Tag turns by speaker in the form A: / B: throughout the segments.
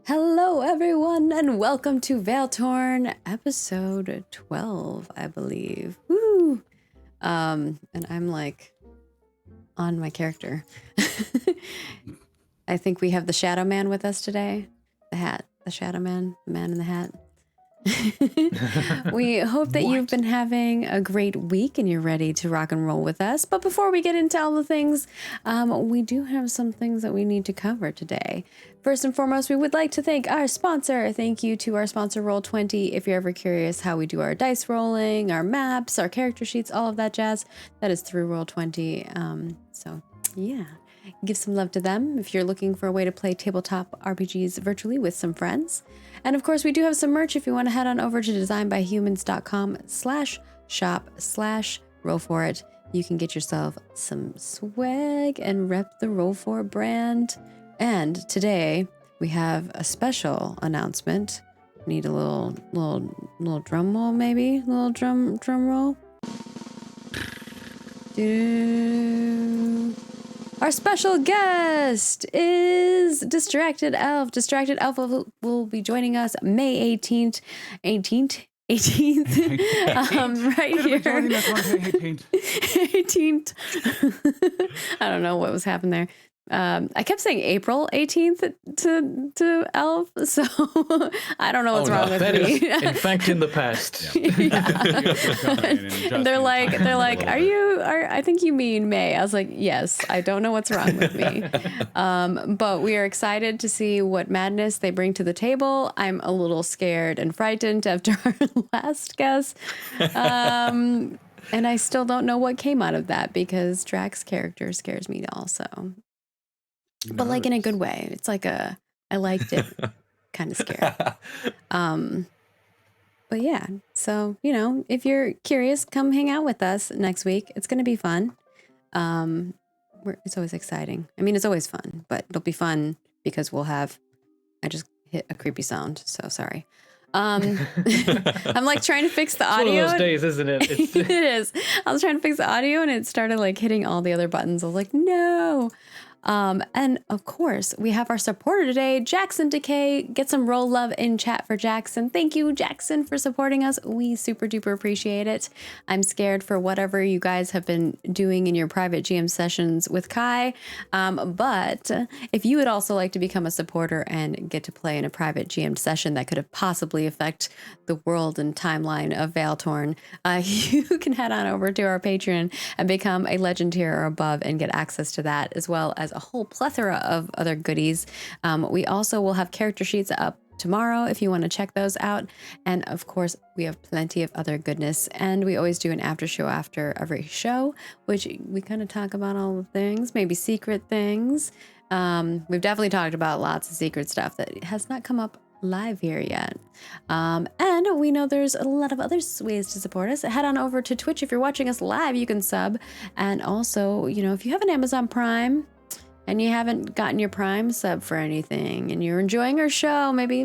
A: Hello, everyone, and welcome to Veiltorn, episode 12, I believe. Woo! And I'm like on my character. I think we have the Shadow Man with us today. The Shadow Man, the man in the hat. We hope that you've been having a great week and you're ready to rock and roll with us. But before we get into all the things, we do have some things that we need to cover today. First and foremost, we would like to thank our sponsor. Thank you to our sponsor, Roll20. If you're ever curious how we do our dice rolling, our maps, our character sheets, all of that jazz, that is through Roll20. So, yeah. Give some love to them if you're looking for a way to play tabletop RPGs virtually with some friends. And of course, we do have some merch if you want to head on over to designbyhumans.com/shop/roll for it. You can get yourself some swag and rep the Roll for It brand. And today we have a special announcement. Need a little drum roll, maybe? A little drum roll. Our special guest is Distracted Elf. Distracted Elf will be joining us May 18th, right here. 18th. I don't know what was happening there. I kept saying April 18th to Elf, so I don't know what's wrong with me.
B: In fact, in the past.
A: And they're like, I think you mean May. I was like, yes, I don't know what's wrong with me. But we are excited to see what madness they bring to the table. I'm a little scared and frightened after our last guess. And I still don't know what came out of that because Drax's character scares me also. But like in a good way. It's like I liked it kind of scary. But yeah, so, if you're curious, come hang out with us next week. It's going to be fun. It's always exciting. I mean, it's always fun, but it'll be fun because I just hit a creepy sound. So sorry. I'm like trying to fix the audio.
B: It's one of those days, isn't it?
A: It is. I was trying to fix the audio and it started like hitting all the other buttons. I was like, no. And of course, we have our supporter today, Jackson Decay. Get some roll love in chat for Jackson. Thank you, Jackson, for supporting us. We super duper appreciate it. I'm scared for whatever you guys have been doing in your private GM sessions with Kai. But if you would also like to become a supporter and get to play in a private GM session that could have possibly affect the world and timeline of Veiltorn, you can head on over to our Patreon and become a legend tier or above and get access to that, as well as a whole plethora of other goodies. We also will have character sheets up tomorrow if you want to check those out. And of course, we have plenty of other goodness. And we always do an after show after every show, which we kind of talk about all the things, maybe secret things. We've definitely talked about lots of secret stuff that has not come up live here yet. And we know there's a lot of other ways to support us. Head on over to Twitch. If you're watching us live, you can sub. And also, if you have an Amazon Prime, and you haven't gotten your Prime sub for anything, and you're enjoying our show, maybe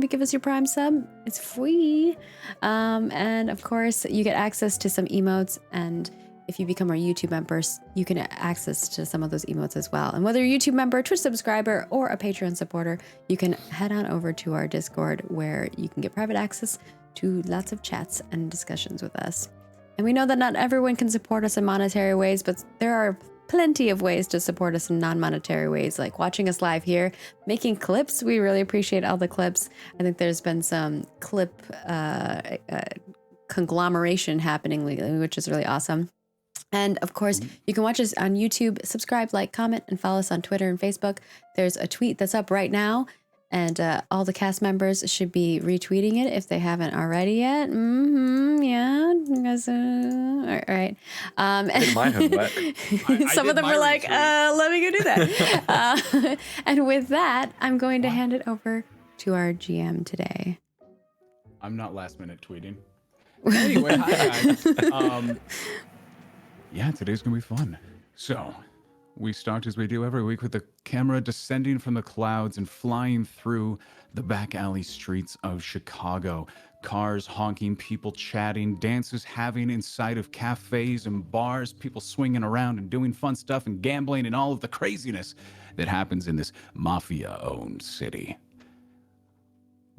A: give us your Prime sub. It's free. And of course, you get access to some emotes. And if you become our YouTube members, you can get access to some of those emotes as well. And whether you're a YouTube member, Twitch subscriber, or a Patreon supporter, you can head on over to our Discord where you can get private access to lots of chats and discussions with us. And we know that not everyone can support us in monetary ways, but there are plenty of ways to support us in non-monetary ways, like watching us live here, making clips. We really appreciate all the clips. I think there's been some clip conglomeration happening lately, which is really awesome. And of course, you can watch us on YouTube, subscribe, like, comment, and follow us on Twitter and Facebook. There's a tweet that's up right now, and all the cast members should be retweeting it if they haven't already yet. Yeah, you guys, all right.
B: I did my homework.
A: Some of them were like, let me go do that. And with that, I'm going to hand it over to our GM today.
C: I'm not last minute tweeting. Anyway, hi guys. Yeah, today's gonna be fun. So, we start as we do every week with the camera descending from the clouds and flying through the back alley streets of Chicago. Cars honking, people chatting, dances having inside of cafes and bars, people swinging around and doing fun stuff and gambling and all of the craziness that happens in this mafia-owned city.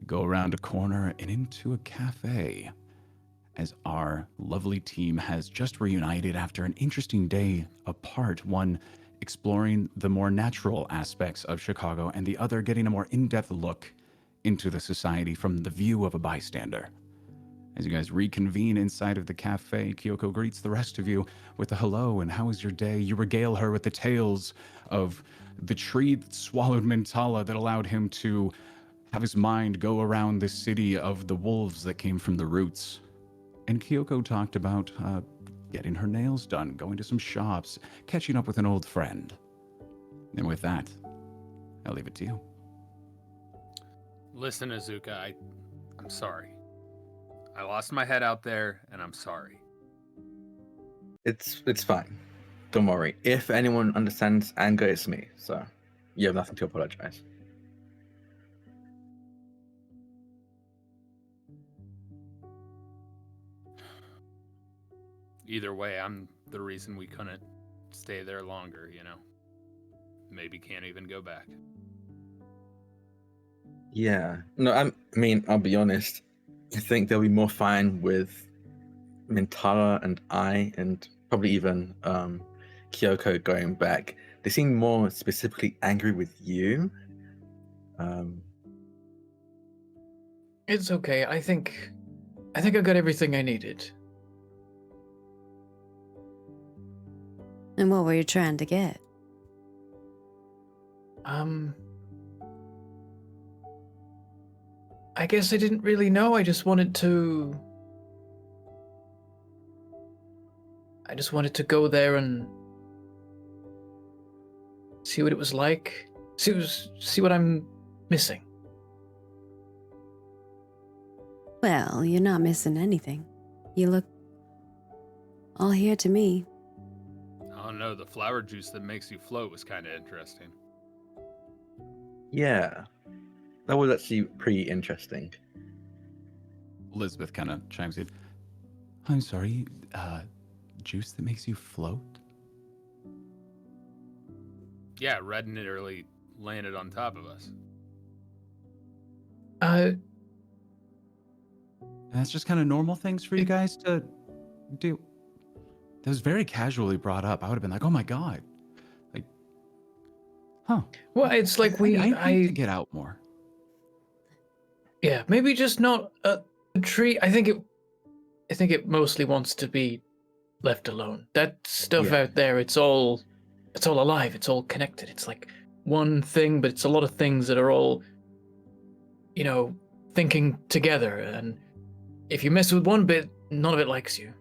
C: We go around a corner and into a cafe as our lovely team has just reunited after an interesting day apart, one exploring the more natural aspects of Chicago and the other getting a more in-depth look into the society from the view of a bystander. As you guys reconvene inside of the cafe, Kyoko greets the rest of you with a hello and how was your day? You regale her with the tales of the tree that swallowed Mentala that allowed him to have his mind go around the city of the wolves that came from the roots. And Kyoko talked about getting her nails done, going to some shops, catching up with an old friend. And with that, I'll leave it to you.
D: Listen, Azuka, I'm sorry. I lost my head out there, and I'm sorry.
E: It's fine. Don't worry. If anyone understands anger, it's me. So you have nothing to apologize.
D: Either way, I'm the reason we couldn't stay there longer, you know? Maybe can't even go back.
E: Yeah. No, I mean, I'll be honest. I think they'll be more fine with Mintara and I, and probably even Kyoko going back. They seem more specifically angry with you.
B: It's okay. I think I got everything I needed.
A: And what were you trying to get?
B: I guess I didn't really know. I just wanted to go there and see what it was like. See what I'm missing.
A: Well, you're not missing anything. You look all here to me.
D: I don't know, the flower juice that makes you float was kind of interesting.
E: Yeah. That was actually pretty interesting.
C: Elizabeth kind of chimes in. I'm sorry, juice that makes you float?
D: Yeah, Red literally landed on top of us.
C: That's just kind of normal things for you guys to do. That was very casually brought up. I would have been like, oh my God. Like, huh.
B: Well, it's like
C: I need to get out more.
B: Yeah, maybe just not a tree. I think it mostly wants to be left alone. That stuff out there, it's all alive. It's all connected. It's like one thing, but it's a lot of things that are all, you know, thinking together. And if you mess with one bit, none of it likes you.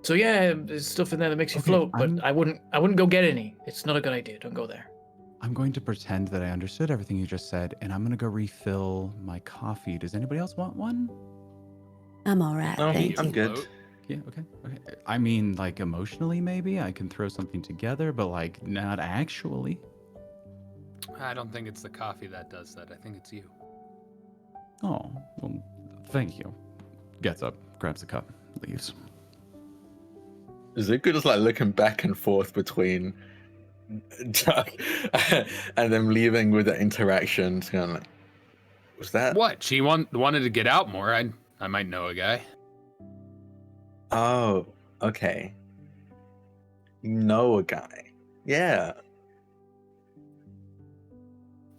B: So yeah, there's stuff in there that makes you float, but I wouldn't go get any. It's not a good idea. Don't go there.
C: I'm going to pretend that I understood everything you just said, and I'm going to go refill my coffee. Does anybody else want one?
A: I'm all right,
E: No,
A: thank
E: I'm
A: you.
E: good.
C: Yeah, okay. I mean, like, emotionally, maybe I can throw something together, but, like, not actually.
D: I don't think it's the coffee that does that. I think it's you.
C: Oh, well, thank you. Gets up, grabs the cup, leaves.
E: Zuko just like looking back and forth between Duck and them leaving with the interactions. Kind of like, was that?
D: What? She wanted to get out more. I might know a guy.
E: Oh, okay. You know a guy. Yeah.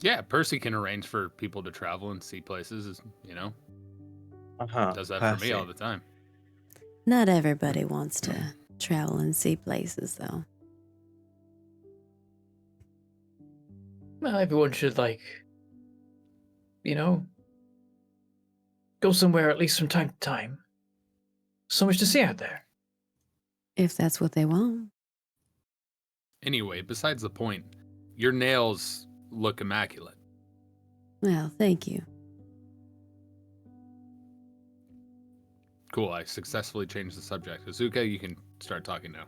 D: Yeah, Percy can arrange for people to travel and see places, you know? Does that for me all the time.
A: Not everybody wants to travel and see places, though.
B: Well, everyone should, like, you know, go somewhere at least from time to time. So much to see out there.
A: If that's what they want.
D: Anyway, besides the point, your nails look immaculate.
A: Well, thank you.
D: Cool, I successfully changed the subject. Azuka, you can start talking now.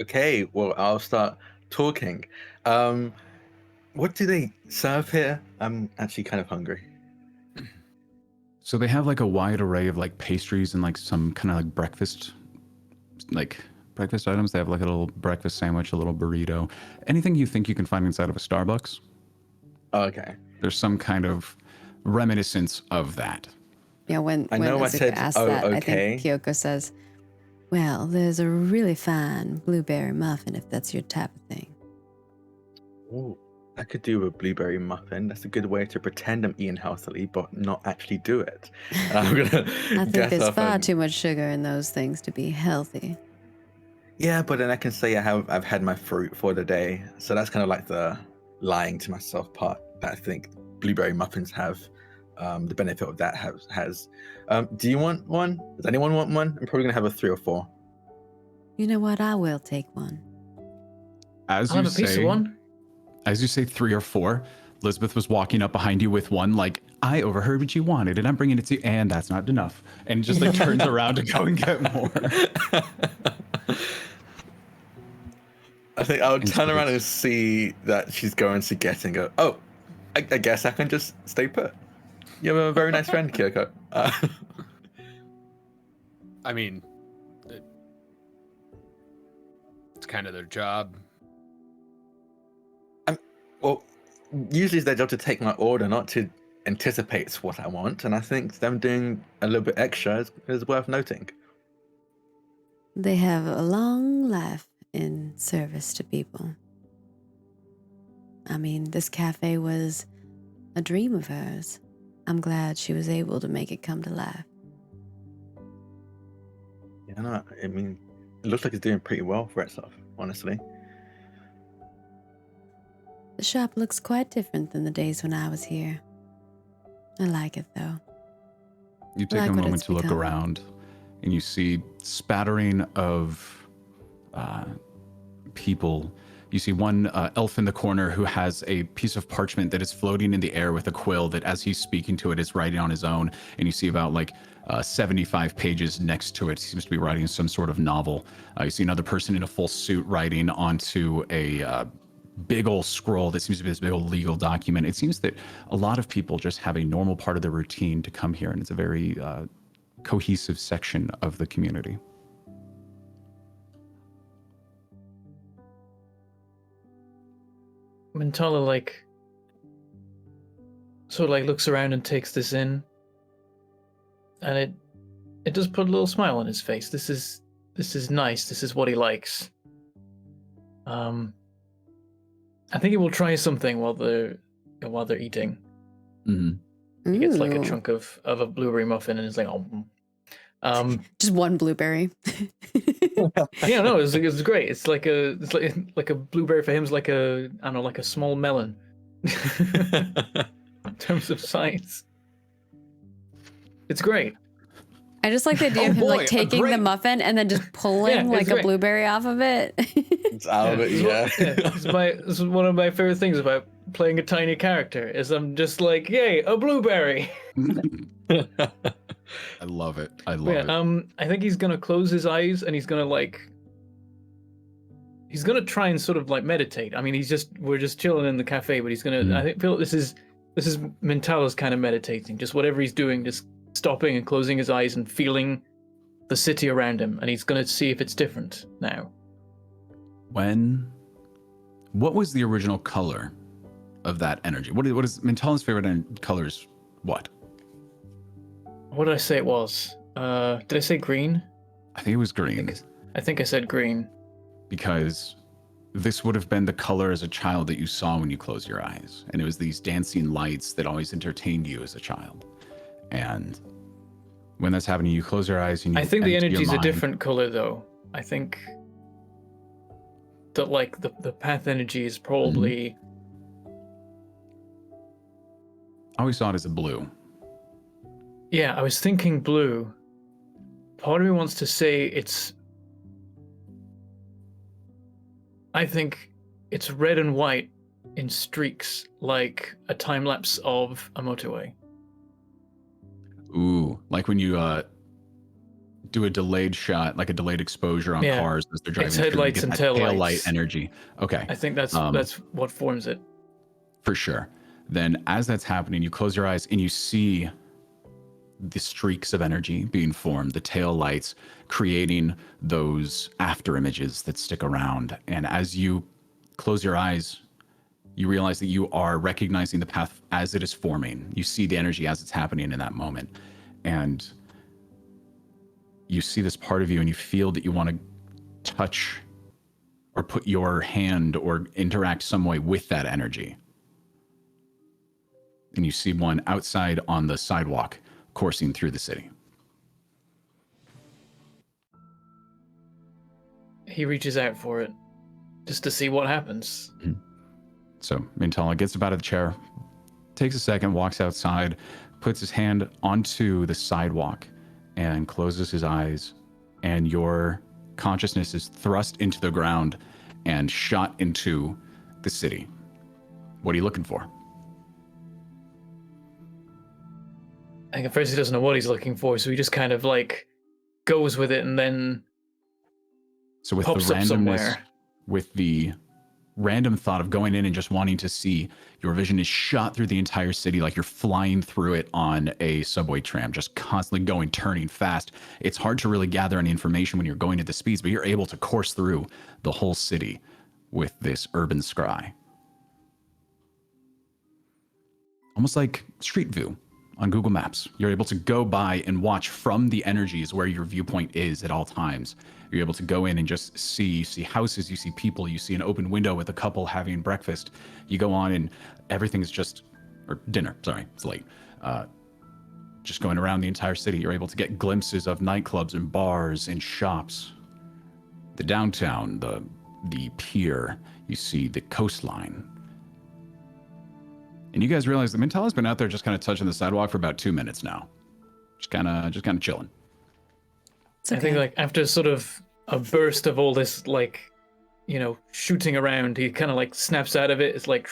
E: Okay, well, I'll start talking. What do they serve here? I'm actually kind of hungry.
C: So they have like a wide array of like pastries and like some kind of like breakfast items. They have like a little breakfast sandwich, a little burrito, anything you think you can find inside of a Starbucks.
E: Okay.
C: There's some kind of reminiscence of that.
A: Yeah, when
E: I know I
A: Azuka
E: said,
A: asks
E: "Oh,
A: that, I
E: okay."
A: think Kyoko says, well, there's a really fine blueberry muffin if that's your type of thing.
E: Ooh, I could do a blueberry muffin. That's a good way to pretend I'm eating healthily, but not actually do it. And I'm gonna
A: I think
E: guess
A: there's
E: off
A: far
E: and-
A: too much sugar in those things to be healthy.
E: Yeah, but then I can say I've had my fruit for the day. So that's kind of like the lying to myself part that I think blueberry muffins have. The benefit of that has. Do you want one? Does anyone want one? I'm probably gonna have a 3 or 4.
A: You know what? I will take one.
C: As
B: I'll
C: you
B: have a piece
C: say,
B: of one.
C: as you say 3 or 4, Elizabeth was walking up behind you with one, like, I overheard what you wanted and I'm bringing it to you, and that's not enough. And just like turns around to go and get more.
E: I think I'll
C: And
E: turn
C: so
E: around and
C: it's-
E: see that she's going to get and go, oh, I guess I can just stay put. You have a very nice friend, Kyoko.
D: I mean, it's kind of their job.
E: Well, usually it's their job to take my order, not to anticipate what I want. And I think them doing a little bit extra is worth noting.
A: They have a long life in service to people. I mean, this cafe was a dream of hers. I'm glad she was able to make it come to life.
E: You know, I mean, it looks like it's doing pretty well for itself, honestly.
A: The shop looks quite different than the days when I was here. I like it, though.
C: You take
A: Like
C: a
A: what
C: moment
A: it's
C: to look
A: become.
C: around, and you see spattering of people. You see one elf in the corner who has a piece of parchment that is floating in the air with a quill that, as he's speaking to it, is writing on his own. And you see about 75 pages next to it. He seems to be writing some sort of novel. You see another person in a full suit writing onto a big old scroll that seems to be this big old legal document. It seems that a lot of people just have a normal part of their routine to come here, and it's a very cohesive section of the community.
B: Mentala sort of looks around and takes this in, and it does put a little smile on his face. This is nice. This is what he likes. I think he will try something while they're eating.
C: Mm-hmm.
B: He gets like a
A: Ooh.
B: chunk of a blueberry muffin and is like, oh.
A: Just one blueberry.
B: Yeah, no, it's great. It's like a blueberry for him is like a, I don't know, like a small melon in terms of size. It's great.
A: I just like the idea
C: Oh
A: of him
C: boy,
A: like taking the
C: great-
A: muffin and then just pulling
B: Yeah, it's
A: like a
B: great.
A: blueberry off of it.
E: It's out of it, yeah.
B: This is one of my favorite things about playing a tiny character is I'm just like, yay, a blueberry.
C: I love it. I love
B: Yeah,
C: it.
B: I think he's gonna close his eyes and he's gonna try and sort of like meditate. I mean, we're just chilling in the cafe, but he's gonna I feel this is Mentala's kind of meditating. Just whatever he's doing, just stopping and closing his eyes and feeling the city around him, and he's gonna see if it's different now.
C: What was the original color of that energy? What is Mentala's favorite colors? What?
B: What did I say it was? Did I say green?
C: I think it was green,
B: I think I said green.
C: because this would have been the color as a child that you saw when you close your eyes. And it was these dancing lights that always entertained you as a child. And when that's happening, you close your eyes and you
B: I think the
C: empty your
B: energy's a
C: mind.
B: different color though. I think that like the path energy is probably
C: I always saw it as a blue.
B: Yeah, I was thinking blue. Part of me wants to say I think it's red and white in streaks, like a time lapse of a motorway.
C: Ooh, like when you do a delayed shot, like a delayed exposure on
B: Yeah,
C: cars as they're driving
B: it's
C: through, you
B: headlights
C: get
B: and
C: that tail
B: taillights.
C: light energy. Okay,
B: I think that's what forms it.
C: for sure. Then as that's happening, you close your eyes and you see the streaks of energy being formed, the tail lights creating those after images that stick around. And as you close your eyes, you realize that you are recognizing the path as it is forming. You see the energy as it's happening in that moment. And you see this part of you and you feel that you want to touch or put your hand or interact some way with that energy. And you see one outside on the sidewalk coursing through the city.
B: He reaches out for it just to see what happens.
C: So Mintala gets up out of the chair, takes a second, walks outside, puts his hand onto the sidewalk and closes his eyes, and your consciousness is thrust into the ground and shot into the city. What are you looking for?
B: I think at first he doesn't know what he's looking for, so he just kind of like goes with it and then
C: So with
B: pops
C: the
B: up
C: randomness,
B: somewhere.
C: with the random thought of going in and just wanting to see, your vision is shot through the entire city like you're flying through it on a subway tram, just constantly going, turning fast. It's hard to really gather any information when you're going at the speeds, but you're able to course through the whole city with this urban scry. Almost like Street View on Google Maps. You're able to go by and watch from the energies where your viewpoint is at all times. You're able to go in and just see houses, you see people, you see an open window with a couple having breakfast. You go on and everything's just, or dinner, sorry, it's late. Just going around the entire city. You're able to get glimpses of nightclubs and bars and shops. The downtown, the pier, you see the coastline. And you guys realize that Mintala's been out there just kind of touching the sidewalk for about 2 minutes now. Just kind of chilling.
A: It's okay.
B: I think like after sort of a burst of all this like, shooting around, he kind of like snaps out of it. It's like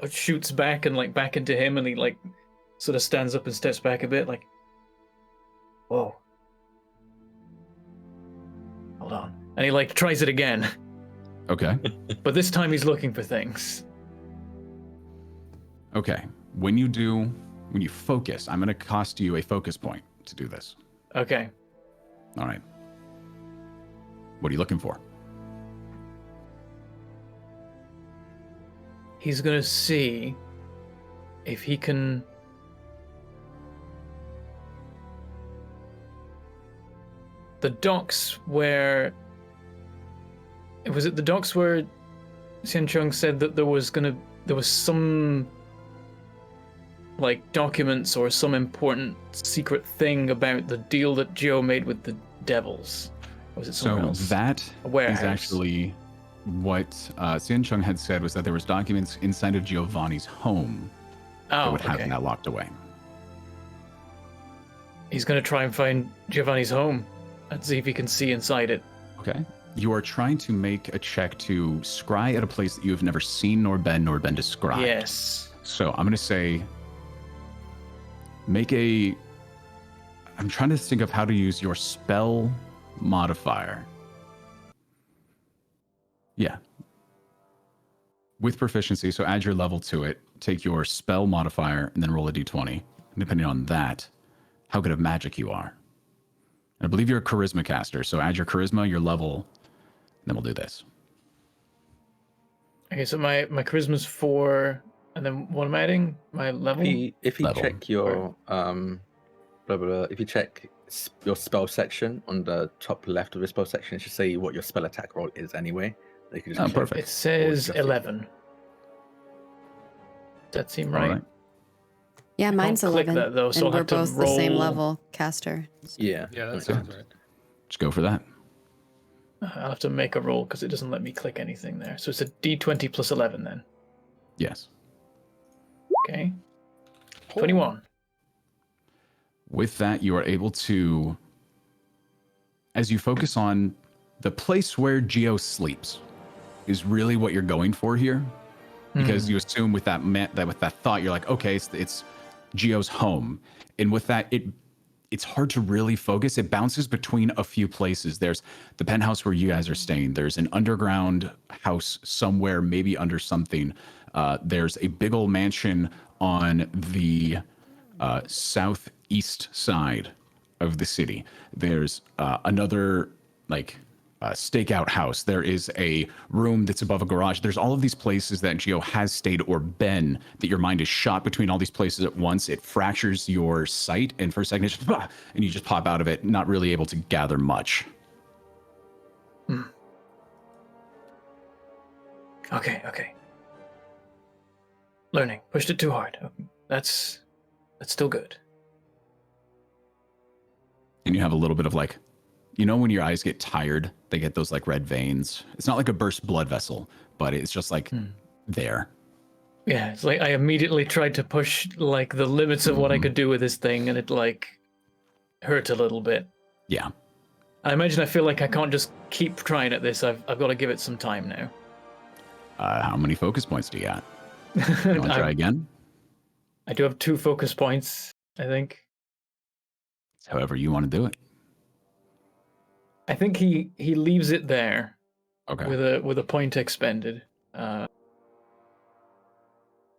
B: shoots back and like back into him, and he like sort of stands up and steps back a bit, like, whoa, hold on, and he like tries it again.
C: Okay.
B: But this time he's looking for things.
C: Okay. When you focus, I'm going to cost you a focus point to do this.
B: Okay.
C: All right. What are you looking for?
B: He's gonna see if he can the docks where was it the docks where Xian Chung said that there was some like documents or some important secret thing about the deal that Joe made with the devils? Or was it somewhere else?
C: That
B: A warehouse.
C: is actually what Xian Chung had said, was that there was documents inside of Giovanni's home that would have that locked away.
B: He's going to try and find Giovanni's home and see if he can see inside it.
C: Okay. You are trying to make a check to scry at a place that you have never seen nor been described.
B: Yes.
C: So I'm going to say, I'm trying to think of how to use your spell modifier. Yeah. With proficiency, so add your level to it, take your spell modifier, and then roll a d20. And depending on that, how good of magic you are. And I believe you're a charisma caster, so add your charisma, your level, and then we'll do this.
B: Okay, so my charisma's 4, and then what am I adding? My level?
E: If you
C: Level.
E: check your blah blah blah, if you check your spell section on the top left of your spell section, it should say what your spell attack roll is anyway. You can just check.
C: Perfect.
B: It says
E: Or adjust it.
B: 11. Does that seem right?
C: All right.
A: Yeah, mine's
B: can't click
A: 11.
B: that, though, so
A: and
B: I'll
A: we're
B: have to
A: both the same
B: roll-
A: level caster.
E: Yeah.
D: Yeah, that
E: okay.
D: sounds right.
C: Just go for that.
B: I'll have to make a roll because it doesn't let me click anything there. So it's a d20 plus 11 then.
C: Yes.
B: Okay. 21.
C: With that, you are able to, as you focus on the place where Geo sleeps, is really what you're going for here, because you assume with that thought, you're like, okay, it's Geo's home, and with that, it's hard to really focus. It bounces between a few places. There's the penthouse where you guys are staying. There's an underground house somewhere, maybe under something. There's a big old mansion on the southeast side of the city. There's another like stakeout house. There is a room that's above a garage. There's all of these places that Geo has stayed or been that your mind is shot between all these places at once. It fractures your sight, and for a second, it's just, and you just pop out of it, not really able to gather much.
B: Okay. Learning. Pushed it too hard. That's still good.
C: And you have a little bit of like, you know, when your eyes get tired, they get those like red veins. It's not like a burst blood vessel, but it's just like there.
B: Yeah, it's like I immediately tried to push like the limits of what I could do with this thing, and it like hurt a little bit.
C: Yeah.
B: I imagine I feel like I can't just keep trying at this. I've got to give it some time now.
C: How many focus points do you got? You want to try again?
B: I do have 2 focus points, I think.
C: However you want to do it.
B: I think he leaves it there.
C: Okay.
B: With a point expended. And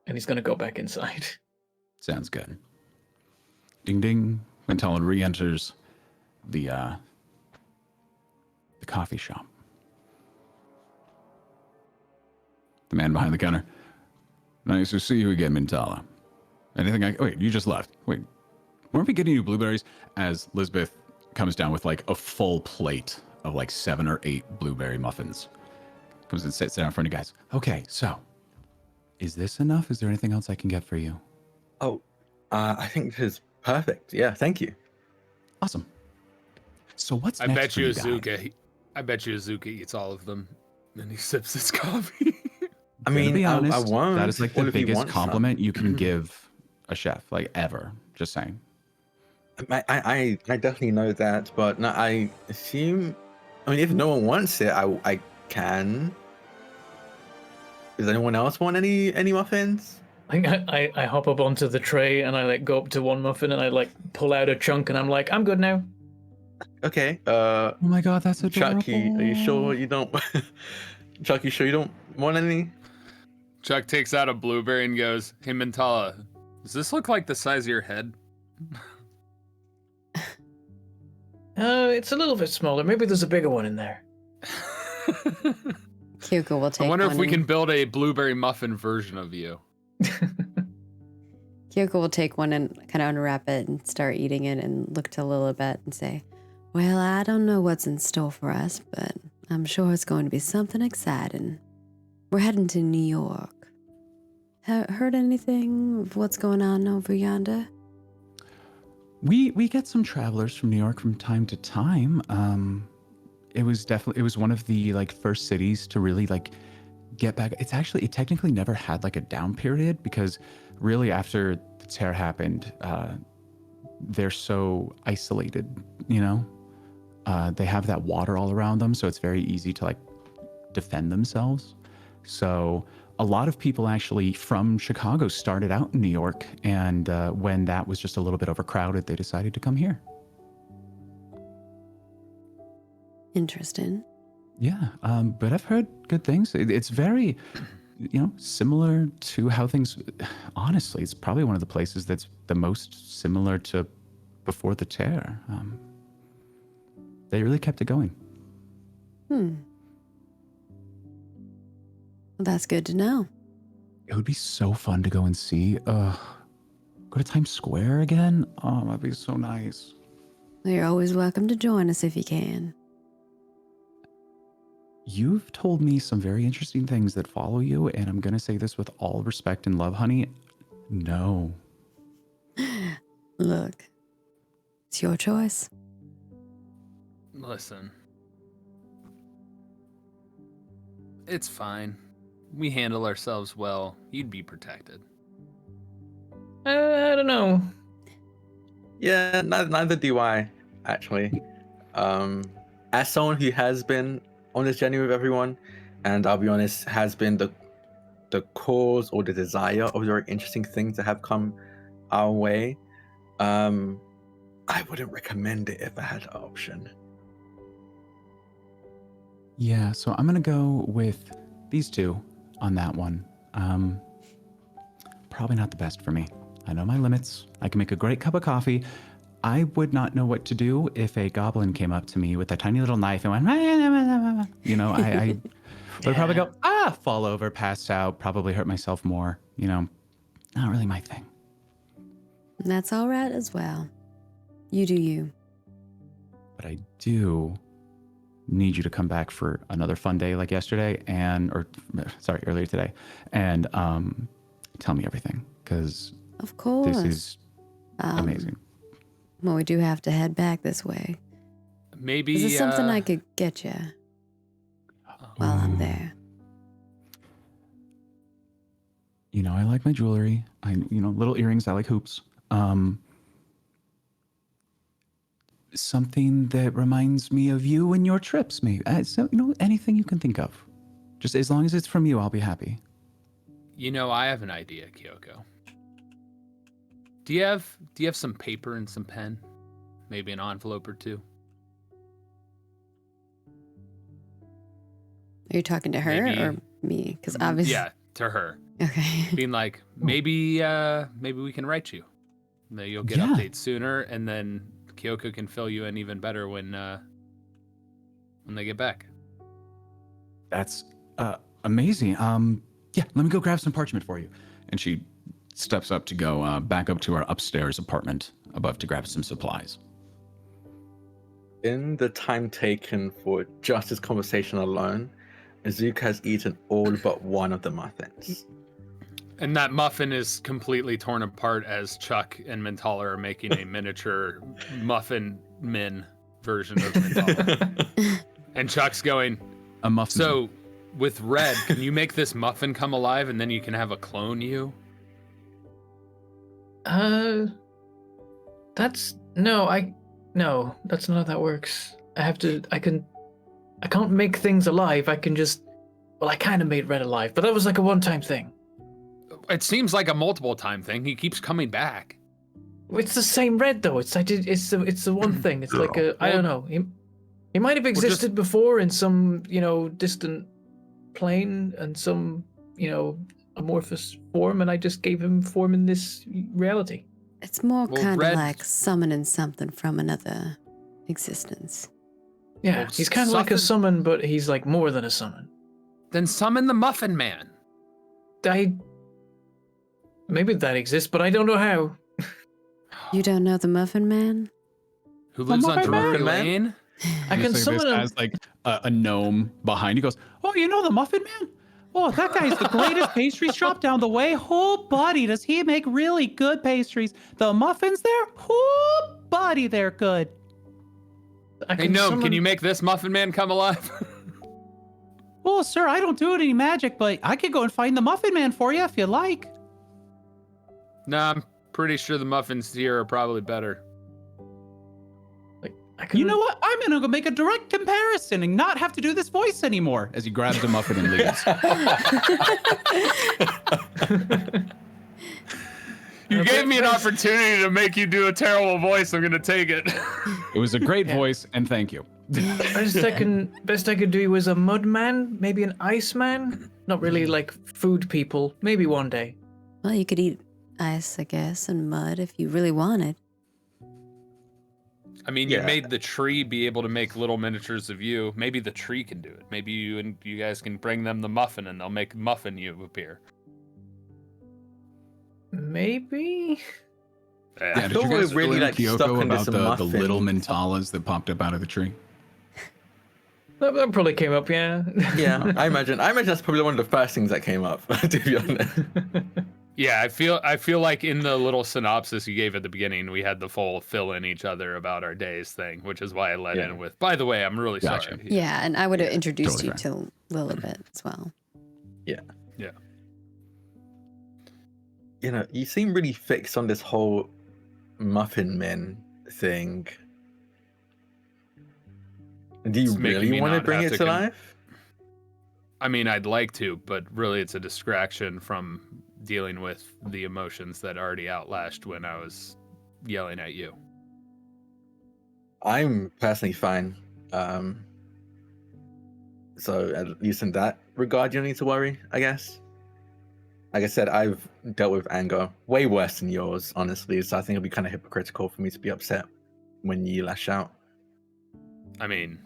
B: he's gonna go back inside.
C: Sounds good. Ding ding. Mentala re-enters the coffee shop. The man behind the counter. Nice to see you again, Mentala. Anything wait, you just left. Wait, weren't we getting you blueberries? As Lisbeth comes down with like a full plate of like 7 or 8 blueberry muffins. Comes and sits down in front of you guys. Okay, so is this enough? Is there anything else I can get for you?
E: Oh, I think this is perfect. Yeah, thank you.
C: Awesome. So what's
D: I
C: next
D: bet
C: for
D: you
C: you guys?
D: Azuka eats all of them, and he sips his coffee.
E: I mean,
C: To be honest,
E: I won't.
C: that is like
E: What
C: the
E: if he
C: biggest
E: wants
C: compliment you can give a chef, like ever. Just saying.
E: I definitely know that, but no, I assume. I mean, if no one wants it, I can. Does anyone else want any muffins?
B: I think I hop up onto the tray and I like go up to one muffin and I like pull out a chunk and I'm like, I'm good now.
E: Okay.
C: Oh my god, that's adorable.
E: Chuck, are you sure you don't? Chuck, you sure you don't want any?
D: Chuck takes out a blueberry and goes, "Hey, Mentala, does this look like the size of your head?"
B: It's a little bit smaller. Maybe there's a bigger one in there.
A: Kyoko will take
D: I wonder if we
A: one
D: can build a blueberry muffin version of you.
A: Kyoko will take one and kind of unwrap it and start eating it and look to Lilibet and say, well, I don't know what's in store for us, but I'm sure it's going to be something exciting. We're heading to New York. Heard anything of what's going on over yonder?
C: We get some travelers from New York from time to time. It was one of the like first cities to really like get back. It technically never had like a down period because really after the tear happened, they're so isolated, you know? They have that water all around them, so it's very easy to like defend themselves. So a lot of people actually from Chicago started out in New York, and when that was just a little bit overcrowded, they decided to come here.
A: Interesting.
C: Yeah, but I've heard good things. It's very, similar to how things, honestly, it's probably one of the places that's the most similar to before the tear. They really kept it going.
A: Well, that's good to know.
C: It would be so fun to go and see. Go to Times Square again? Oh, that'd be so nice.
A: You're always welcome to join us if you can.
C: You've told me some very interesting things that follow you, and I'm going to say this with all respect and love, honey. No.
A: Look, it's your choice.
D: Listen. It's fine. We handle ourselves well. You'd be protected.
B: I don't know.
E: Yeah, neither do I, actually. As someone who has been on this journey with everyone, and I'll be honest, has been the cause or the desire of very interesting things that have come our way, I wouldn't recommend it if I had the option.
C: Yeah, so I'm going to go with these two on that one. Probably not the best for me. I know my limits. I can make a great cup of coffee, I would not know what to do if a goblin came up to me with a tiny little knife and went, you know, I would probably go, fall over, pass out, probably hurt myself more. You know, not really my thing.
A: That's all right as well. You do you.
C: But I do need you to come back for another fun day like yesterday earlier today, and tell me everything, because
A: Of course.
C: this is amazing.
A: Well, we do have to head back this way.
D: Maybe
A: Is this something I could get you while I'm there?
C: You know, I like my jewelry. Little earrings. I like hoops. Something that reminds me of you and your trips, maybe. So, anything you can think of. Just as long as it's from you, I'll be happy.
D: You know, I have an idea, Kyoko. Do you have some paper and some pen? Maybe an envelope or two?
A: Are you talking to her or me? Because obviously...
D: Yeah, to her.
A: Okay.
D: Being like, maybe we can write you. Maybe you'll get updates sooner, and then Kyoko can fill you in even better when they get back.
C: That's amazing. Yeah, let me go grab some parchment for you. And she steps up to go back up to our upstairs apartment above to grab some supplies.
E: In the time taken for just this conversation alone, Azuka has eaten all but one of the muffins.
D: And that muffin is completely torn apart as Chuck and Mentala are making a miniature muffin min version of Mentala. And Chuck's going,
C: A muffin.
D: So, with Red, can you make this muffin come alive and then you can have a clone you?
B: That's no, that's not how that works. I can't make things alive. I can just, I kind of made Red alive, but that was like a one-time thing.
D: It seems like a multiple time thing. He keeps coming back.
B: It's the same Red though. It's the one thing. It's like I don't know. He might have existed before in some, distant plane and some, amorphous form, and I just gave him form in this reality.
A: It's more kind of
D: Red...
A: like summoning something from another existence.
B: Yeah, he's kind of like a summon, but he's like more than a summon.
D: Then summon the Muffin Man.
B: Maybe that exists, but I don't know how.
A: You don't know the Muffin Man?
D: Who lives on Drury
E: Man?
D: Lane?
B: I can summon him.
C: As like a gnome behind. He goes, "Oh, you know the Muffin Man? Oh, that guy's the greatest pastry shop down the way. Oh, buddy, does he make really good pastries? The muffins there? Oh, buddy, they're good."
D: Hey, Gnome, can you make this Muffin Man come alive?
C: "Oh, sir, I don't do any magic, but I could go and find the Muffin Man for you if you like."
D: Nah, I'm pretty sure the muffins here are probably better.
C: You know what? I'm gonna go make a direct comparison and not have to do this voice anymore. As he grabs a muffin and leaves.
D: You gave me an opportunity to make you do a terrible voice. I'm gonna take it.
C: It was a great voice, and thank you.
B: Best I could do was a mud man, maybe an ice man. Not really like food people. Maybe one day.
A: Well, you could eat ice, I guess, and mud if you really wanted.
D: I mean, you made the tree be able to make little miniatures of you. Maybe the tree can do it. Maybe you guys can bring them the muffin, and they'll make muffin you appear.
B: Maybe.
C: Yeah, did
E: thought
C: you
E: we
C: guys
E: were really,
C: really
E: like, stuck
C: Kyoko
E: into
C: about
E: some
C: the
E: muffins.
C: little Mentalas that popped up out of the tree?
B: That probably came up, yeah.
E: Yeah, I imagine that's probably one of the first things that came up, to be honest.
D: Yeah, I feel like in the little synopsis you gave at the beginning, we had the full fill in each other about our days thing, which is why I led in with, by the way, I'm really sorry.
A: Yeah, and I would have introduced
C: totally
A: you to Lilibet as well.
E: Yeah.
D: Yeah.
E: You seem really fixed on this whole Muffin Men thing. Do you really want to bring it to life?
D: I mean, I'd like to, but really it's a distraction from dealing with the emotions that already outlashed when I was yelling at you.
E: I'm personally fine. So at least in that regard, you don't need to worry, I guess. like I said, I've dealt with anger way worse than yours, honestly. So I think it'd be kind of hypocritical for me to be upset when you lash out.
D: I mean,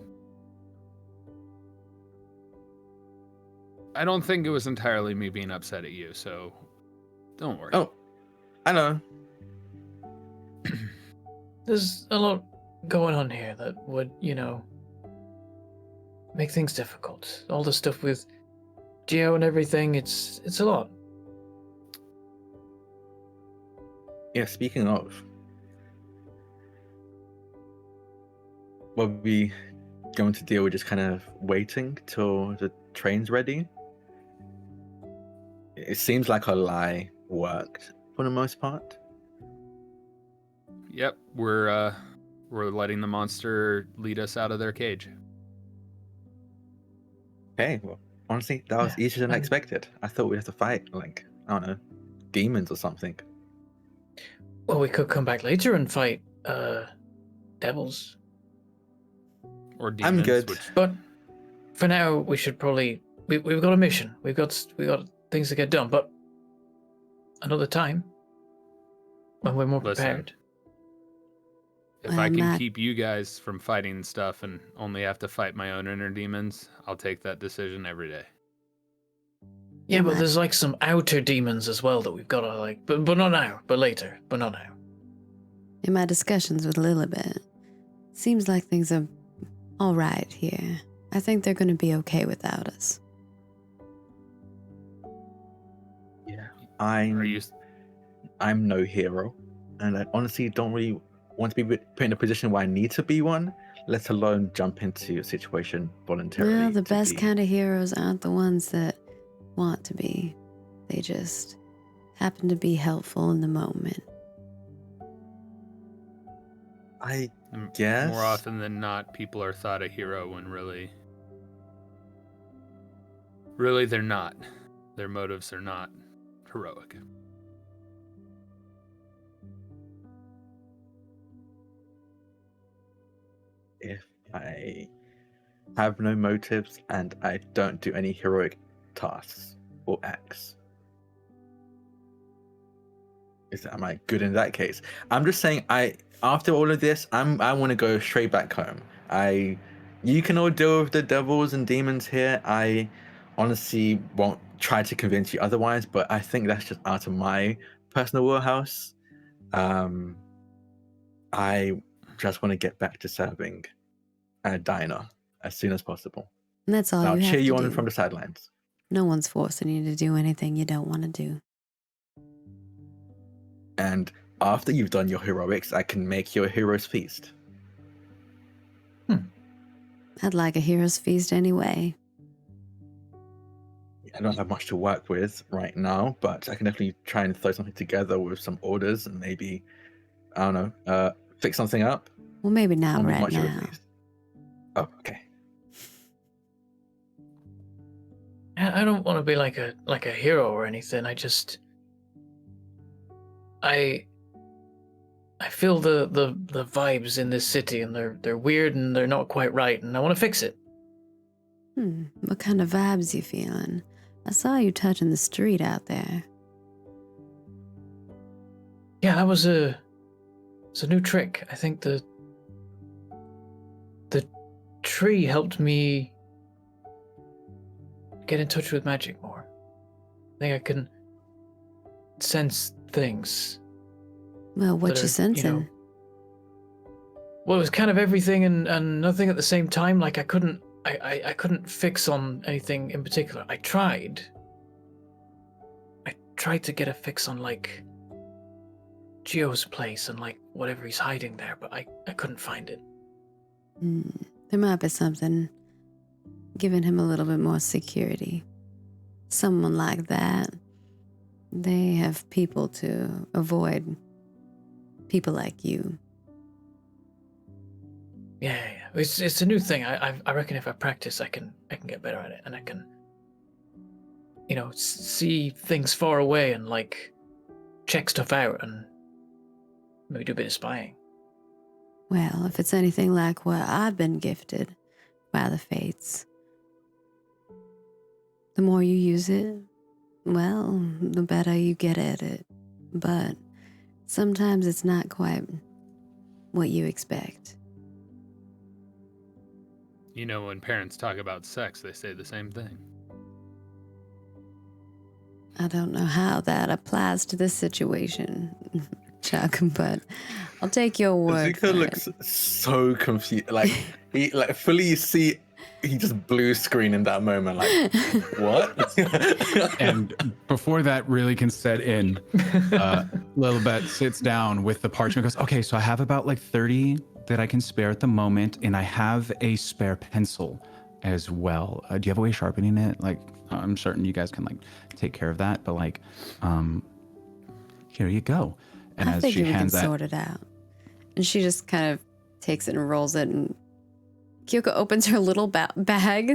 D: I don't think it was entirely me being upset at you, so don't worry.
E: Oh, I know.
B: There's a lot going on here that would, make things difficult. All the stuff with Geo and everything, it's a lot.
E: Yeah, speaking of, were we going to deal with just kind of waiting till the train's ready? It seems like our lie worked for the most part.
D: Yep, we're letting the monster lead us out of their cage.
E: Okay, well, honestly, that was easier than I expected. I thought we'd have to fight, like, I don't know, demons or something.
B: Well, we could come back later and fight devils.
D: Or demons.
E: I'm good.
B: But for now, we should probably we've got a mission. We've got things to get done. But another time, when we're more
D: Listen.
B: prepared.
D: If I can keep you guys from fighting stuff and only have to fight my own inner demons, I'll take that decision every day.
B: Yeah, but there's like some outer demons as well that we've got to but not now, but later, but not now.
A: In my discussions with Lilibet, seems like things are all right here. I think they're going to be okay without us.
E: Yeah,
D: Are you?
E: I'm no hero, and I honestly don't really want to be put in a position where I need to be one, let alone jump into a situation voluntarily.
A: Well, the best kind of heroes aren't the ones that want to be. They just happen to be helpful in the moment.
E: I guess.
D: More often than not, people are thought a hero when really they're not. Their motives are not heroic.
E: If I have no motives and I don't do any heroic tasks or acts, am I good in that case? I'm just saying, after all of this, I want to go straight back home. You can all deal with the devils and demons here. I honestly won't try to convince you otherwise, but I think that's just out of my personal wheelhouse. I just want to get back to serving at a diner as soon as possible.
A: And that's all
E: And I'll
A: you have
E: cheer
A: to
E: you
A: do.
E: on from the sidelines.
A: No one's forcing you to do anything you don't want to do.
E: And after you've done your heroics, I can make you a hero's feast.
A: I'd like a hero's feast anyway.
E: I don't have much to work with right now, but I can definitely try and throw something together with some orders and maybe, I don't know, fix something up.
A: Well, maybe not
E: Won't be
A: right
E: much of a
A: now.
E: feast. Oh, okay.
B: I don't want to be like a hero or anything. I feel the vibes in this city, and they're weird and they're not quite right, and I want to fix it.
A: What kind of vibes you feeling? I saw you touching the street out there.
B: Yeah, that was it's a new trick. I think the tree helped me get in touch with magic more. I think I can sense things.
A: Well, what
B: that
A: you
B: are,
A: sensing?
B: Well, it was kind of everything and nothing at the same time. Like I couldn't fix on anything in particular. I tried to get a fix on like Geo's place and like whatever he's hiding there, but I couldn't find it.
A: There might be something giving him a little bit more security. Someone like that, they have people to avoid people like you.
B: Yeah. It's a new thing. I reckon if I practice, I can get better at it, and I can, see things far away and like check stuff out and maybe do a bit of spying.
A: Well, if it's anything like what I've been gifted by the fates, the more you use it, well, the better you get at it. But sometimes it's not quite what you expect.
D: You know, when parents talk about sex, they say the same thing.
A: I don't know how that applies to this situation, Chuck, but I'll take your word for
E: Zuko
A: it.
E: looks so confused. Like he like fully see he just blue screen in that moment. Like what?
C: And before that really can set in, Lilibet sits down with the parchment and goes, okay, so I have about like 30 that I can spare at the moment, and I have a spare pencil as well. Do you have a way of sharpening it? Like, I'm certain you guys can like take care of that, but like, here you go. And
A: I
C: as she
A: figure we can
C: hands that,
A: sort it out. And she just kind of takes it and rolls it, and Kyoko opens her little bag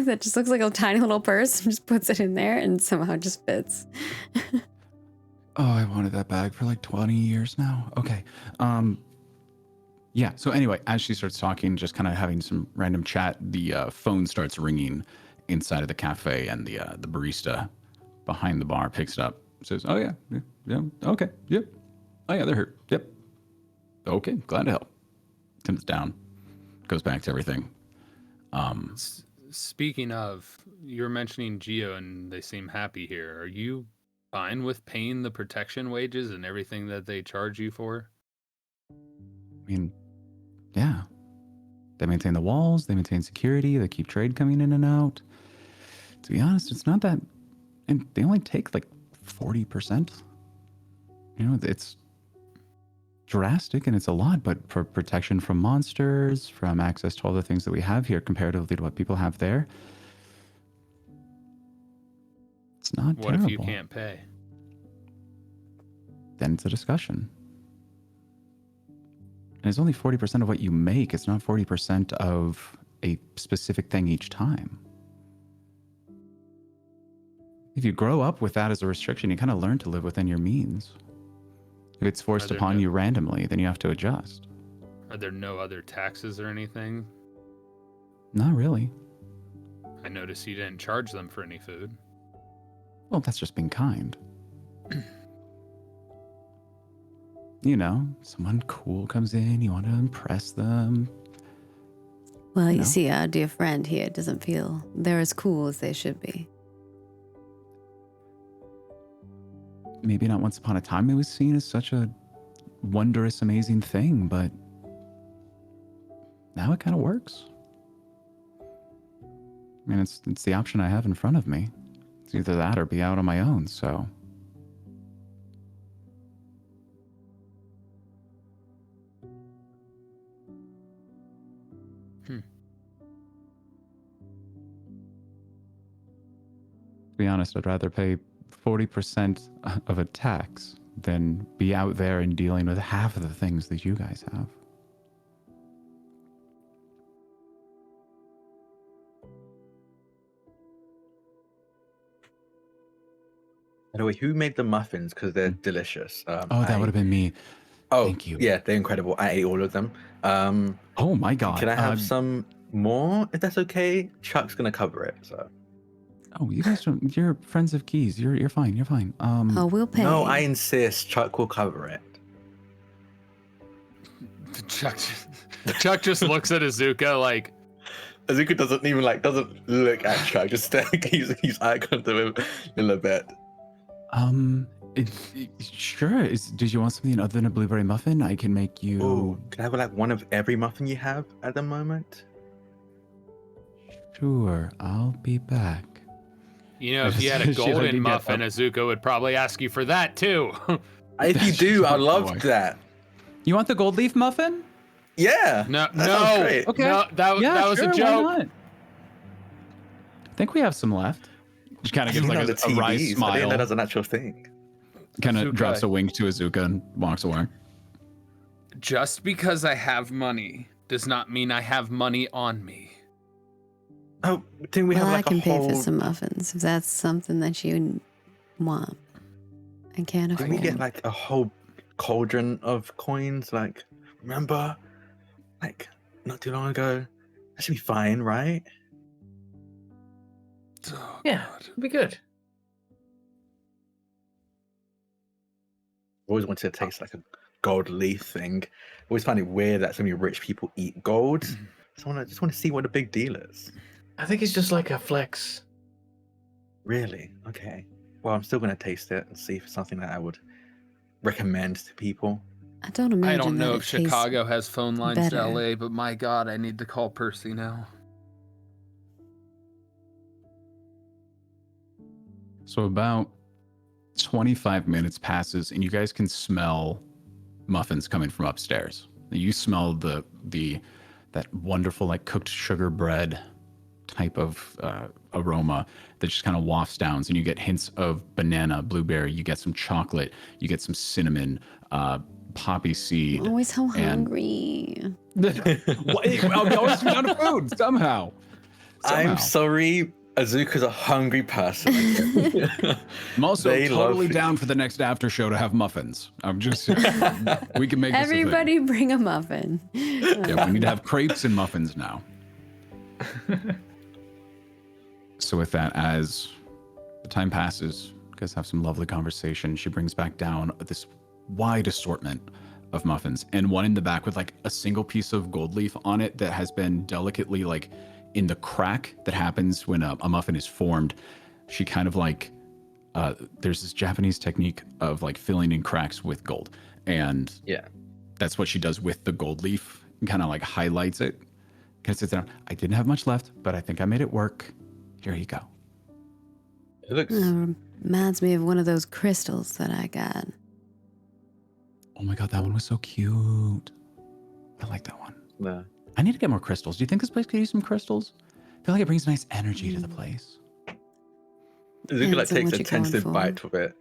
A: that just looks like a tiny little purse and just puts it in there, and somehow just fits.
C: oh, I wanted that bag for like 20 years now. Okay. Yeah. So anyway, as she starts talking, just kind of having some random chat, the phone starts ringing inside of the cafe, and the barista behind the bar picks it up, says, "Oh yeah, yeah, okay, yep. Oh yeah, they're here. Yep. Okay, glad to help." Tim's down, goes back to everything.
D: Speaking of, you were mentioning Geo, and they seem happy here. Are you fine with paying the protection wages and everything that they charge you for?
C: I mean, yeah. They maintain the walls, they maintain security, they keep trade coming in and out. To be honest, it's not that, and they only take like 40%. You know, it's drastic and it's a lot, but for protection from monsters, from access to all the things that we have here comparatively to what people have there, it's not
D: What
C: terrible.
D: if you can't pay?
C: Then it's a discussion. And it's only 40% of what you make. It's not 40% of a specific thing each time. If you grow up with that as a restriction, you kind of learn to live within your means. If it's forced
D: there
C: upon
D: no-
C: you randomly, then you have to adjust.
D: Are there no other taxes or anything?
C: Not really.
D: I noticed you didn't charge them for any food.
C: Well, that's just being kind. You know, someone cool comes in, you want to impress them.
A: Well, you
C: know.
A: see, our dear friend here doesn't feel they're as cool as they should be.
C: Maybe not once upon a time it was seen as such a wondrous, amazing thing, but now it kind of works. I mean, it's the option I have in front of me. It's either that or be out on my own, so. To be honest, I'd rather pay 40% of a tax than be out there and dealing with half of the things that you guys have.
E: By the way, who made the muffins? Because they're delicious.
C: Oh, that would have been me.
E: Oh,
C: Thank you.
E: Yeah, they're incredible. I ate all of them.
C: Oh my God.
E: Can I have some more, if that's okay? Chuck's gonna cover it. So.
C: Oh, you guys don't. You're friends of Keys. You're fine. You're fine.
A: Oh, we'll pay.
E: No, I insist. Chuck will cover it.
D: Chuck just looks at Azuka like,
E: Azuka doesn't even doesn't look at Chuck. Just he's eye contact with him a little bit.
C: Sure. Did you want something other than a blueberry muffin? I can make you.
E: Oh, can I have one of every muffin you have at the moment?
C: Sure. I'll be back.
D: you know, if you had a
C: She like
D: golden
C: to get
D: muffin,
C: up.
D: Azuka would probably ask you for that too.
E: If you do, I love
C: boy.
E: that.
C: You want the gold leaf muffin?
E: Yeah.
D: No,
E: that sounds
D: no,
E: great.
C: Okay.
D: no, that was
C: sure,
D: a
C: why
D: joke.
C: not? I think we have some left. She kind of gives
E: I
C: like
E: didn't know
C: a
E: the
C: wry
E: TVs. I didn't
C: smile.
E: know that was an actual thing.
C: Kind of
D: Azuka.
C: drops a wink to Azuka and walks away.
D: Just because I have money does not mean I have money on me.
E: Oh, didn't we
A: Well,
E: have
A: I
E: like
A: can
E: a
A: pay
E: whole?
A: for some muffins if that's something that you want. I can't
E: Did
A: afford.
E: we get like a whole cauldron of coins? Like, remember, like not too long ago. That should be fine, right?
D: Oh,
B: Yeah,
D: God.
B: it'll be good.
E: always wanted to taste like a gold leaf thing. I always find it weird that so many rich people eat gold. So I just want to see what the big deal is.
B: I think it's just like a flex.
E: Really? Okay. Well, I'm still going to taste it and see if it's something that I would recommend to people.
A: I don't imagine
D: I don't know
A: that
D: if
A: it tastes
D: Chicago has phone lines
A: better.
D: to LA, but my God, I need to call Percy now.
C: So about 25 minutes passes, and you guys can smell muffins coming from upstairs. You smell that wonderful like cooked sugar bread type of aroma that just kind of wafts down, and you get hints of banana, blueberry. You get some chocolate. You get some cinnamon, poppy seed.
A: I'm always so
C: and-
A: hungry.
C: I'll always run out of food somehow.
E: I'm sorry, Azuka's a hungry person.
C: I'm also
E: They love
C: totally
E: food.
C: down for the next after show to have muffins. I'm just we can make this a thing.
A: Everybody bring a muffin.
C: Yeah, we need to have crepes and muffins now. So with that, as the time passes, you guys have some lovely conversation. She brings back down this wide assortment of muffins, and one in the back with like a single piece of gold leaf on it that has been delicately like in the crack that happens when a muffin is formed. She kind of like there's this Japanese technique of like filling in cracks with gold, and
E: Yeah.
C: that's what she does with the gold leaf and kind of like highlights it. Kind of sits down. I didn't have much left, but I think I made it work. Here you go.
E: It looks.
A: Reminds me of one of those crystals that I got.
C: Oh my God, that one was so cute. I like that one.
E: No.
C: I need to get more crystals. Do you think this place could use some crystals? I feel like it brings nice energy to the place.
E: Azuka like
A: Depends on
E: takes
A: what
E: a
A: you're going
E: tentative
A: for.
E: bite of it.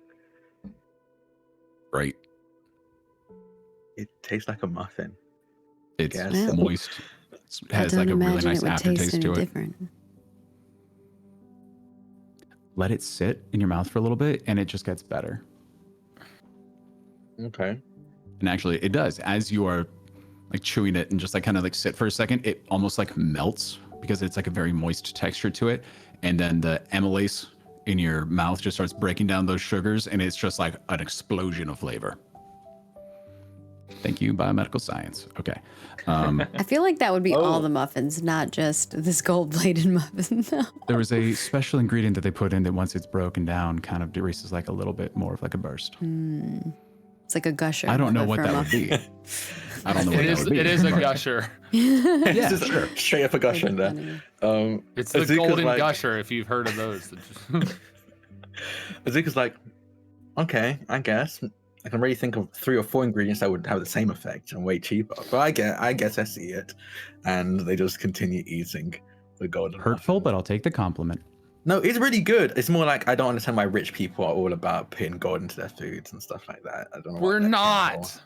C: Right.
E: It tastes like a muffin.
C: It's
E: Yes.
C: moist. It
A: I
C: has
A: don't
C: like a really
A: imagine
C: nice
A: it would taste
C: aftertaste
A: any
C: to it.
A: different.
C: Let it sit in your mouth for a little bit and it just gets better.
E: Okay.
C: And actually it does. As you are like chewing it and just like kind of like sit for a second, it almost like melts because it's like a very moist texture to it. And then the amylase in your mouth just starts breaking down those sugars and it's just like an explosion of flavor. Thank you, biomedical science. Okay.
A: I feel like that would be
E: Oh.
A: all the muffins, not just this gold-plated muffin. No.
C: There was a special ingredient that they put in that once it's broken down kind of releases like a little bit more of like a burst.
A: It's like a gusher.
C: I don't know
A: but
C: what
A: for a
C: that would
A: muffin.
C: be. I don't know what
D: It
C: that
D: is.
C: would be.
D: It is a gusher.
C: Yeah,
E: This is
C: sure.
E: straight up a gush in there.
A: Funny.
D: It's the
E: Azuka's
D: golden
E: like-
D: gusher. If you've heard of those.
E: Azuka's like, okay, I guess. I can really think of 3 or 4 ingredients that would have the same effect and way cheaper. But I guess I see it. And they just continue eating the golden
C: Hurtful,
E: muffin.
C: but I'll take the compliment.
E: No, it's really good. It's more like I don't understand why rich people are all about putting gold into their foods and stuff like that. I don't know. what
D: We're
E: that
D: not.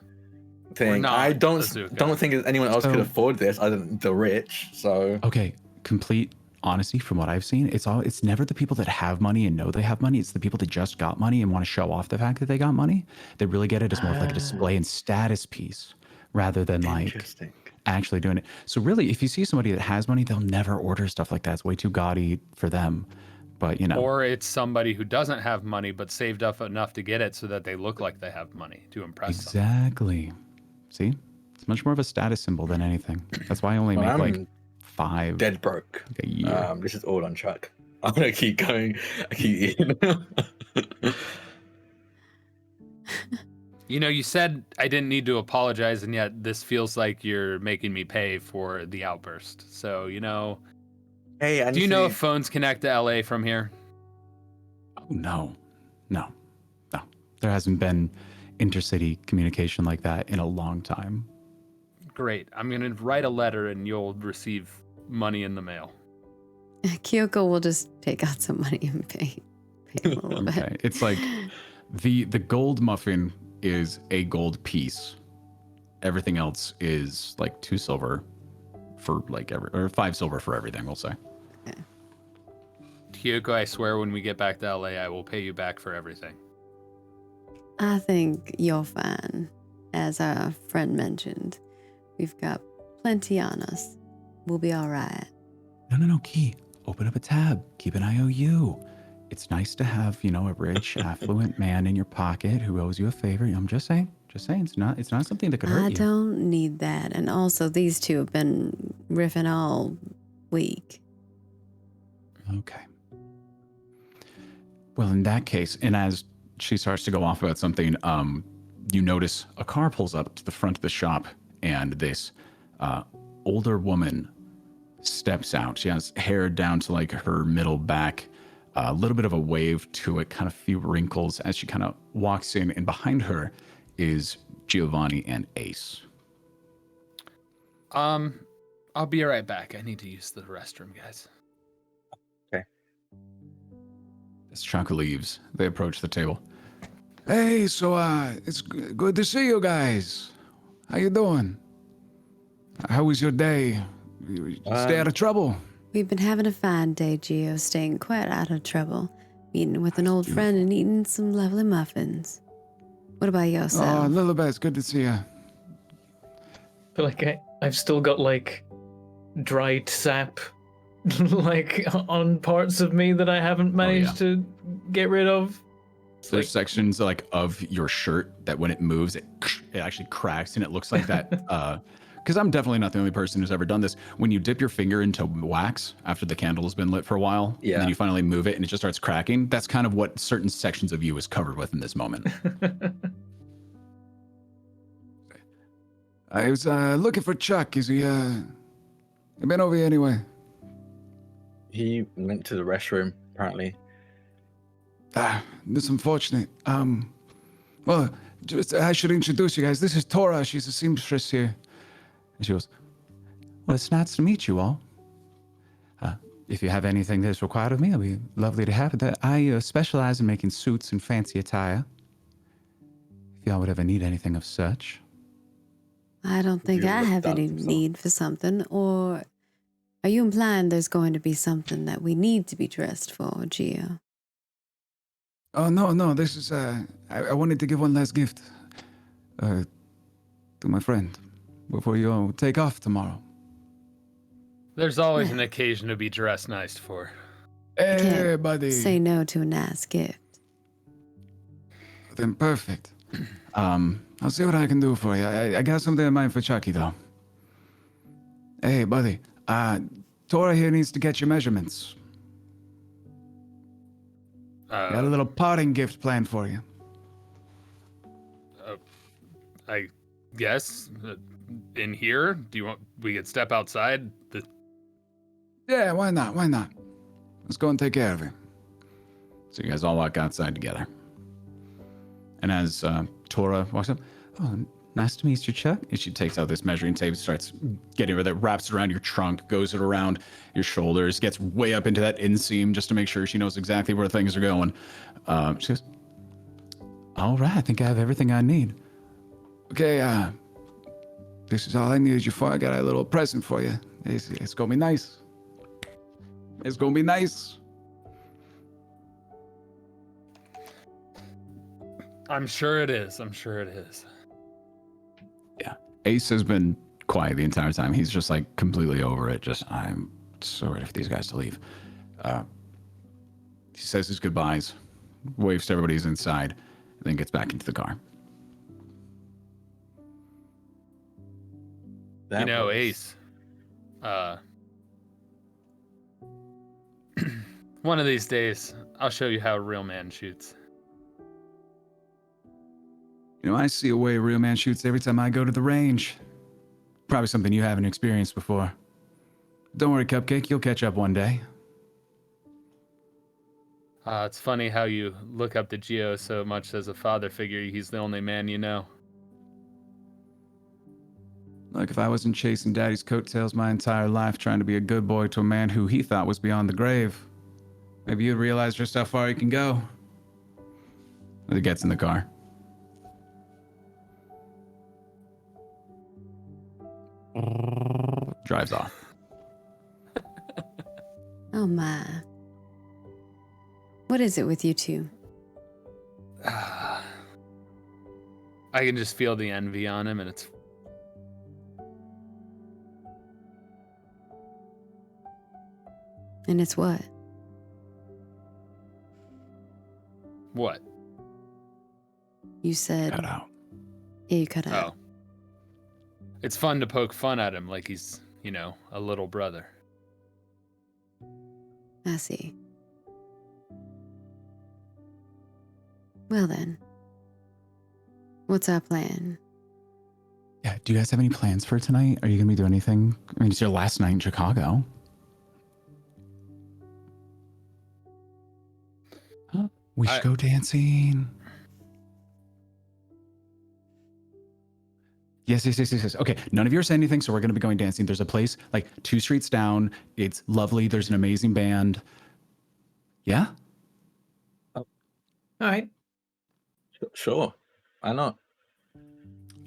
E: thing.
D: not,
E: I
D: Azuka.
E: don't think anyone else could
C: So-
E: afford this other than the rich. So
C: Okay, complete honesty from what I've seen, it's never the people that have money and know they have money. It's the people that just got money and want to show off the fact that they got money. They really get it as more of like a display and status piece rather than like
E: interesting.
C: actually doing it. So really, if you see somebody that has money, they'll never order stuff like that. It's way too gaudy for them. But you know,
D: Or it's somebody who doesn't have money but saved up enough to get it so that they look like they have money to impress them.
C: exactly. See, it's much more of a status symbol than anything. That's why I only
E: Well,
C: make
E: I'm
C: like 5
E: Dead broke.
C: a year.
E: This is all on track. I'm gonna keep going. I keep eating.
D: You know, you said I didn't need to apologize, and yet this feels like you're making me pay for the outburst. So, you know,
E: Hey, I
D: do you
E: need
D: know
E: to-
D: if phones connect to LA from here?
C: Oh, no. There hasn't been intercity communication like that in a long time.
D: Great. I'm going to write a letter and you'll receive money in the mail.
A: Kyoko will just take out some money and pay a little
C: Okay.
A: bit.
C: It's like the gold muffin is a gold piece. Everything else is like 2 silver for like or 5 silver for everything, we'll say.
D: Kyoko, I swear when we get back to LA, I will pay you back for everything.
A: I think you're fine. As our friend mentioned, we've got plenty on us. We'll be all right.
C: No, Key. Open up a tab. Keep an IOU. it's nice to have, you know, a rich, affluent man in your pocket who owes you a favor. I'm just saying, it's not something that could hurt
A: I
C: you.
A: don't need that. And also, these two have been riffing all week.
C: Okay. Well, in that case, and as she starts to go off about something, you notice a car pulls up to the front of the shop, and this older woman steps out. She has hair down to like her middle back, a little bit of a wave to it, kind of few wrinkles as she kind of walks in, and behind her is Giovanni and Ace.
D: I'll be right back. I need to use the restroom, guys.
C: As Chuck leaves, they approach the table. Hey, so it's good to see you guys. How you doing? How was your day? You stay out of trouble?
A: We've been having a fine day, Gio, staying quite out of trouble. Meeting with an old friend and eating some lovely muffins. What about yourself?
C: Oh, Lilibet, it's good to see you.
B: I feel like I've still got like dried sap like on parts of me that I haven't managed to get rid of.
C: There's sections like of your shirt that when it moves, it actually cracks, and it looks like that. Because I'm definitely not the only person who's ever done this. When you dip your finger into wax after the candle has been lit for a while, and then you finally move it and it just starts cracking, that's kind of what certain sections of you is covered with in this moment. I was looking for Chuck. Is he been over here anyway?
E: He went to the restroom, apparently.
C: That's unfortunate. Well, I should introduce you guys. This is Tora. She's a seamstress here. And she goes, well, it's nice to meet you all. If you have anything that's required of me, it'll be lovely to have it. I specialize in making suits and fancy attire. If y'all would ever need anything of such.
A: I don't think I have any need for something. Or are you implying there's going to be something that we need to be dressed for, Gio?
C: Oh, no. This is, I wanted to give one last gift to my friend before you all take off tomorrow.
D: There's always an occasion to be dressed nice for.
C: Hey, buddy.
A: Say no to a nice gift.
C: Then perfect. I'll see what I can do for you. I got something in mind for Chucky, though. Hey, buddy. Tora here needs to get your measurements. Got a little parting gift planned for you.
D: I guess. In here? Do you want we could step outside?
C: Yeah, why not? Let's go and take care of it. So you guys all walk outside together. And as Tora walks up, oh, nice to meet you, Chuck. And she takes out this measuring tape, starts getting rid of it, wraps it around your trunk, goes it around your shoulders, gets way up into that inseam just to make sure she knows exactly where things are going. She goes, all right, I think I have everything I need. Okay, this is all I needed you for. I got a little present for you. It's gonna be nice. It's gonna be nice.
D: I'm sure it is.
C: Yeah. Ace has been quiet the entire time. He's just like completely over it. I'm so ready for these guys to leave. He says his goodbyes, waves to everybody who's inside, and then gets back into the car.
D: Ace. One of these days, I'll show you how a real man shoots.
C: I see a way a real man shoots every time I go to the range. Probably something you haven't experienced before. Don't worry, Cupcake, you'll catch up one day.
D: It's funny how you look up to Gio so much as a father figure. He's the only man you know.
C: Look, if I wasn't chasing Daddy's coattails my entire life trying to be a good boy to a man who he thought was beyond the grave, maybe you'd realize just how far you can go. He gets in the car. Drives off.
A: Oh my. What is it with you two?
D: I can just feel the envy on him, and it's...
A: And it's what?
D: What?
A: You said,
C: Cut out.
A: yeah, you cut out.
D: Oh. It's fun to poke fun at him like he's, a little brother.
A: I see. Well then, what's our plan?
C: Yeah. Do you guys have any plans for tonight? Are you going to be doing anything? I mean, it's your last night in Chicago. Huh? We should go dancing. Yes. Okay, none of you are saying anything, so we're going to be going dancing. There's a place like 2 streets down. It's lovely. There's an amazing band. Yeah?
B: All right.
E: Sure. Why not?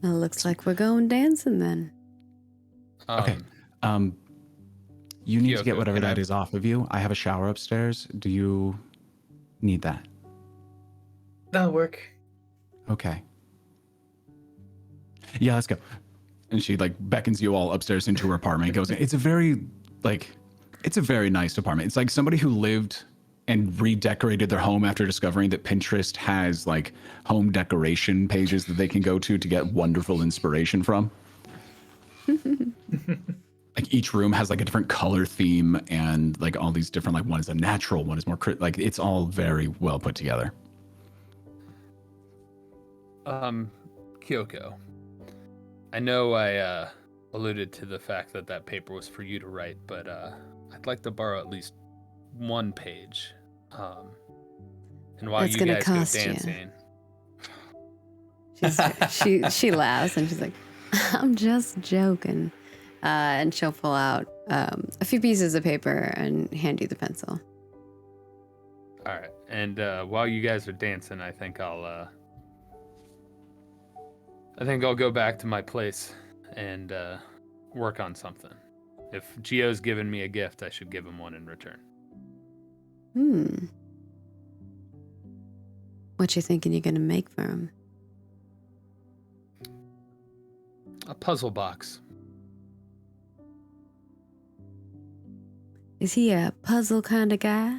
A: It looks like we're going dancing then.
C: Okay. You need to get
D: Kyoko,
C: whatever
D: can
C: that
D: I-
C: is off of you. I have a shower upstairs. Do you need that?
B: That'll work.
C: Okay. Yeah, let's go. And she beckons you all upstairs into her apartment. Goes, it's a very nice apartment. It's like somebody who lived and redecorated their home after discovering that Pinterest has home decoration pages that they can go to get wonderful inspiration from. Each room has a different color theme and all these different, one is a natural, one is more, it's all very well put together.
D: Kyoko, I know I alluded to the fact that paper was for you to write, but I'd like to borrow at least 1 page. And while
A: That's
D: you
A: gonna
D: guys go
A: cost you.
D: dancing,
A: She laughs and she's like, I'm just joking. And she'll pull out a few pieces of paper and hand you the pencil.
D: all right. And while you guys are dancing, I think I'll go back to my place and work on something. If Gio's given me a gift, I should give him one in return.
A: What you thinking you're gonna make for him?
D: A puzzle box.
A: Is he a puzzle kind of guy?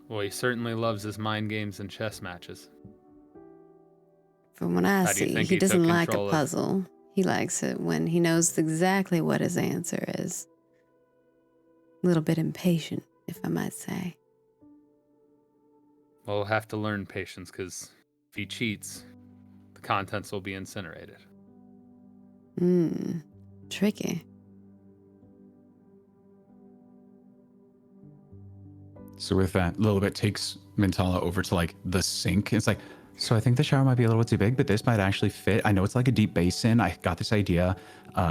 D: Well, he certainly loves his mind games and chess matches.
A: From what I
D: How do you
A: see,
D: think
A: he
D: he took
A: doesn't like a
D: control of-
A: puzzle. He likes it when he knows exactly what his answer is. A little bit impatient, if I might say.
D: Well, we'll have to learn patience, because if he cheats, the contents will be incinerated.
A: Tricky.
C: So with that, Lilibet takes Mintala over to the sink. It's so I think the shower might be a little too big, but this might actually fit. I know it's a deep basin. I got this idea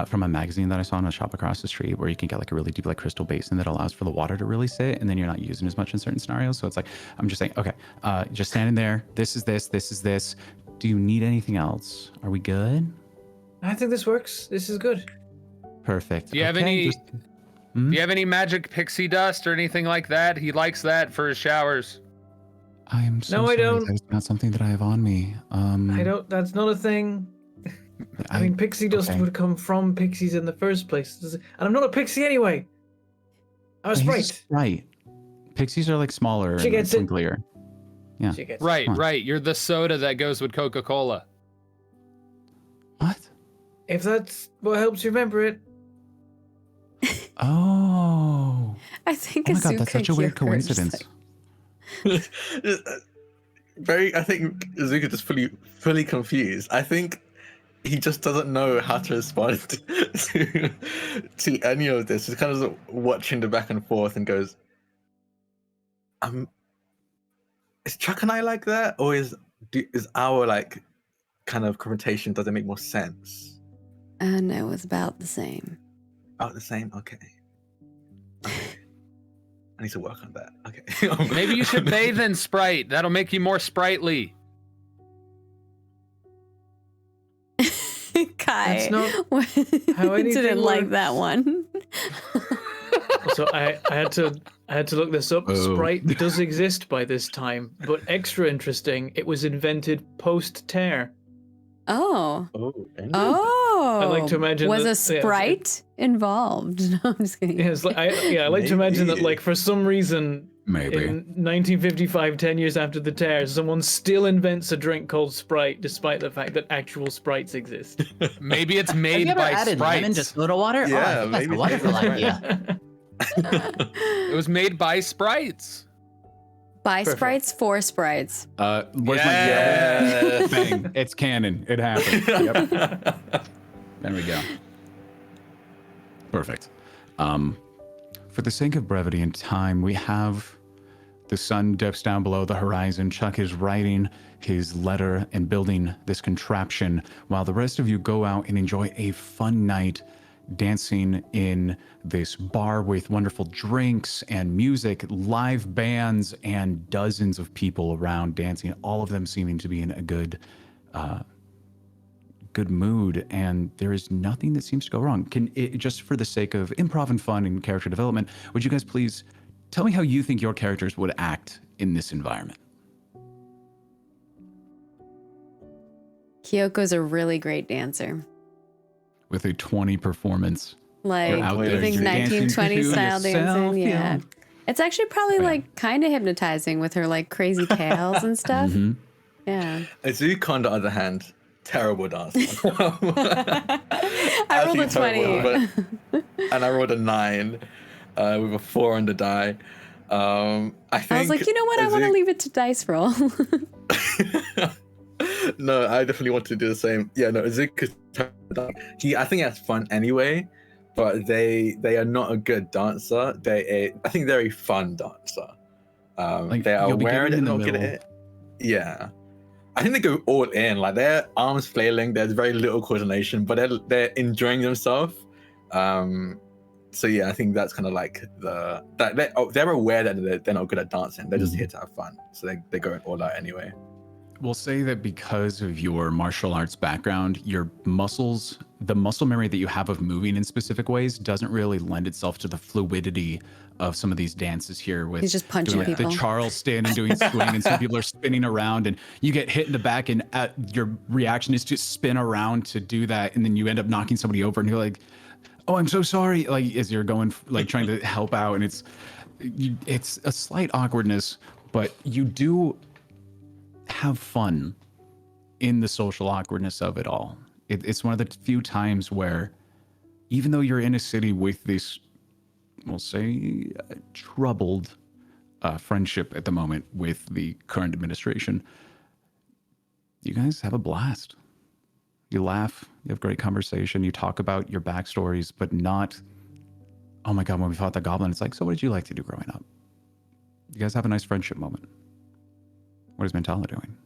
C: from a magazine that I saw in a shop across the street where you can get a really deep crystal basin that allows for the water to really sit, and then you're not using as much in certain scenarios. So it's I'm just saying, okay, just standing there. This is this. This is this. Do you need anything else? Are we good?
B: I think this works. This is good.
C: Perfect.
D: Do you have any magic pixie dust or anything like that? He likes that for his showers.
C: I am so
B: No, I
C: sorry.
B: don't.
C: That is not something that I have on me.
B: I don't. That's not a thing. I mean, pixie dust
C: okay.
B: would come from pixies in the first place, and I'm not a pixie anyway. I was
C: He's a
B: right.
C: Sprite. Pixies are smaller
B: She
C: and
B: gets it.
C: twinklier. Yeah.
B: She gets
D: Right,
C: Come on.
D: right. You're the soda that goes with Coca-Cola.
C: What?
B: If that's what helps you remember it.
C: Oh.
A: I think
C: Oh my god, that's such a weird
A: Kyoko just,
C: coincidence.
E: I think Azuka just fully confused. I think he just doesn't know how to respond to any of this. He's kind of watching the back and forth and goes, is Chuck and I like that? Or is our kind of conversation, does it make more sense?
A: I know it's about the same.
E: About the same? Okay. I need to work on that. Okay.
D: Maybe you should bathe in Sprite. That'll make you more sprightly.
A: Kai
B: That's not how anything
A: didn't like
B: works.
A: that one.
B: So I had to look this up.
C: Oh.
B: Sprite does exist by this time, but extra interesting, it was invented post-tear.
A: Oh.
E: Oh.
B: I like to imagine
A: was
B: that-
A: a
B: yeah,
A: Sprite involved? No, I'm just kidding.
B: Yeah, I like to imagine that
E: Maybe.
B: for some reason
C: Maybe.
B: in 1955, 10 years after the tear, someone still invents a drink called Sprite, despite the fact that actual Sprites exist.
D: Maybe it's
F: Have
D: made
F: you ever
D: by
F: added
D: Sprites.
F: lemon to soda water?
E: Yeah,
F: I think that's
E: maybe
F: a wonderful
E: it's
F: idea.
D: It was made by Sprites.
A: Buy
B: Perfect.
A: Sprites for Sprites.
C: Where's
E: Yeah.
C: my bang? It's canon. It happened. Yep. There we go. Perfect. For the sake of brevity and time, we have the sun dips down below the horizon. Chuck is writing his letter and building this contraption while the rest of you go out and enjoy a fun night dancing in this bar with wonderful drinks and music, live bands, and dozens of people around dancing, all of them seeming to be in a good mood, and there is nothing that seems to go wrong. Just for the sake of improv and fun and character development, would you guys please tell me how you think your characters would act in this environment?
A: Kyoko's a really great dancer.
C: With a 20 performance.
A: Like,
C: out
A: you
E: there
A: think
E: dancing
A: 1920
C: to
A: style
C: yourself,
A: dancing? Yeah.
C: yeah.
A: It's actually probably
C: Yeah.
A: like kind of hypnotizing with her like crazy tails and stuff.
C: Mhm.
A: Yeah.
E: Azuka, on the other hand, terrible dancer.
A: I rolled a
E: Absolutely
A: 20.
E: terrible, and I rolled a 9 with a 4 on the die. I think
A: I was like, you know what? I want to leave it to dice roll.
E: No, I definitely want to do the same. Yeah, no, Azuka's terrible. I think that's fun anyway, but they are not a good dancer. I think they're a fun dancer.
C: Like,
E: they are
C: you'll be
E: aware
C: getting
E: they're
C: in the
E: not good at
C: middle.
E: it. Yeah. I think they go all in, like their arms flailing. There's very little coordination, but they're enjoying themselves. So yeah, I think that's kind of like they're aware that they're not good at dancing. They're just here to have fun, so they go all out anyway.
C: We'll say that because of your martial arts background, your muscles, the muscle memory that you have of moving in specific ways doesn't really lend itself to the fluidity of some of these dances here with
A: He's just punching
C: doing, like,
A: people.
C: the Charleston and doing swing and some people are spinning around and you get hit in the back and your reaction is to spin around to do that and then you end up knocking somebody over and you're like, oh, I'm so sorry, like as you're going like trying to help out, and it's a slight awkwardness, but you do have fun in the social awkwardness of it all. It's one of the few times where, even though you're in a city with this, we'll say, troubled friendship at the moment with the current administration, you guys have a blast. You laugh, you have great conversation, you talk about your backstories, but not, oh my God, when we fought the goblin, it's like, so what did you like to do growing up? You guys have a nice friendship moment. What is Mentala doing?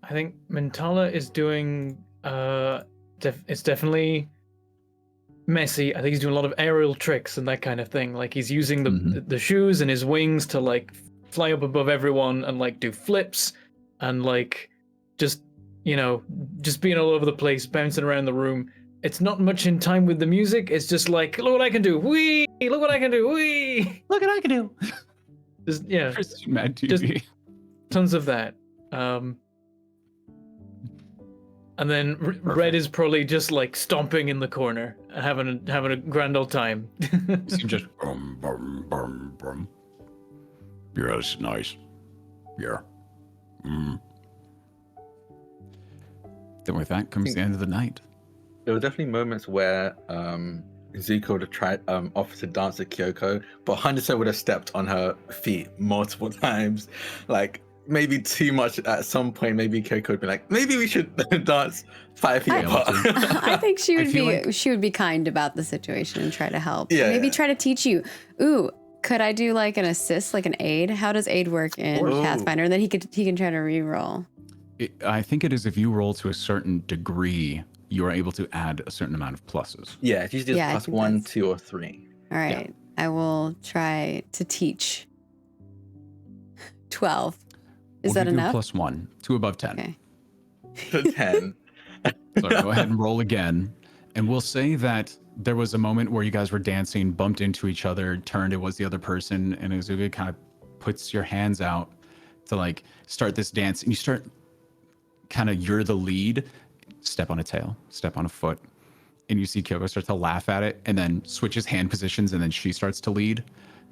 B: I think Mentala is doing. It's definitely messy. I think he's doing a lot of aerial tricks and that kind of thing. Like he's using the shoes and his wings to like fly up above everyone and like do flips and like just being all over the place, bouncing around the room. It's not much in time with the music. It's just like, look what I can do. Wee! Look what I can do. Wee!
C: Look what I can do.
B: Just, yeah.
C: Christian Mad TV.
B: Tons of that. And then Red is probably just like stomping in the corner, having a grand old time.
C: Seem just brum, brum, brum, brum. Yeah, it's nice. Yeah. Then with that comes the end of the night.
E: There were definitely moments where Zuko would have tried offered to dance with Kyoko, but 100% would have stepped on her feet multiple times. Like maybe too much at some point. Maybe Kyoko would be like, maybe we should dance 5 feet apart.
A: I think she would
C: feel
A: be
C: like-
A: she would be kind about the situation and try to help.
E: Yeah,
A: Maybe
E: yeah.
A: try to teach you. Ooh, could I do like an assist, like an aid? How does aid work in
E: Ooh.
A: Pathfinder? And then he can try to re-roll.
C: I think it is if you roll to a certain degree, you are able to add a certain amount of pluses.
E: Yeah, if you do
A: Yeah, I
E: plus
A: think
E: 1,
A: that's-
E: 2, or 3.
A: All right. I will try to teach. 12. Is
C: We'll
A: that
C: give you a
A: enough?
C: +1, 2 above 10.
A: Okay.
E: To 10.
C: So go ahead and roll again. And we'll say that there was a moment where you guys were dancing, bumped into each other, turned, it was the other person, and Azuka kind of puts your hands out to like start this dance, and you start kind of, you're the lead, step on a tail, step on a foot, and you see Kyoko start to laugh at it, and then switches hand positions, and then she starts to lead.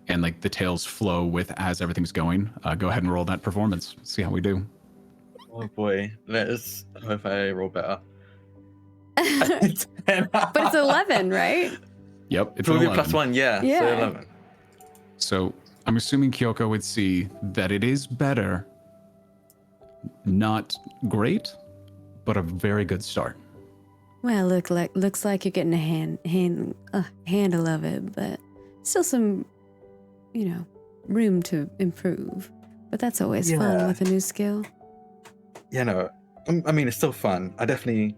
C: and like the tales flow with as everything's going. Go ahead and roll that performance. See how we do.
E: Oh boy, let's hope I roll better.
A: But it's 11, right?
C: Yep, it's
E: It
C: an
E: will be
C: 11.
E: +1, yeah.
A: Yeah.
E: So 11.
C: So I'm assuming Kyoko would see that it is better, not great, but a very good start.
A: Well, looks like you're getting a handle of it, but still some, room to improve. But that's always fun
E: Yeah.
A: with a new skill.
E: Yeah, no. I mean, it's still fun. I definitely,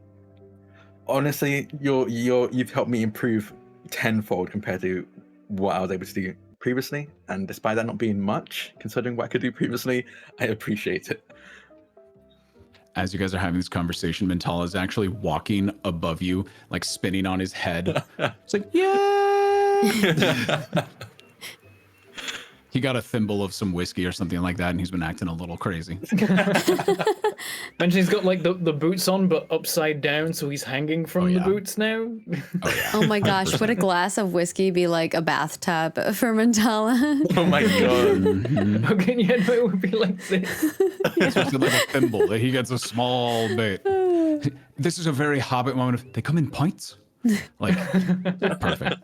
E: honestly, you've helped me improve tenfold compared to what I was able to do previously. And despite that not being much, considering what I could do previously, I appreciate it.
C: As you guys are having this conversation, Mentala is actually walking above you, like spinning on his head. It's like, yeah. He got a thimble of some whiskey or something like that, and he's been acting a little crazy.
B: And she's got like the boots on, but upside down, so he's hanging from the
C: yeah.
B: boots now.
C: Oh, yeah.
A: Oh my gosh, would a glass of whiskey be like a bathtub for Mentala?
E: Oh my god.
C: Mhm.
B: Okay, yeah, no, it would be like this.
C: It's just like a thimble that he gets a small bit. This is a very Hobbit moment. They come in pints. Like, perfect.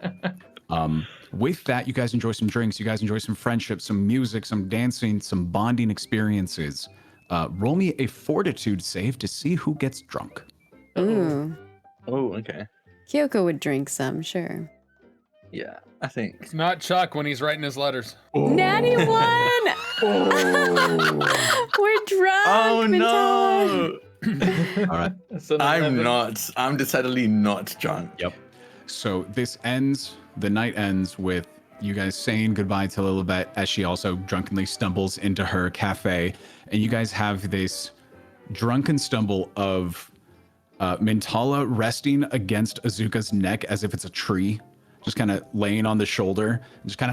C: With that, you guys enjoy some drinks. You guys enjoy some friendship, some music, some dancing, some bonding experiences. Roll me a fortitude save to see who gets drunk.
A: Ooh.
E: Oh, okay.
A: Kyoko would drink some, sure.
E: Yeah, I think.
D: It's not Chuck when he's writing his letters.
A: Natty 1!
E: Oh,
A: We're drunk!
E: oh
A: Mentala.
E: no.
C: All right.
B: That's an
E: I'm
B: 11.
E: not. I'm decidedly not drunk.
C: Yep. So this ends, the night ends with you guys saying goodbye to Lilibet as she also drunkenly stumbles into her cafe. And you guys have this drunken stumble of Mentala resting against Azuka's neck as if it's a tree, just kind of laying on the shoulder, just kind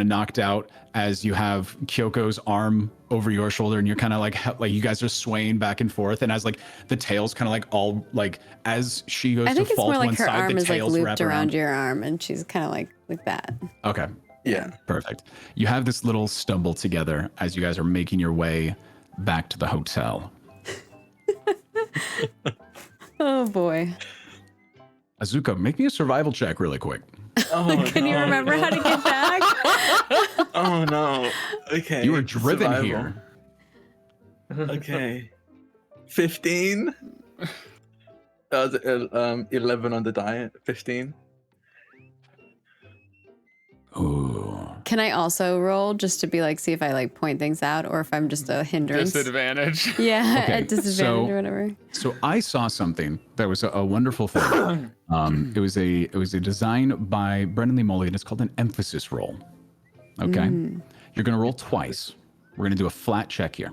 C: of knocked out as you have Kyoko's arm over your shoulder, and you're kind of like you guys are swaying back and forth, and as like the tails kind of like all like as she goes
A: I think
C: to
A: it's
C: fall
A: more
C: to
A: like
C: one
A: her
C: side,
A: arm
C: the
A: is like
C: tails
A: looped
C: wrap
A: around your arm, and she's kind of like that.
C: Okay,
E: Yeah.
C: perfect. You have this little stumble together as you guys are making your way back to the hotel.
A: Oh boy.
C: Azuka, make me a survival check really quick.
E: Oh,
A: Can you
E: no.
A: remember how to get back?
E: Oh no. Okay.
C: You were driven
E: survival.
C: here.
E: Okay. 15. That was 11 on the diet. 15.
C: Ooh.
A: Can I also roll just to be like, see if I like point things out or if I'm just a hindrance?
D: Disadvantage.
A: Yeah,
C: Okay,
A: at disadvantage
C: so-
A: or whatever.
C: So I saw something that was a wonderful thing. It was a design by Brendan Lee Molly, and it's called an emphasis roll. Okay, you're gonna roll twice. We're gonna do a flat check here.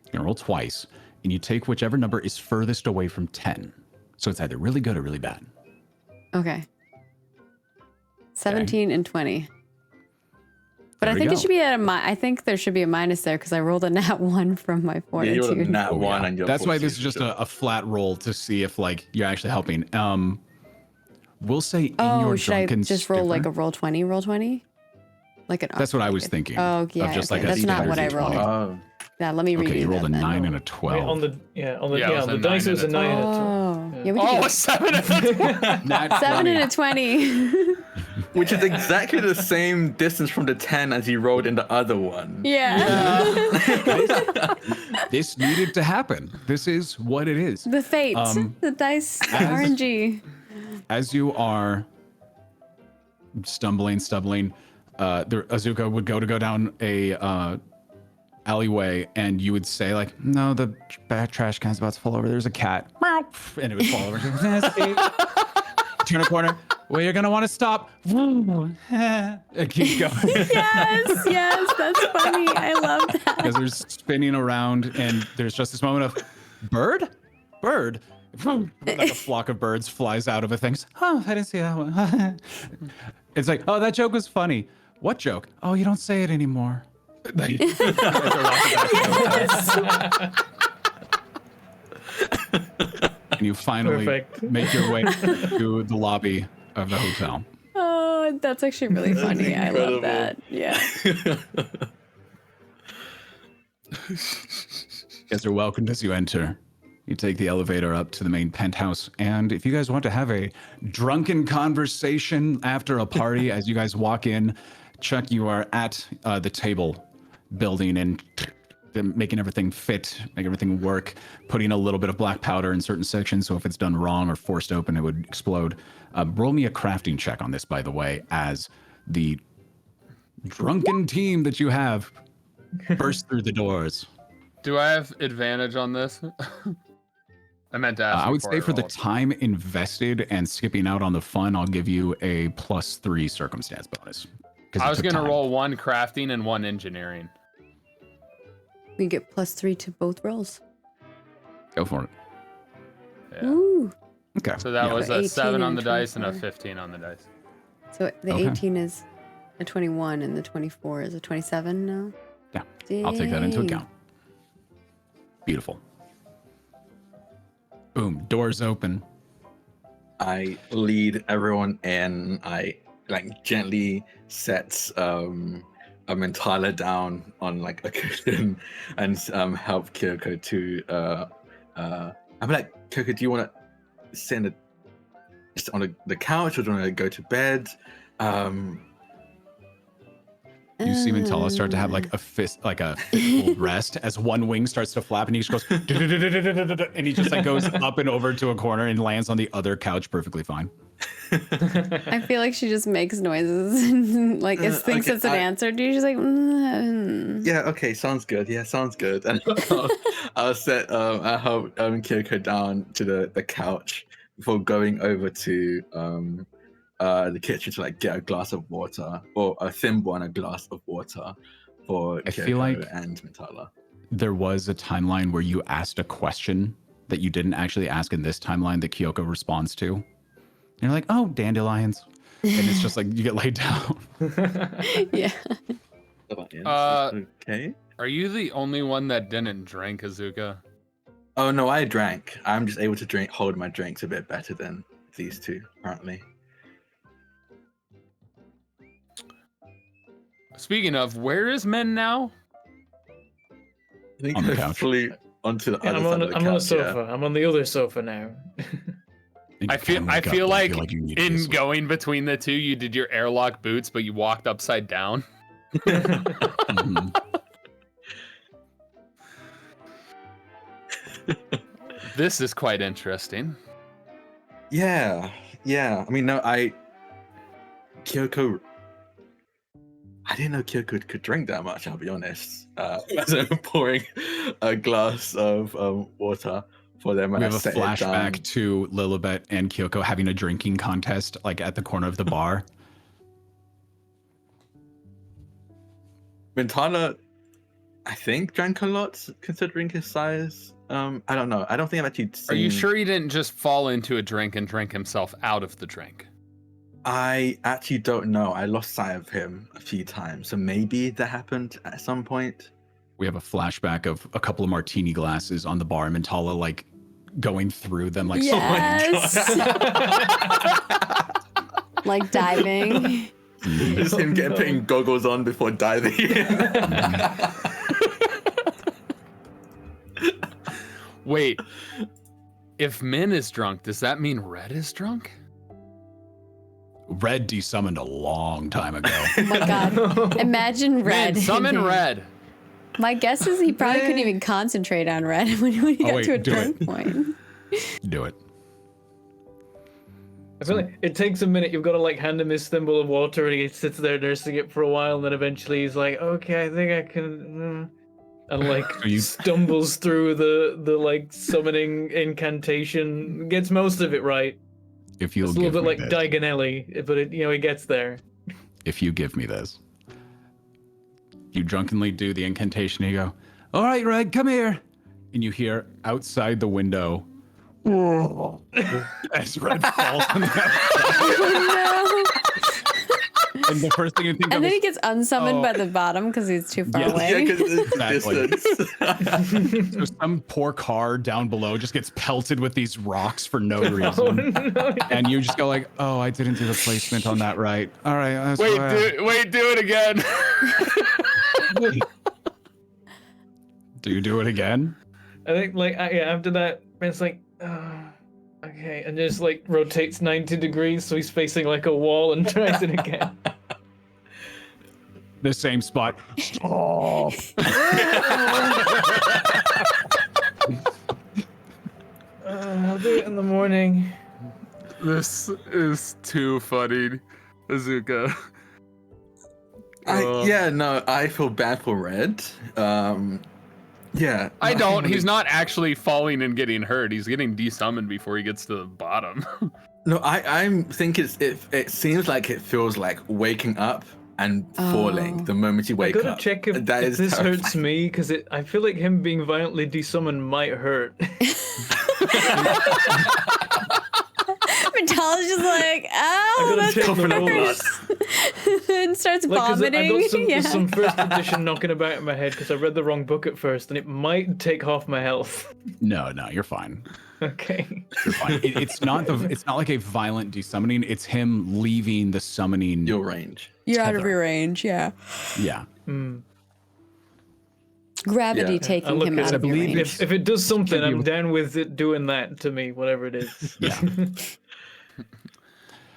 C: You're gonna roll twice, and you take whichever number is furthest away from 10. So it's either really good or really bad.
A: Okay. 17 and 20. But
C: There
A: I
C: we
A: think
C: go.
A: it should be I think there should be a minus there because I rolled a nat 1 from my
E: Yeah,
A: fortitude.
E: you rolled a nat
C: Oh,
E: 1
C: yeah.
E: on your
C: That's why this is
E: fortitude,
C: just
E: sure.
C: a flat roll to see if like you're actually helping. We'll say in
A: Oh,
C: your
A: should I
C: drunken
A: just roll like a
C: stupor-
A: roll 20? Roll 20? Like an
C: That's what I
A: like
C: was
A: a-
C: thinking.
A: Oh, yeah.
C: Of just
A: okay.
C: like a
A: That's not what I
C: D20.
A: rolled.
E: Oh.
A: Yeah, let me read
C: Okay, you rolled a
A: that then.
C: 9 and a
B: Wait,
C: 12.
B: on the
D: Yeah, it was
B: on
D: a
B: the dice it was a
D: 9
B: 9 and a 12.
A: Oh, yeah, we
D: Oh,
A: can
D: a
A: do
D: 7 and a 12.
C: Nat
A: 7
C: 20.
A: and a 20.
E: Which is exactly the same distance from the 10 as you rolled in the other one.
A: Yeah.
C: This needed to happen. This is what it is.
A: The fate. The dice. RNG.
C: As you are stumbling, Azuka would go down a alleyway, and you would say like, "No, the back trash can's about to fall over. There's a cat," and it would fall over. Turn a corner. Well, you're gonna want to stop. And keep going
A: Yes, that's funny. I love that.
C: because there's spinning around, and there's just this moment of bird. Like a flock of birds flies out of a thing. Oh, I didn't see that one. It's like, oh, that joke was funny. What joke? Oh, you don't say it anymore. And you finally
B: Perfect.
C: make your way to the lobby of the hotel.
A: Oh, That's actually really
E: That's
A: funny. I love
E: incredible.
A: that. Yeah.
C: You guys are welcomed as you enter. You take the elevator up to the main penthouse, and if you guys want to have a drunken conversation after a party as you guys walk in, Chuck, you are at the table building and making everything fit, make everything work, putting a little bit of black powder in certain sections, so if it's done wrong or forced open, it would explode. Roll me a crafting check on this, by the way, as the drunken team that you have burst through the doors.
D: Do I have advantage on this? I meant to ask.
C: I would say
D: before I
C: for the
D: roll.
C: time invested and skipping out on the fun, I'll give you a +3 circumstance bonus. 'cause
D: I
C: it
D: was
C: took
D: gonna
C: time.
D: roll 1 crafting and 1 engineering.
A: We get +3 to both rolls.
C: Go for it.
D: Yeah.
A: Ooh.
C: Okay.
D: So that
C: yeah.
D: was
A: So
D: a
A: 18
D: 7 on
A: and
D: the dice and a
A: 24.
D: 15 on the dice.
A: So the
C: Okay.
A: 18 is a 21 and the 24 is a 27 now?
C: Yeah, I'll take that into
A: Dang.
C: account. Beautiful. Boom, doors open.
E: I lead everyone in. I like gently set Mentala down on like a cushion and help Kyoko to. I'm like, Kyoko, do you want to sit just on the couch, or do you want to go to bed?
C: You see Mentala start to have like a fistful rest as one wing starts to flap, and he just goes, and he just like goes up and over to a corner and lands on the other couch perfectly fine.
A: I feel like she just makes noises and like it thinks
E: okay,
A: it's an answer to you. She's like,
E: Yeah. Okay. Sounds good. Yeah. Sounds good. And I'll set. I help Kyoko down to the couch before going over to the kitchen to like get a glass of water, or a thimble and a glass of water for
C: I
E: Kyoko
C: feel like
E: and Mentala.
C: there was a timeline where you asked a question that you didn't actually ask in this timeline that Kyoko responds to. And you're like, oh, dandelions. And it's just like you get laid down.
A: yeah.
E: Okay.
D: Are you the only one that didn't drink, Azuka?
E: Oh no, I drank. I'm just able to hold my drinks a bit better than these two, apparently.
D: Speaking of, where is Men now?
E: I think
C: On the
E: I
C: couch.
E: flew onto the
B: Yeah,
E: other
B: I'm
E: side
B: on
E: of the
B: a
E: couch.
B: sofa. I'm on the other sofa now.
C: And
D: I
C: you can't wake up,
D: feel
C: but
D: like
C: you need to
D: in
C: sleep.
D: going between the two, you did your airlock boots, but you walked upside down.
C: Mhm.
D: This is quite interesting.
E: Yeah. I mean, no, Kyoko. I didn't know Kyoko could drink that much. I'll be honest. As I'm pouring a glass of water for them, and
C: We
E: I
C: have a
E: set it
C: flashback
E: down.
C: to Lilibet and Kyoko having a drinking contest, like at the corner of the bar.
E: Mentana, I think, drank a lot considering his size. I don't know. I don't think I've actually seen.
D: Are you sure he didn't just fall into a drink and drink himself out of the drink?
E: I actually don't know. I lost sight of him a few times, so maybe that happened at some point.
C: We have a flashback of a couple of martini glasses on the bar, and Mentala like going through them like
A: Yes. Like diving.
E: Just him putting goggles on before diving in.
D: Wait, if Min is drunk, does that mean Red is drunk?
C: Red desummoned a long time ago.
A: Oh my god. Imagine Red.
D: Min, summon Red.
A: My guess is he probably couldn't even concentrate on Red when he got
C: wait,
A: to a
C: do it.
A: drunk point.
C: Do it.
B: I feel like it takes a minute. You've got to like hand him his thimble of water, and he sits there nursing it for a while, and then eventually he's like, "Okay, I think I can," and like
C: So you-
B: stumbles through the like summoning incantation, gets most of it right.
C: If you'll
B: It's a little
C: give
B: bit
C: me
B: like
C: this.
B: Diagonelli, but it he gets there.
C: If you give me this. You drunkenly do the incantation and you go, all right, Red, come here. And you hear outside the window as Red falls on the outside.
A: Oh
C: And the first thing you think
A: And
C: of
A: then
C: is,
A: he gets unsummoned
C: oh.
A: by the bottom because he's too far
C: Yeah.
A: away.
E: Yeah, because it's
C: Exactly.
E: distance.
C: so some poor car down below just gets pelted with these rocks for no
B: Oh,
C: reason.
B: no.
C: And you just go like, oh, I didn't do the placement on that right. All right. That's
D: Wait,
C: why-
D: do it again.
C: Do you do it again?
B: I think like yeah, after that, it's like, okay, and just like rotates 90 degrees so he's facing like a wall and tries it again.
C: The same spot. Stop.
B: I'll do it in the morning.
D: This is too funny, Azuka.
E: Yeah, no, I feel bad for Red. Yeah.
D: I
E: no,
D: don't.
E: think
D: He's not actually falling and getting hurt. He's getting desummoned before he gets to the bottom.
E: No, I think it seems like it feels like waking up and falling
A: Oh.
E: the moment you
B: I
E: wake
B: gotta
E: up.
B: check if
E: That is
B: this hurts
E: terrifying.
B: me because I feel like him being violently desummoned might hurt.
A: Mentala's just like, oh,
B: gotta
A: that's
B: check the roll
A: first. And starts
B: Like, 'cause I
A: vomiting.
B: got some,
A: Yeah.
B: some first edition knocking about in my head because I read the wrong book at first, and it might take half my health.
C: No, you're fine.
B: Okay.
C: You're fine. It's not like a violent desummoning. It's him leaving the summoning.
E: Your range.
A: You're out of
C: tether.
A: your range, yeah.
C: Yeah.
A: Gravity
E: Yeah.
A: taking
B: look
A: him
B: at
A: out
B: it.
A: of your
C: believe
A: range.
B: If it does something,
C: Should be
B: I'm
C: able-
B: down with it doing that to me, whatever it is.
C: Yeah.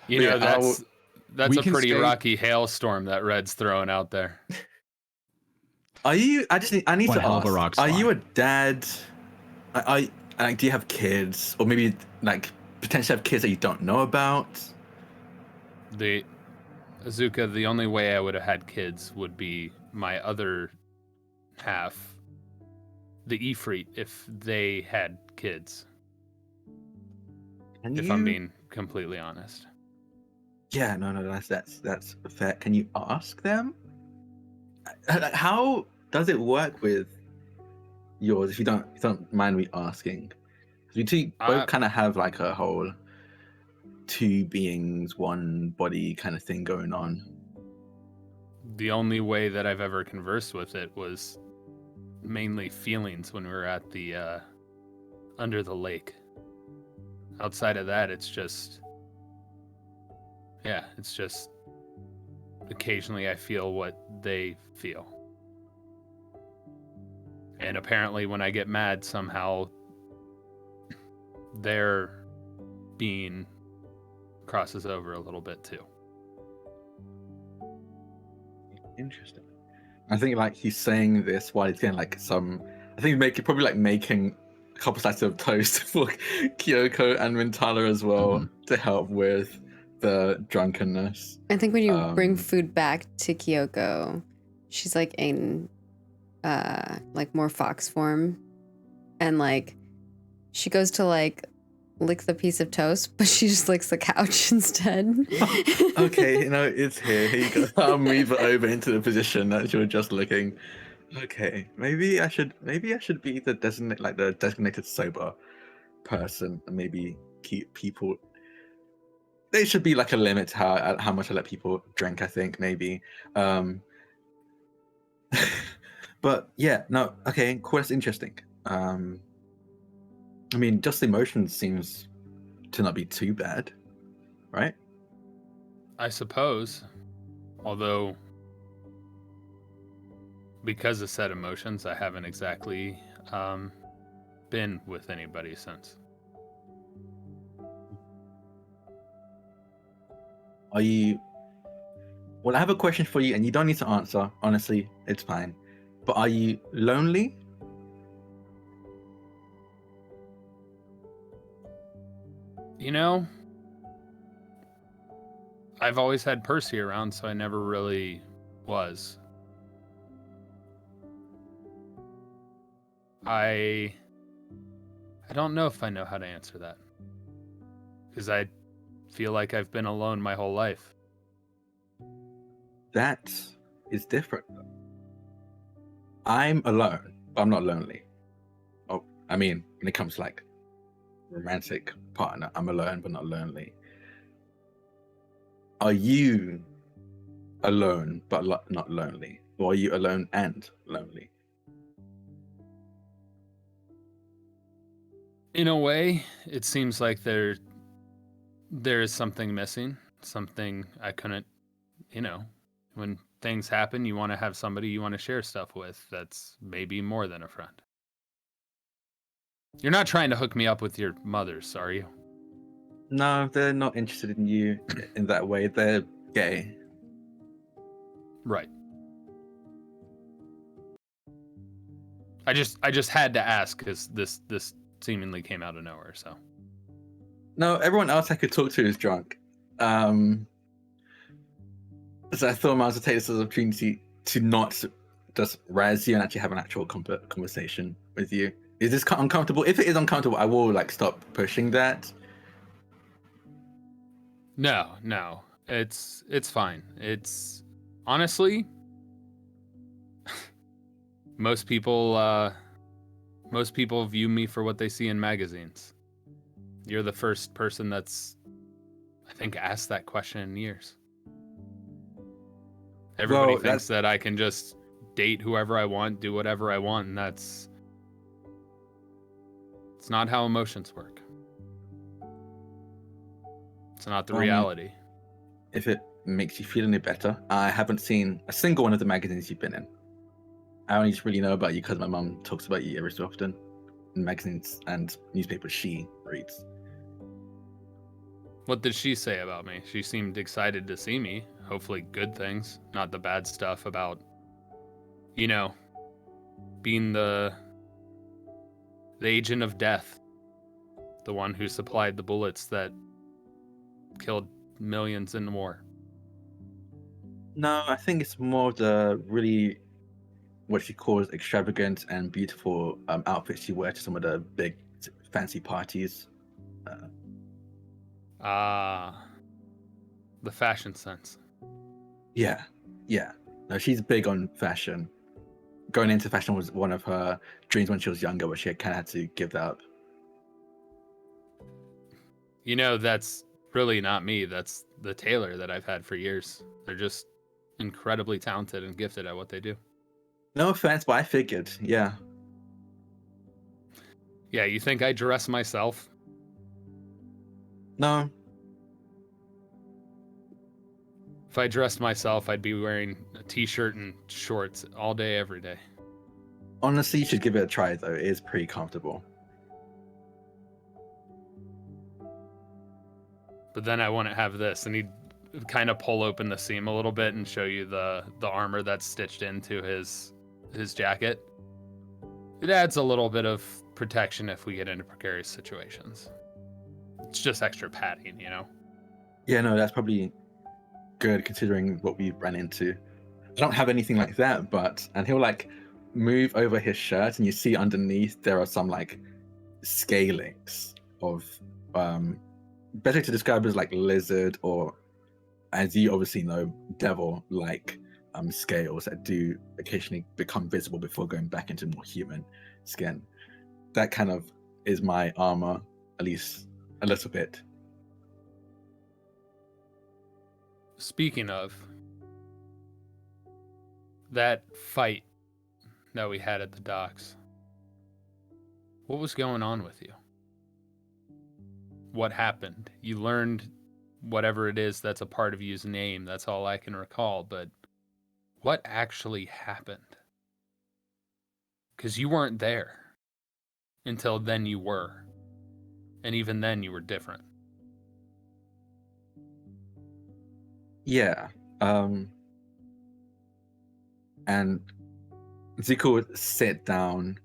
D: You
E: Yeah,
D: know, that's
C: we
D: a
C: can
D: pretty
C: stay-
D: rocky hailstorm that Red's throwing out there.
E: Are you? I need
C: One
E: to
C: hell of
E: ask.
C: a rock
E: Are you a
C: slide.
E: dad? Like, do you have kids, or maybe like potentially have kids that you don't know about?
D: The Azuka, the only way I would have had kids would be my other half, the Ifrit, if they had kids.
E: Can
D: If
E: you?
D: I'm being completely honest.
E: Yeah, no, that's fair. Can you ask them? How does it work with yours? If you don't mind me asking, 'cause we two both kind of have like a whole two beings, one body kind of thing going on.
D: The only way that I've ever conversed with it was mainly feelings when we were at the under the lake. Outside of that, it's just occasionally I feel what they feel. And apparently when I get mad, somehow their being crosses over a little bit too.
E: Interesting. I think like he's saying this while he's getting like some. I think probably like making a couple slices of toast for Kyoko and Mintala as well to help with the drunkenness.
A: I think when you bring
E: Um,
A: food back to Kyoko, she's like in like more fox form. And like she goes to like lick the piece of toast, but she just licks the couch instead.
E: Okay, it's here. Here you go. I'll move it over into the position that you were just looking. Okay, maybe I should be the designated sober person, and maybe keep people. There should be like a limit to how much I let people drink. I think maybe. But yeah, no. Okay, cool. That's interesting. I mean, just emotions seems to not be too bad, right?
D: I suppose. Although, because of said emotions, I haven't exactly been with anybody since.
E: Are you? Well, I have a question for you, and you don't need to answer. Honestly, it's fine. But are you lonely?
D: You know, I've always had Percy around, so I never really was. I don't know if I know how to answer that. Because I feel like I've been alone my whole life.
E: That is different. I'm alone, but I'm not lonely. Oh, I mean, when it comes to like romantic partner, I'm alone but not lonely. Are you alone but not lonely, or are you alone and lonely?
D: In a way, it seems like there is something missing, something I couldn't, when things happen, you want to have somebody you want to share stuff with that's maybe more than a friend. You're not trying to hook me up with your mothers, are you?
E: No, they're not interested in you in that way. They're gay.
D: Right. I just had to ask because this seemingly came out of nowhere. So
E: No, everyone else I could talk to is drunk. So I thought I was to take this as an opportunity to not just razz you and actually have an actual conversation with you. Is this uncomfortable? If it is uncomfortable, I will stop pushing that.
D: no, it's fine. It's honestly, most people view me for what they see in magazines. You're the first person that's, I think, asked that question in years. Everybody thinks that I can just date whoever I want, do whatever I want, and it's not how emotions work. It's not the reality.
E: If it makes you feel any better, I haven't seen a single one of the magazines you've been in. I only just really know about you because my mum talks about you every so often in magazines and newspapers she reads.
D: What did she say about me? She seemed excited to see me. Hopefully good things, not the bad stuff about, being the agent of death. The one who supplied the bullets that killed millions in the war.
E: No, I think it's more the really what she calls extravagant and beautiful outfits she wears to some of the big fancy parties.
D: The fashion sense.
E: Yeah. No, she's big on fashion. Going into fashion was one of her dreams when she was younger, but she kind of had to give that up.
D: That's really not me. That's the tailor that I've had for years. They're just incredibly talented and gifted at what they do.
E: No offense, but I figured, yeah.
D: Yeah, you think I dress myself?
E: No.
D: If I dressed myself, I'd be wearing a t-shirt and shorts all day, every day.
E: Honestly, you should give it a try, though. It is pretty comfortable.
D: But then I wouldn't have this, and he'd kind of pull open the seam a little bit and show you the armor that's stitched into his jacket. It adds a little bit of protection if we get into precarious situations. It's just extra padding,
E: Yeah, no, that's probably good considering what we ran into. I don't have anything like that, and he'll move over his shirt and you see underneath there are some scalings of better to describe as lizard, or as you obviously know, devil scales that do occasionally become visible before going back into more human skin. That kind of is my armor, at least a little bit.
D: Speaking of that fight that we had at the docks, what was going on with you? What happened? You learned whatever it is that's a part of you's name. That's all I can recall. But what actually happened? Because you weren't there. Until then you were. And even then you were different.
E: Yeah. And Zuko would sit down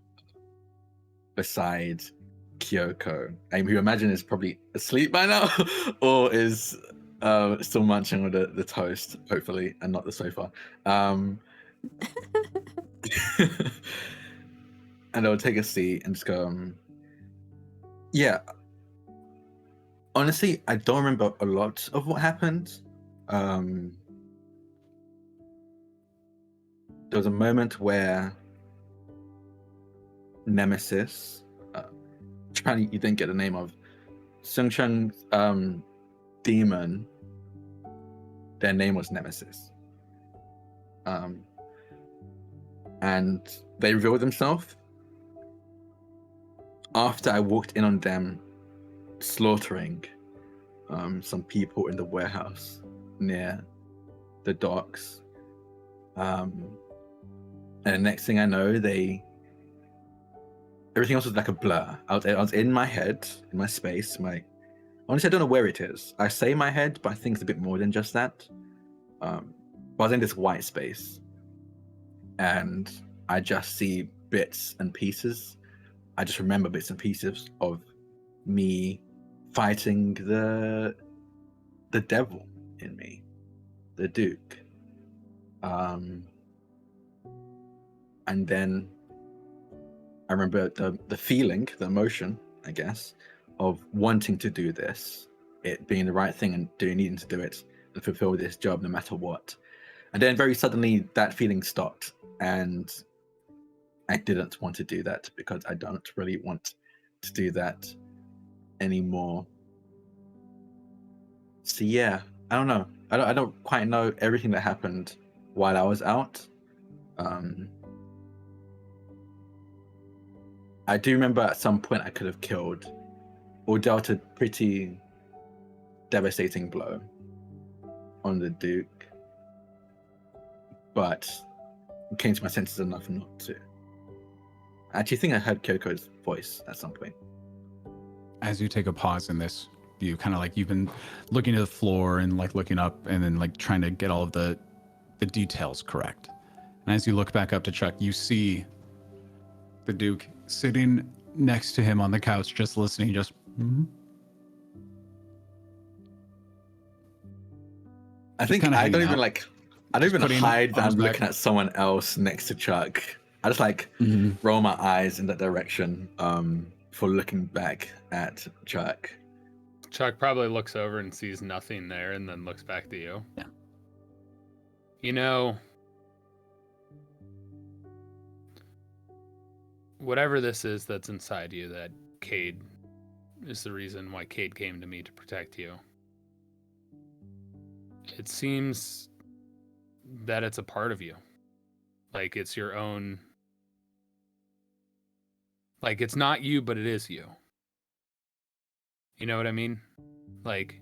E: beside Kyoko, who you imagine is probably asleep by now, or is still munching on the toast, hopefully, and not the sofa. And I would take a seat and just go, yeah. Honestly, I don't remember a lot of what happened. There was a moment where Nemesis, you didn't get the name of Sung Chung's demon, their name was Nemesis. And they revealed themselves after I walked in on them slaughtering some people in the warehouse near the docks. And the next thing I know, everything else was like a blur. I was in my head, in my space. Honestly, I don't know where it is. I say my head, but I think it's a bit more than just that. But I was in this white space, and I just see bits and pieces. I just remember bits and pieces of me fighting the devil in me, the Duke. And then I remember the feeling, the emotion, I guess, of wanting to do this, it being the right thing and needing to do it and fulfill this job no matter what. And then very suddenly that feeling stopped, and I didn't want to do that because I don't really want to do that anymore. So yeah, I don't know. I don't quite know everything that happened while I was out. I do remember at some point I could have killed or dealt a pretty devastating blow on the Duke, but it came to my senses enough not to. I actually think I heard Kyoko's voice at some point.
C: As you take a pause in this, you kind of like, you've been looking at the floor and like looking up and then like trying to get all of the details correct. And as you look back up to Chuck, you see the Duke sitting next to him on the couch, just listening, just
E: I think
C: kinda
E: I
C: hanging
E: don't even
C: out.
E: like. I don't even
C: putting
E: hide that I'm
C: arms back.
E: looking at someone else next to Chuck. I just like roll my eyes in that direction for looking back at Chuck.
D: Chuck probably looks over and sees nothing there and then looks back to you.
C: Yeah.
D: You know, whatever this is that's inside you, that Cade is the reason why Cade came to me to protect you. It seems that it's a part of you. Like it's your own. Like it's not you, but it is you. You know what I mean? Like,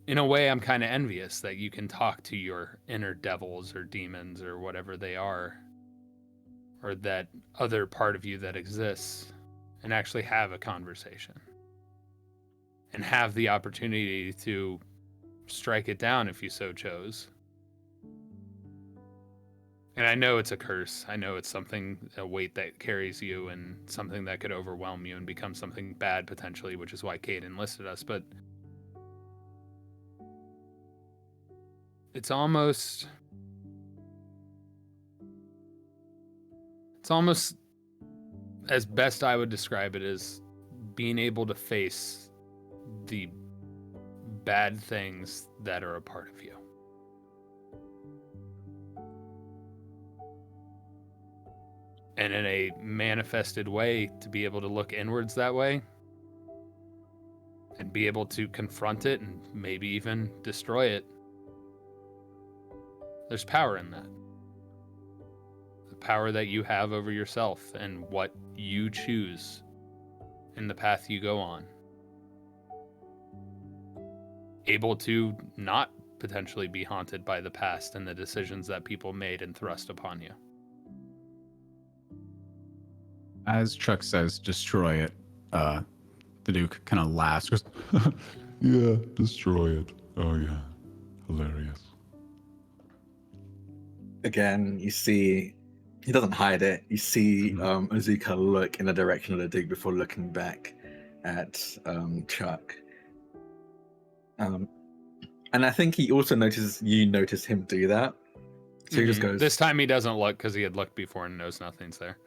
D: in a way, I'm kind of envious that you can talk to your inner devils or demons or whatever they are, or that other part of you that exists, and actually have a conversation and have the opportunity to strike it down if you so chose. And I know it's a curse. I know it's something, a weight that carries you and something that could overwhelm you and become something bad potentially, which is why Kate enlisted us. But it's almost as best I would describe it as being able to face the bad things that are a part of you. And in a manifested way, to be able to look inwards that way and be able to confront it and maybe even destroy it. There's power in that. The power that you have over yourself and what you choose in the path you go on. Able to not potentially be haunted by the past and the decisions that people made and thrust upon you.
C: As Chuck says, destroy it, the Duke kind of laughs. Goes, yeah, destroy it. Oh, yeah. Hilarious.
E: Again, you see, he doesn't hide it. You see Azuka look in the direction of the Duke before looking back at Chuck. And I think he also you notice him do that. So he just goes.
D: This time he doesn't look because he had looked before and knows nothing's there.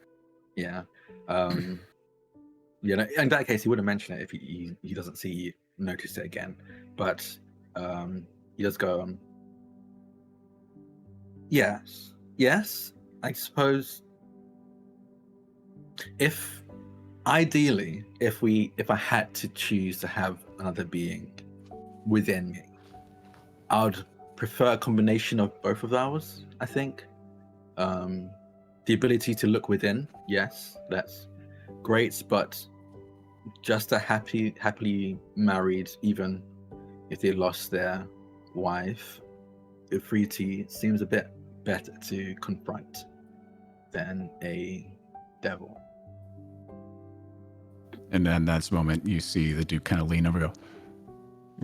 E: Yeah. You know, in that case, he wouldn't mention it if he doesn't see you notice it again. But he does go, yes, I suppose if I had to choose to have another being within me, I would prefer a combination of both of ours, I think. The ability to look within, yes, that's great, but just a happily married, even if they lost their wife, Ifriti seems a bit better to confront than a devil.
C: And then that's the moment you see the Duke kind of lean over and go,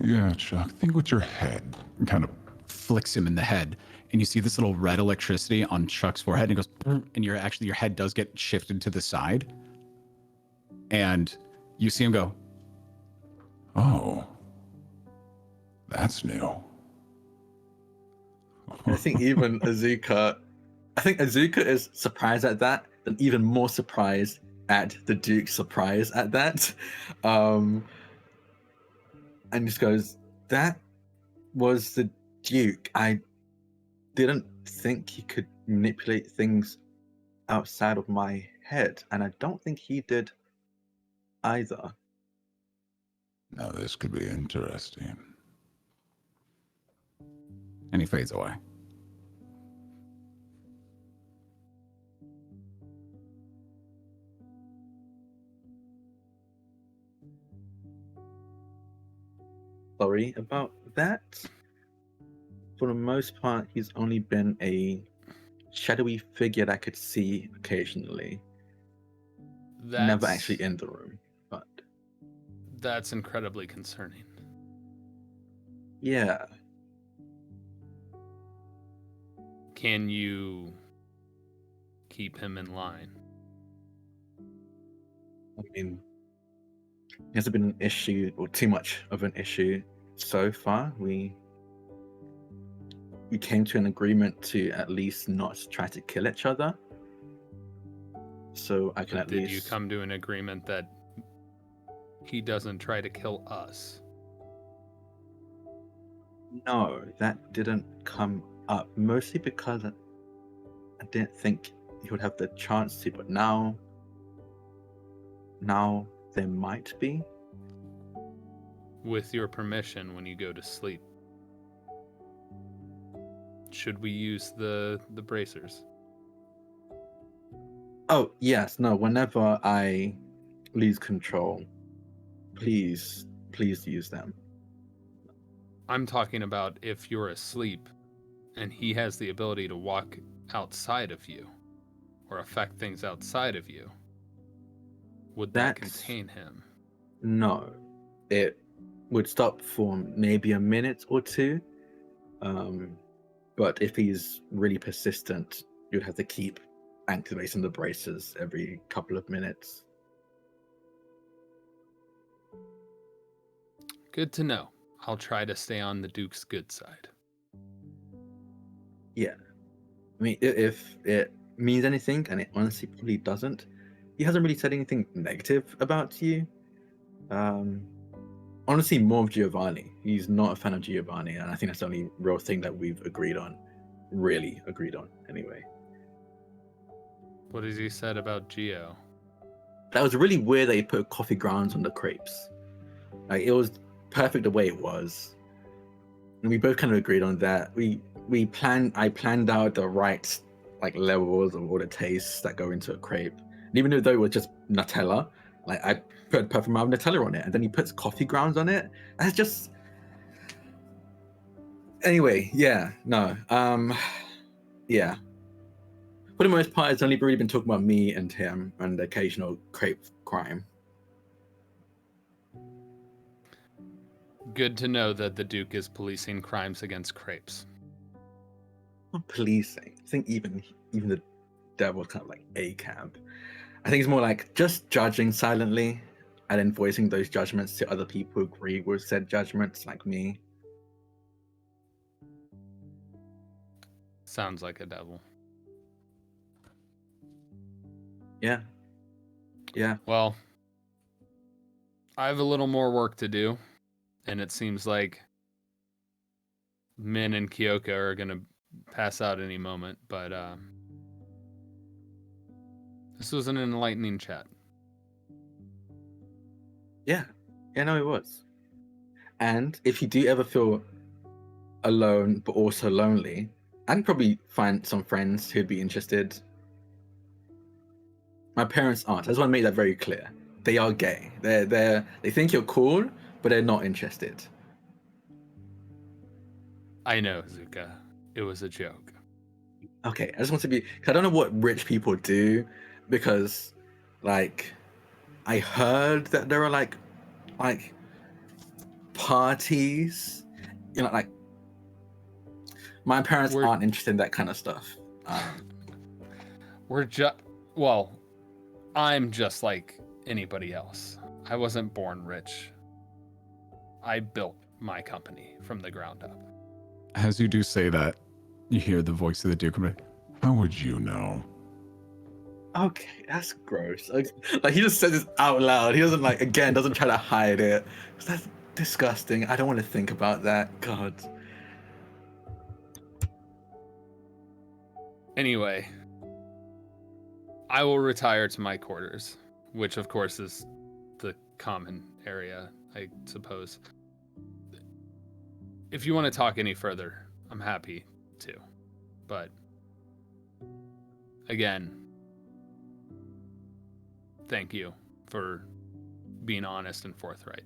C: yeah, Chuck, think with your head. And kind of flicks him in the head. And you see this little red electricity on Chuck's forehead. And it goes, "Brr," and your head does get shifted to the side. And you see him go, oh, that's new.
E: I think even Azuka is surprised at that, and even more surprised at the Duke's surprise at that. And just goes, that was the Duke. I didn't think he could manipulate things outside of my head, and I don't think he did either.
C: Now this could be interesting. And he fades away.
E: Sorry about that. For the most part, he's only been a shadowy figure that I could see occasionally. Never actually in the room, but
D: That's incredibly concerning.
E: yeah.
D: Can you keep him in line?
E: I mean, it hasn't been an issue or too much of an issue so far. We came to an agreement to at least not try to kill each other. So I can
D: But
E: at
D: did
E: least.
D: you come to an agreement that he doesn't try to kill us?
E: No, that didn't come up. Mostly because I didn't think he would have the chance to, but now there might be.
D: With your permission, when you go to sleep, should we use the bracers?
E: Oh, yes, no, whenever I lose control, please use them.
D: I'm talking about if you're asleep and he has the ability to walk outside of you or affect things outside of you. Would that
E: That's-
D: contain him?
E: No, it would stop for maybe a minute or two. But if he's really persistent, you'd have to keep activating the braces every couple of minutes.
D: Good to know. I'll try to stay on the Duke's good side.
E: Yeah. I mean, if it means anything, and it honestly probably doesn't, he hasn't really said anything negative about you. Honestly, more of Giovanni. He's not a fan of Giovanni, and I think that's the only real thing that we've really agreed on, anyway.
D: What has he said about Gio?
E: That was really weird that he put coffee grounds on the crepes. Like, it was perfect the way it was. And we both kind of agreed on that. I planned out the right like levels of all the tastes that go into a crepe. And even though it was just Nutella, like I put a perfect amount of Nutella on it, and then he puts coffee grounds on it. That's just anyway, yeah, no. Yeah. For the most part, it's only really been talking about me and him and the occasional crepe crime.
D: Good to know that the Duke is policing crimes against crepes.
E: Not policing. I think even the devil's kind of like a camp. I think it's more like just judging silently and then voicing those judgments to other people who agree with said judgments, like me.
D: Sounds like a devil.
E: Yeah. Yeah.
D: Well, I have a little more work to do, and it seems like Min and Kyoko are going to pass out any moment, but this was an enlightening chat.
E: Yeah. Yeah, no, it was. And if you do ever feel alone but also lonely, and probably find some friends who'd be interested. My parents aren't. I just want to make that very clear. They are gay. They think you're cool, but they're not interested.
D: I know, Zuka. It was a joke.
E: Okay, I just want to be. 'Cause I don't know what rich people do, because, like, I heard that there are like parties, like my parents aren't interested in that kind of stuff.
D: Well, I'm just like anybody else. I wasn't born rich. I built my company from the ground up.
C: As you do say that, you hear the voice of the Duke. How would you know?
E: Okay, that's gross. Like he just says this out loud. He doesn't doesn't try to hide it. That's disgusting. I don't want to think about that. God.
D: Anyway, I will retire to my quarters, which of course is the common area, I suppose. If you want to talk any further, I'm happy to. But again, thank you for being honest and forthright.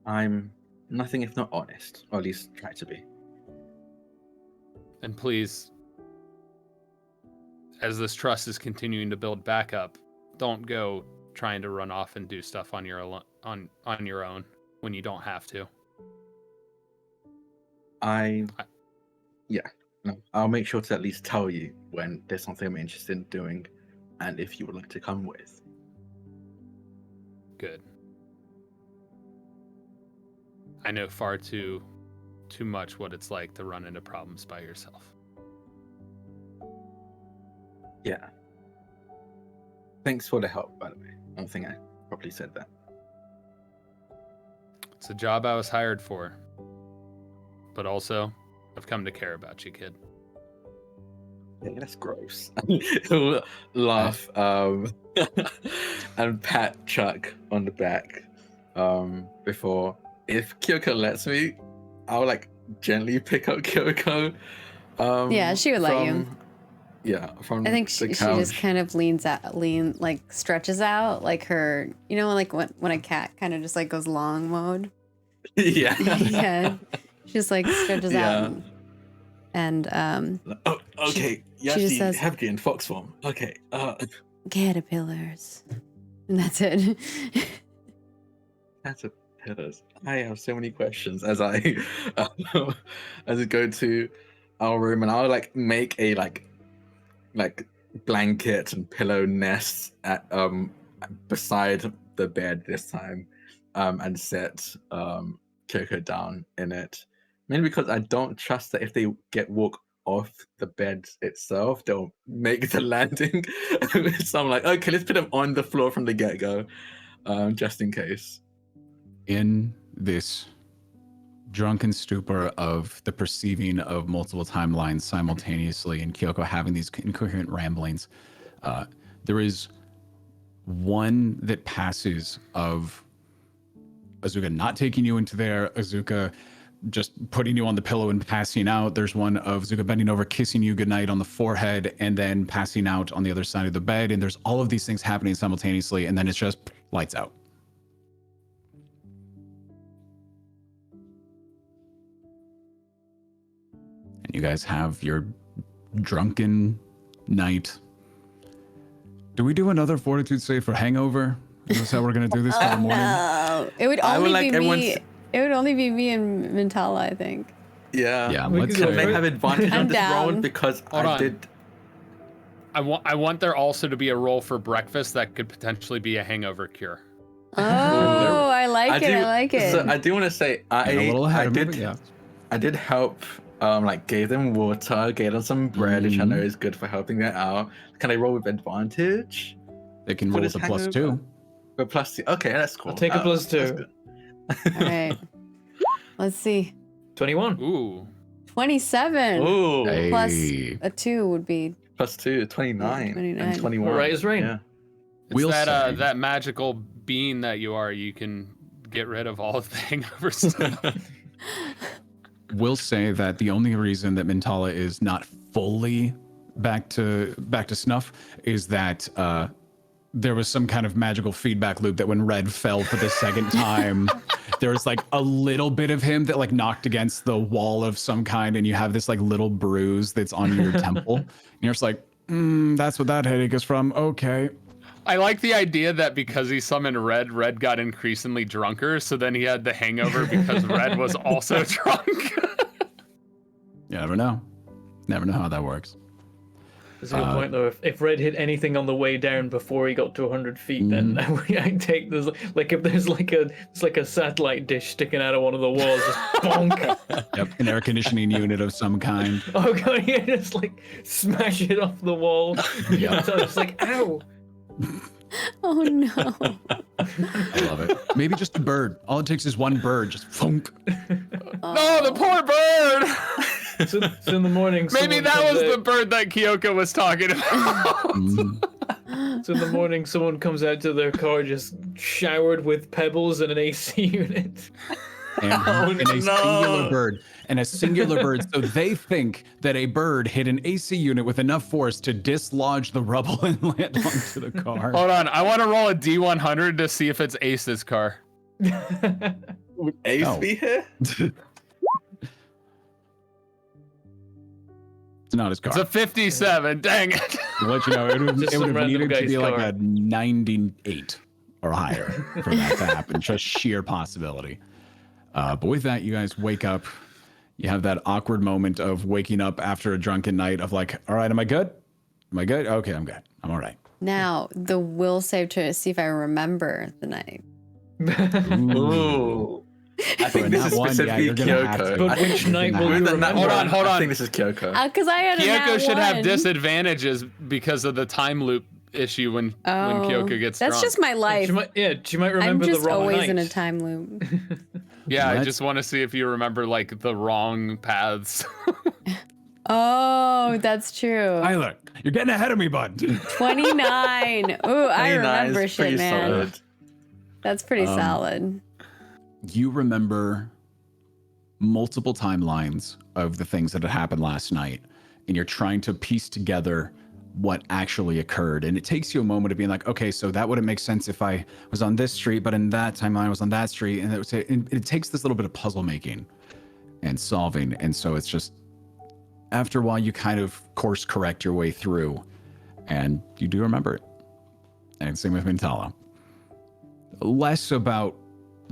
E: I'm nothing if not honest, or at least try to be.
D: And please, as this trust is continuing to build back up, don't go trying to run off and do stuff on your own when you don't have to.
E: I'll make sure to at least tell you when there's something I'm interested in doing, and if you would like to come with.
D: Good. I know far too much what it's like to run into problems by yourself.
E: Yeah. Thanks for the help, by the way. I don't think I properly said that.
D: It's a job I was hired for. But also, I've come to care about you, kid.
E: Yeah, that's gross. He'll laugh and pat Chuck on the back before. If Kyoko lets me, I'll gently pick up Kyoko.
A: Yeah, she would let you.
E: Yeah, from
A: I think
E: the
A: she
E: couch.
A: just kind of stretches out like her, when a cat kind of just goes long mode.
E: Yeah.
A: Yeah. She just stretches out and
E: oh, okay.
A: she just says,
E: hefty in fox form. Okay.
A: caterpillars. And that's it.
E: Caterpillars. I have so many questions as I go to our room, and I'll make a blanket and pillow nests at beside the bed this time, and set Kyoko down in it. Mainly because I don't trust that if they walk off the bed itself, they'll make the landing. So I'm like, okay, let's put them on the floor from the get-go, just in case.
C: In this drunken stupor of the perceiving of multiple timelines simultaneously, and Kyoko having these incoherent ramblings, there is one that passes of Azuka not taking you into there, Azuka just putting you on the pillow and passing out. There's one of Azuka bending over, kissing you goodnight on the forehead, and then passing out on the other side of the bed. And there's all of these things happening simultaneously, and then it's just lights out. And you guys have your drunken night. Do we do another fortitude save for hangover? Is this how we're going to do this for the morning?
A: No. It would only be me. It would only be me and Mintala, I think.
E: Yeah.
C: Yeah,
B: We
C: let's
B: could go
E: May
B: for it.
E: have advantage
A: I'm
E: on this roll
A: down.
E: because
D: Hold
E: I
D: on.
E: did.
D: I want there also to be a roll for breakfast that could potentially be a hangover cure.
A: Oh, I like it. I like it.
E: So I do want to say
C: Getting a little ahead of me, but yeah.
E: I did help. Gave them water, gave them some bread, which I know is good for helping them out. Can I roll with advantage?
C: They can
E: For
C: roll
E: this
C: with a +2.
E: hangover? With +2. Okay, that's cool.
B: I'll take a
E: That's
B: +2.
E: good.
A: All right. Let's see.
B: 21.
D: Ooh.
A: 27
E: Ooh,
C: Hey.
A: plus a 2 would be
E: +2, 29,
A: Yeah, 29.
E: and 21.
B: All right as rain.
E: Yeah.
D: It's
C: We'll say.
D: that magical being that you are. You can get rid of all of the hangover stuff.
C: will say that the only reason that Mintala is not fully back to snuff is that there was some kind of magical feedback loop that when Red fell for the second time, there was like a little bit of him that like knocked against the wall of some kind, and you have this like little bruise that's on your temple. And you're just like, that's what that headache is from. Okay.
D: I like the idea that because he summoned Red got increasingly drunker, so then he had the hangover because Red was also drunk.
C: You never know. Never know how that works.
B: There's a good point though. If Red hit anything on the way down before he got to 100 feet, then I take this like if there's like a satellite dish sticking out of one of the walls, just bonk.
C: Yep, an air conditioning unit of some kind.
B: Oh god, yeah, just like smash it off the wall. Yeah, so it's like ow.
A: Oh no.
C: I love it. Maybe just a bird. All it takes is one bird. Just funk.
D: No, the poor bird.
B: So in the morning.
D: Maybe that was the bird that Kyoko was talking about.
B: So in the morning, someone comes out to their car just showered with pebbles and an AC unit.
C: And a singular bird. And a singular bird. So they think that a bird hit an AC unit with enough force to dislodge the rubble and land onto the car.
D: Hold on, I want to roll a D100 to see if it's Ace's car.
E: Would Ace be here?
C: It's not his car.
D: It's a 57. Dang it.
C: To let you know, it would
B: Just some
C: have
B: random
C: needed to
B: guy's
C: be like
B: car.
C: a 98 or higher for that to happen. Just sheer possibility. But with that, you guys wake up. You have that awkward moment of waking up after a drunken night of like, all right, am I good? Am I good? Okay, I'm good. I'm all right.
A: Now, the will save to see if I remember the night.
E: Ooh. I think this is
C: one, yeah,
E: specifically
C: you're gonna have
E: Kyoko.
C: to.
B: But which night will you
E: With the nat
B: remember?
E: one,
D: Hold
E: I
D: on.
E: think this is Kyoko.
A: Because I had a nat
D: Kyoko should have
A: one.
D: disadvantages because of the time loop issue when Kyoko gets
A: That's
D: drunk.
A: just my life.
B: She might
A: I'm
B: remember
A: just
B: the wrong
A: always
B: night.
A: in a time loop.
D: Yeah, I
C: What?
D: just want to see if you remember like the wrong paths.
A: Oh, that's true.
C: Tyler, you're getting ahead of me, bud.
A: 29. Ooh, I
E: 29
A: remember
E: is
A: shit,
E: pretty
A: man.
E: solid.
A: That's pretty solid.
C: You remember multiple timelines of the things that had happened last night, and you're trying to piece together what actually occurred. And it takes you a moment of being like, okay, so that wouldn't make sense if I was on this street, but in that timeline I was on that street. And it takes this little bit of puzzle making and solving. And so it's just, after a while, you kind of course correct your way through, and you do remember it. And same with Mintala. Less about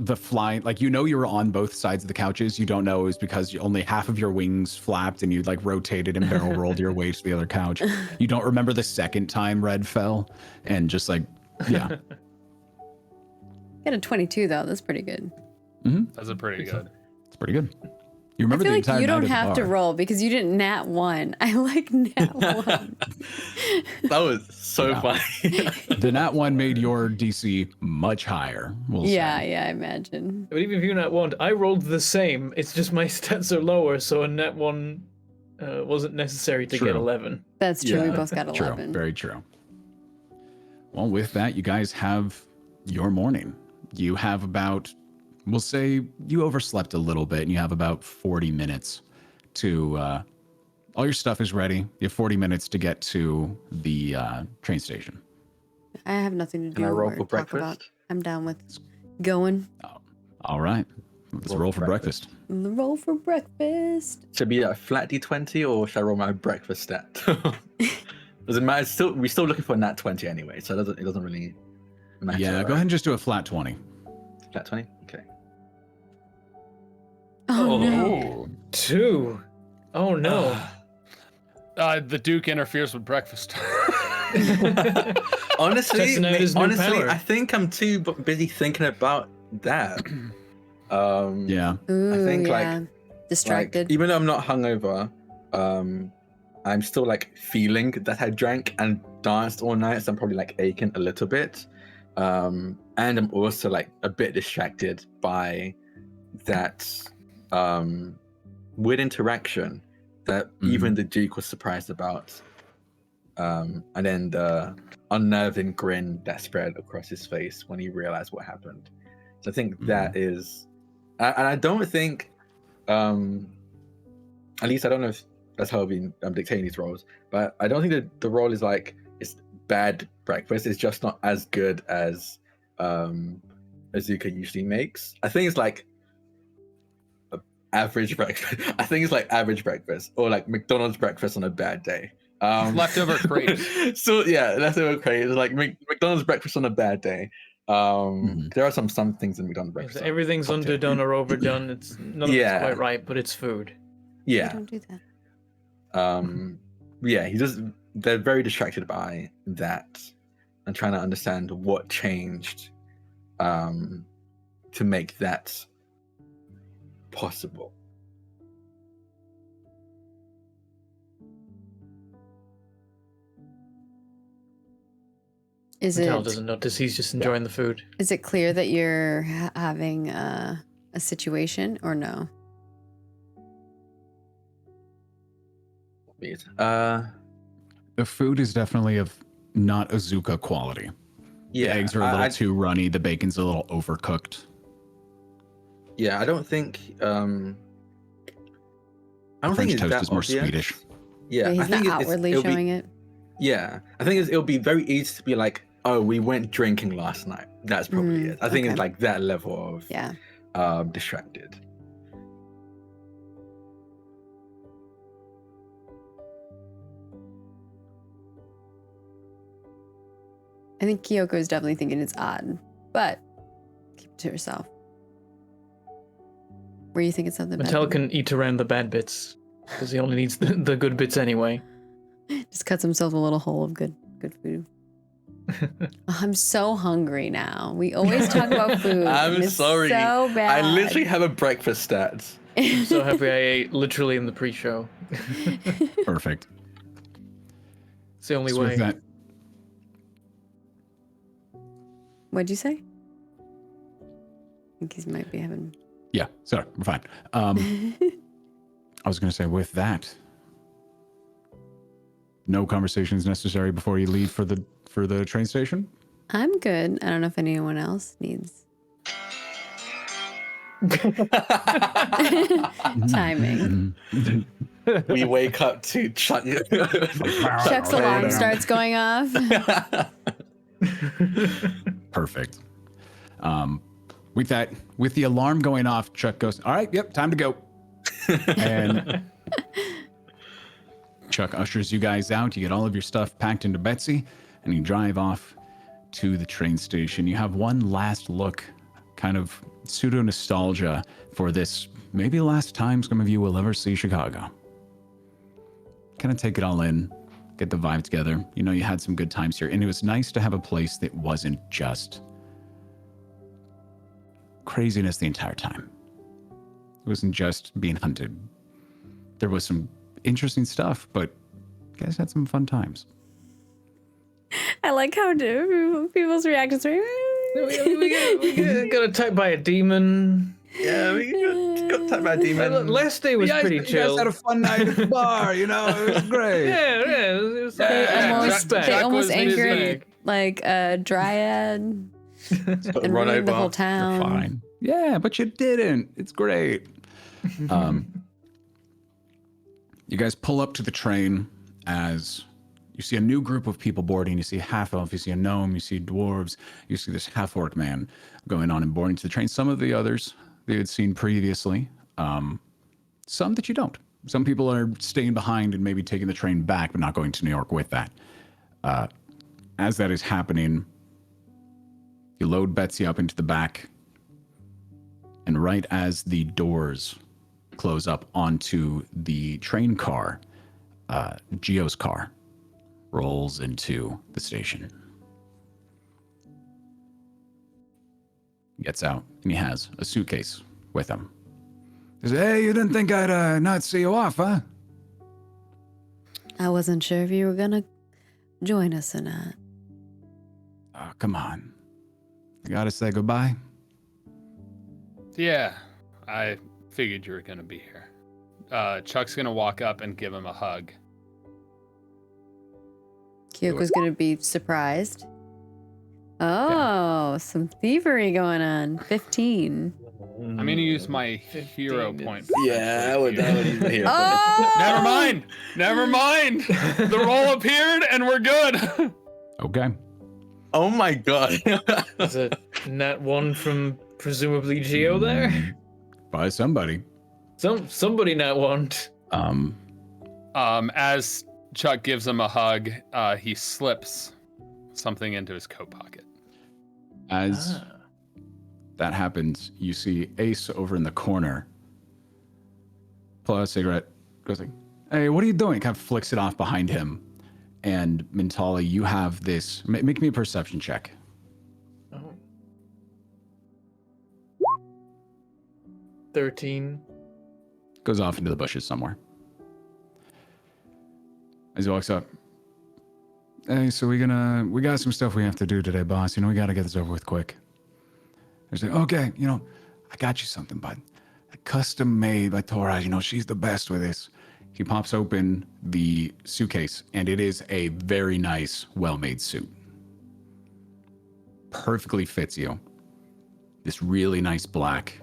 C: the flying, like, you know, you were on both sides of the couches. You don't know it was because only half of your wings flapped and you like rotated and barrel rolled your way to the other couch. You don't remember the second time Red fell, and just like, yeah.
A: Got a 22 though. That's pretty good.
D: That's a pretty good.
C: It's pretty good. You
A: I
C: remember
A: feel
C: the
A: like
C: entire
A: you
C: night
A: don't
C: at the
A: have to
C: bar.
A: roll because you didn't nat 1. I like nat 1.
E: That was so
C: Yeah.
E: funny.
C: The nat one made your DC much higher. We'll
A: Yeah,
C: say.
A: yeah, I imagine.
B: But even if you nat 1, I rolled the same. It's just my stats are lower, so a nat 1 wasn't necessary to get
C: True.
B: 11.
A: That's true. We
E: Yeah,
A: both got
C: True.
A: 11.
C: Very true. Well, with that, you guys have your morning. You have about, we'll say you overslept a little bit, and you have about 40 minutes to, all your stuff is ready. You have 40 minutes to get to the train station.
A: I have nothing to do.
E: Can I roll
A: or
E: for
A: talk about.
E: breakfast?
A: I'm down with going.
C: All right. Let's roll for breakfast.
A: Roll for breakfast.
E: Should be a flat D20, or should I roll my breakfast stat? Doesn't matter. We're still looking for a nat 20 anyway, so it doesn't really matter.
C: Yeah, go ahead and just do a flat 20.
E: Flat 20. Okay.
A: Oh, no.
B: 2. Oh no.
D: The Duke interferes with breakfast.
E: Honestly,
B: Testing out his new power.
E: I think I'm too busy thinking about that.
C: Yeah.
A: Ooh,
E: think, like-
A: yeah. Distracted.
E: Like, even though I'm not hungover, I'm still like feeling that I drank and danced all night, so I'm probably like aching a little bit. And I'm also like a bit distracted by that weird interaction that even the Duke was surprised about. And then the unnerving grin that spread across his face when he realized what happened. So I think that is, and I don't think at least I don't know if that's how I'm dictating these roles, but I don't think that the role is like it's bad breakfast. It's just not as good as Azuka usually makes. I think it's like average breakfast. I think it's like average breakfast or like McDonald's breakfast on a bad day.
D: Leftover crepes.
E: So yeah, leftover crepes. Like McDonald's breakfast on a bad day. There are some things in McDonald's breakfast.
B: Everything's
E: top tier.
B: underdone or overdone. It's none of it's
E: Yeah.
B: quite right, but it's food.
A: We
E: Yeah.
A: don't do that.
E: Yeah, they're very distracted by that and trying to understand what changed to make that possible.
A: Is
B: Mattel
A: it
B: doesn't notice. He's just enjoying the food.
A: is it clear that you're having a situation or no?
E: Weird.
C: The food is definitely of not Azuka quality.
E: Yeah,
C: The eggs are a little too runny. The bacon's a little overcooked.
E: yeah, I don't think
C: French
E: it's
C: toast
E: that
C: is more
E: obvious.
C: Swedish.
E: Yeah,
A: He's
E: I think
A: not outwardly
E: it'll be-
A: showing it.
E: Yeah, I think it'll be very easy to be like, oh, we went drinking last night. That's probably it. I think
A: okay.
E: it's like that level of
A: Yeah.
E: distracted.
A: I think Kyoko is definitely thinking it's odd, but keep it to herself. Where you think it's something
B: Mattel
A: bad?
B: can eat around the bad bits because he only needs the good bits anyway.
A: Just cuts himself a little hole of good food. I'm so hungry now. We always talk about food.
E: I'm
A: and it's
E: sorry.
A: So bad.
E: I literally have a breakfast stats.
B: I'm so happy I ate literally in the pre-show.
C: Perfect.
B: It's the only
C: So
B: way.
C: with that,
A: What'd you say? I think he might be having.
C: yeah, sorry, we're fine. I was going to say with that, no conversations necessary before you leave for the train station.
A: I'm good. I don't know if anyone else needs timing.
E: We wake up to Chuck.
A: Chuck's alarm starts going off.
C: Perfect. With the alarm going off, Chuck goes, all right, yep, time to go. And Chuck ushers you guys out. You get all of your stuff packed into Betsy, and you drive off to the train station. You have one last look, kind of pseudo nostalgia for this maybe last time some of you will ever see Chicago. Kind of take it all in, get the vibe together. You know, you had some good times here, and it was nice to have a place that wasn't just craziness the entire time. It wasn't just being hunted. There was some interesting stuff, but you guys had some fun times.
A: I like how people's reactions are.
B: we got attacked by a demon.
E: Yeah, we got attacked by a demon.
B: Last day was pretty chill.
C: You guys had a fun night at the bar, you know, it was great.
B: Yeah, it was
A: They almost
B: was in his
A: anchored
B: bag.
A: like a dryad and
E: Run
A: ruined the
E: over.
A: whole town.
C: Fine. Yeah, but you didn't. It's great. You guys pull up to the train as you see a new group of people boarding. You see a half-elf, you see a gnome, you see dwarves, you see this half-orc man going on and boarding to the train. Some of the others that you had seen previously, some that you don't. Some people are staying behind and maybe taking the train back, but not going to New York with that. As that is happening, you load Betsy up into the back, and right as the doors close up onto the train car, Gio's car rolls into the station. He gets out, and he has a suitcase with him. He says, hey, you didn't think I'd not see you off, huh?
A: I wasn't sure if you were gonna join us or not.
C: Oh, come on. You gotta say goodbye?
D: Yeah, I figured you were going to be here. Chuck's going to walk up and give him a hug.
A: Kyoko's gonna be surprised. Oh, some thievery going on. 15.
D: I'm gonna use my hero
B: 15
D: point.
B: is-
E: Yeah, I would use the hero point.
A: Oh!
D: Never mind. The roll appeared, and we're good.
C: Okay.
E: Oh my god.
B: Is it nat 1 from presumably Geo there?
C: By somebody.
B: Somebody nat 1.
D: As Chuck gives him a hug, he slips something into his coat pocket.
C: As that happens, you see Ace over in the corner pull out a cigarette, goes like, "Hey, what are you doing?" Kind of flicks it off behind him. And Mintala, you have this. Make me a perception check.
B: Oh. 13.
C: Goes off into the bushes somewhere. As he walks up, "Hey, so we got some stuff we have to do today, boss. We got to get this over with quick." He's like, "Okay, I got you something, bud. Custom made by Tora. She's the best with this." He pops open the suitcase, and it is a very nice, well-made suit. Perfectly fits you. This really nice black.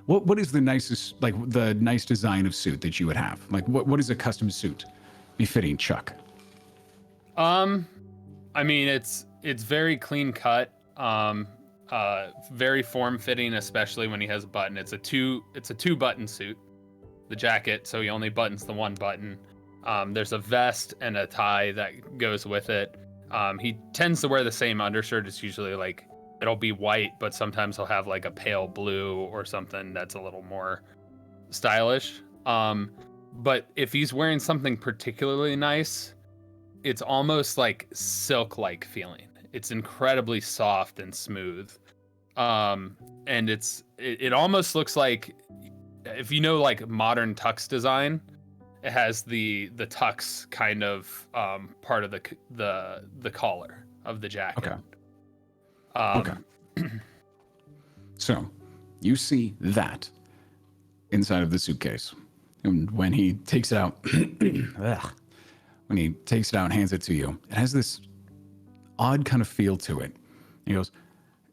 C: What is the nicest, like the nice design of suit that you would have? Like what is a custom suit befitting Chuck?
D: I mean, it's very clean cut. Very form fitting, especially when he has a button. It's a two button suit. The jacket, so he only buttons the one button. There's a vest and a tie that goes with it. He tends to wear the same undershirt. It's usually like it'll be white, but sometimes he'll have like a pale blue or something that's a little more stylish. But if he's wearing something particularly nice, it's almost like silk-like feeling. It's incredibly soft and smooth. And it almost looks like, if like modern tux design, it has the tux kind of part of the collar of the jacket.
C: Okay. So, you see that inside of the suitcase. And when he takes it out, when he takes it out and hands it to you, it has this odd kind of feel to it. He goes,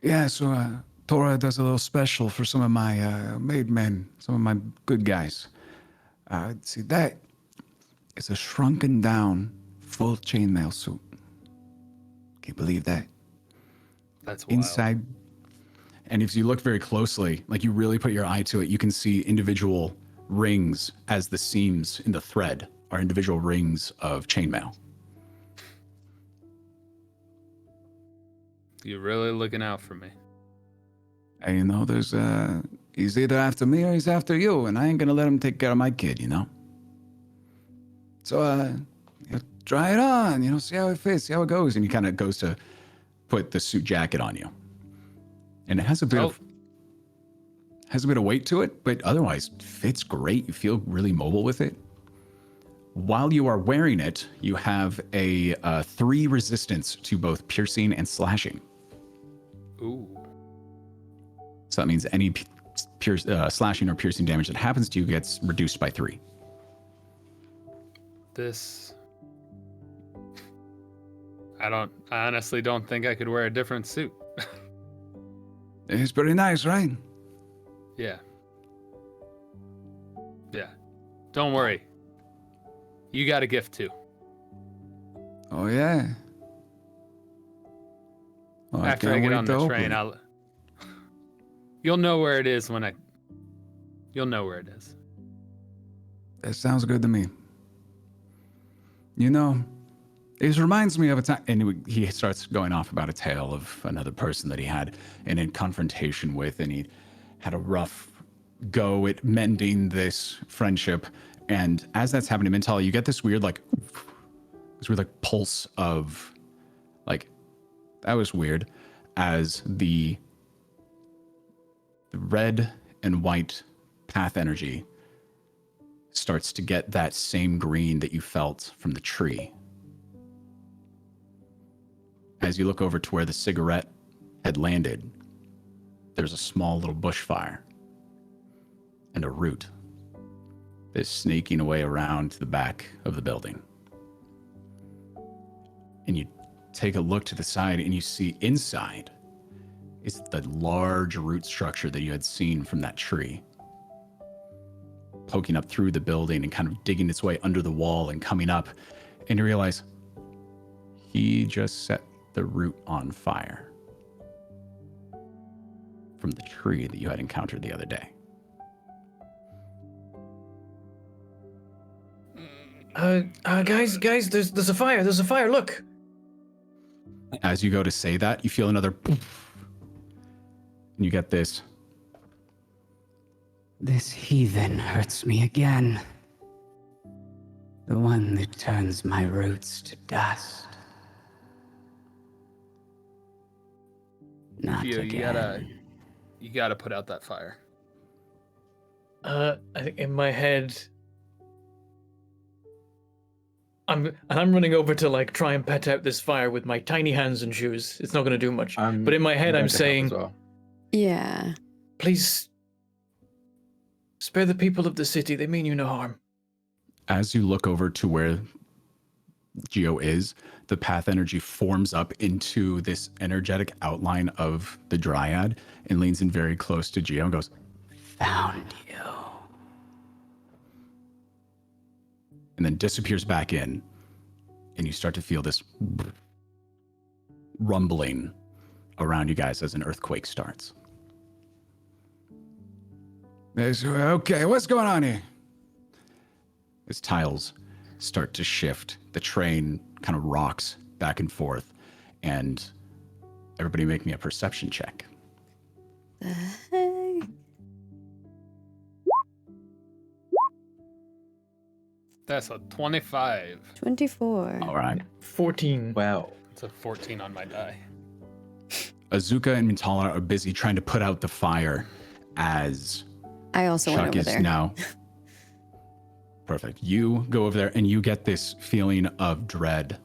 C: "Yeah, so Tora does a little special for some of my made men, some of my good guys. See, that is a shrunken down, full chainmail suit. Can you believe that?
D: That's wild.
C: Inside, and if you look very closely, like you really put your eye to it, you can see individual rings as the seams in the thread are individual rings of chainmail."
D: You're really looking out for me.
C: And, there's he's either after me or he's after you, and I ain't gonna let him take care of my kid, So, try it on, see how it fits, see how it goes. And he kind of goes to put the suit jacket on you. And it has a bit of weight to it, but otherwise fits great. You feel really mobile with it. While you are wearing it, you have a 3 resistance to both piercing and slashing.
D: Ooh.
C: So that means any slashing or piercing damage that happens to you gets reduced by 3.
D: This... I honestly don't think I could wear a different suit.
C: It's pretty nice, right?
D: Yeah. Yeah. Don't worry. You got a gift too.
C: Oh, yeah. Well,
D: After I
C: can't
D: get
C: wait
D: on
C: to
D: the
C: open
D: train,
C: it.
D: You'll know where it is You'll know where it is.
C: That sounds good to me. It reminds me of a time, and he starts going off about a tale of another person that he had in confrontation with, and he had a rough go at mending this friendship. And as that's happening, Mintala, you get this weird pulse of, like, that was weird, as the red and white path energy starts to get that same green that you felt from the tree. As you look over to where the cigarette had landed, there's a small little bushfire and a root that's snaking away around to the back of the building. And you take a look to the side and you see inside is the large root structure that you had seen from that tree, poking up through the building and kind of digging its way under the wall and coming up. And you realize he just set the root on fire from the tree that you had encountered the other day.
B: Guys, there's a fire. There's a fire. Look.
C: As you go to say that, you feel another poof, and you get this.
F: This heathen hurts me again. The one that turns my roots to dust. Not
D: Theo,
F: again.
D: you gotta put out that fire.
B: I think in my head, I'm running over to like try and pet out this fire with my tiny hands and shoes. It's not going to do much. But in my head, I'm
E: going to help
B: saying,
E: as well.
A: Yeah.
B: please spare the people of the city. They mean you no harm.
C: As you look over to where Geo is, the path energy forms up into this energetic outline of the Dryad and leans in very close to Geo and goes,
F: Found you.
C: and then disappears back in. And you start to feel this rumbling around you guys as an earthquake starts. Okay, what's going on here? As tiles start to shift, the train kind of rocks back and forth, and everybody make me a perception check.
A: The heck?
D: That's a 25.
A: 24.
C: All right.
B: 14.
E: Wow.
D: It's a 14 on my die.
C: Azuka and Mintala are busy trying to put out the fire as
A: I also went
C: Chuck
A: over
C: is
A: there.
C: now. Perfect. You go over there and you get this feeling of dread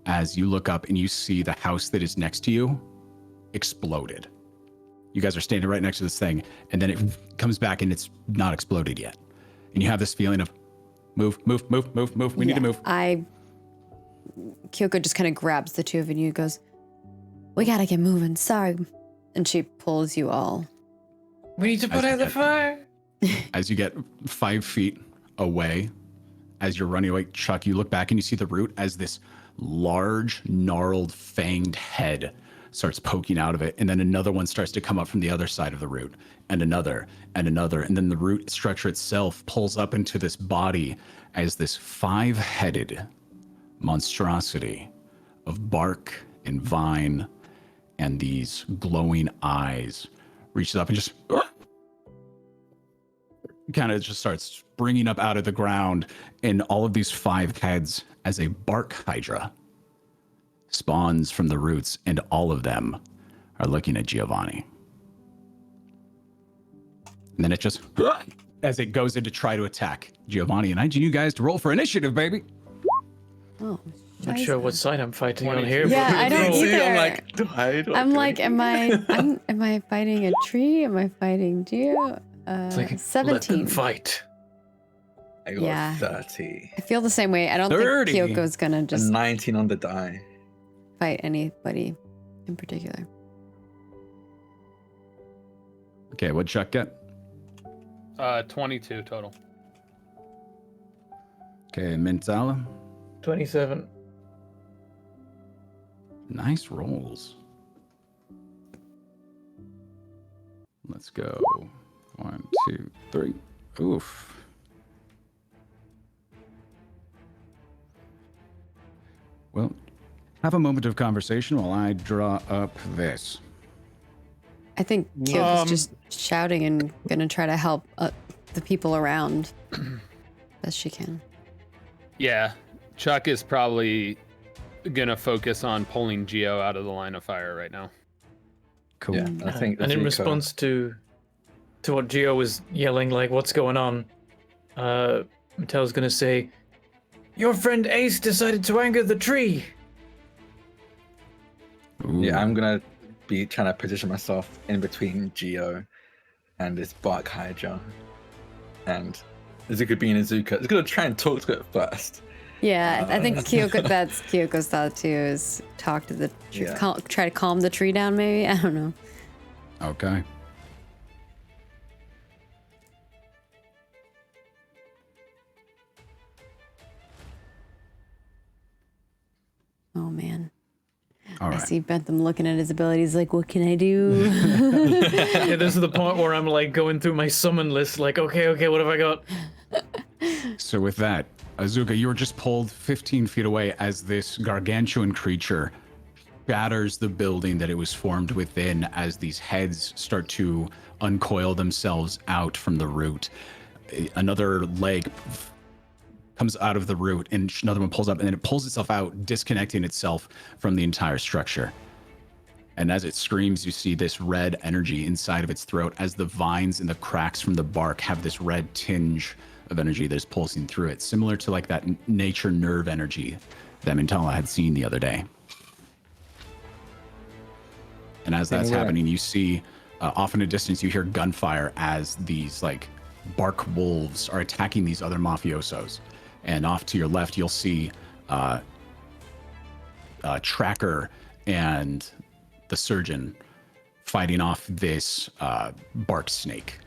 C: as you look up and you see the house that is next to you exploded. You guys are standing right next to this thing, and then it comes back and it's not exploded yet. And you have this feeling of move. We need to move.
A: Kyoko just kind of grabs the two of you and goes, we gotta get moving. Sorry. And she pulls you all.
B: We need to put out the fire.
C: As you get 5 feet away, as you're running away, Chuck, you look back and you see the root as this large, gnarled, fanged head starts poking out of it. And then another one starts to come up from the other side of the root, and another, and another. And then the root structure itself pulls up into this body as this 5-headed monstrosity of bark and vine and these glowing eyes reaches up and just kind of just starts springing up out of the ground, and all of these 5 heads as a bark hydra spawns from the roots, and all of them are looking at Giovanni. And then it just, as it goes in to try to attack Giovanni, and I need you guys to roll for initiative, baby.
A: Oh,
B: Not sure what side I'm fighting on
D: 22.
B: here.
A: Yeah,
B: but
A: I don't
B: roll.
A: either.
E: I'm like, do I? Do I
A: I'm
E: do
A: like,
E: anything?
A: am I fighting a tree? Am I fighting Geo?
B: It's like, let
A: 17.
B: them fight.
E: I got
A: Yeah.
E: 30.
A: I feel the same way. I don't
C: 30.
A: think Kyoko's gonna
E: A
A: just
E: 19 on the die.
A: fight anybody in particular.
C: Okay, what'd Chuck get?
D: 22 total.
C: Okay, Mintala.
B: 27.
C: Nice rolls. Let's go. 1, 2, 3. Oof. Well, have a moment of conversation while I draw up this.
A: I think Kyoko's just shouting and gonna try to help the people around best she can.
D: Yeah, Chuck is probably gonna focus on pulling Geo out of the line of fire right now.
C: Cool.
E: Yeah, I think.
B: And in
E: Azuka-
B: response to what Gio was yelling, like, what's going on? Mattel's gonna say, your friend Ace decided to anger the tree.
C: Ooh.
E: Yeah, I'm gonna be trying to position myself in between Geo and this bark hydra, and Azuka being Azuka, it's gonna try and talk to it first.
A: Yeah, I think that's Kyoko's thought too, is talk to the tree,
E: Yeah.
A: try to calm the tree down maybe. I don't know.
C: Okay.
A: Oh man.
C: All
A: I
C: right.
A: see Bentham looking at his abilities like, what can I do?
B: Yeah, this is the point where I'm like going through my summon list, like, okay, what have I got?
C: So with that, Azuka, you were just pulled 15 feet away as this gargantuan creature shatters the building that it was formed within as these heads start to uncoil themselves out from the root. Another leg comes out of the root and another one pulls up, and then it pulls itself out, disconnecting itself from the entire structure. And as it screams, you see this red energy inside of its throat as the vines and the cracks from the bark have this red tinge of energy that is pulsing through it, similar to like that nature nerve energy that Mintala had seen the other day. And as that's happening, you see off in a distance, you hear gunfire as these like bark wolves are attacking these other mafiosos. And off to your left, you'll see Tracker and the surgeon fighting off this bark snake.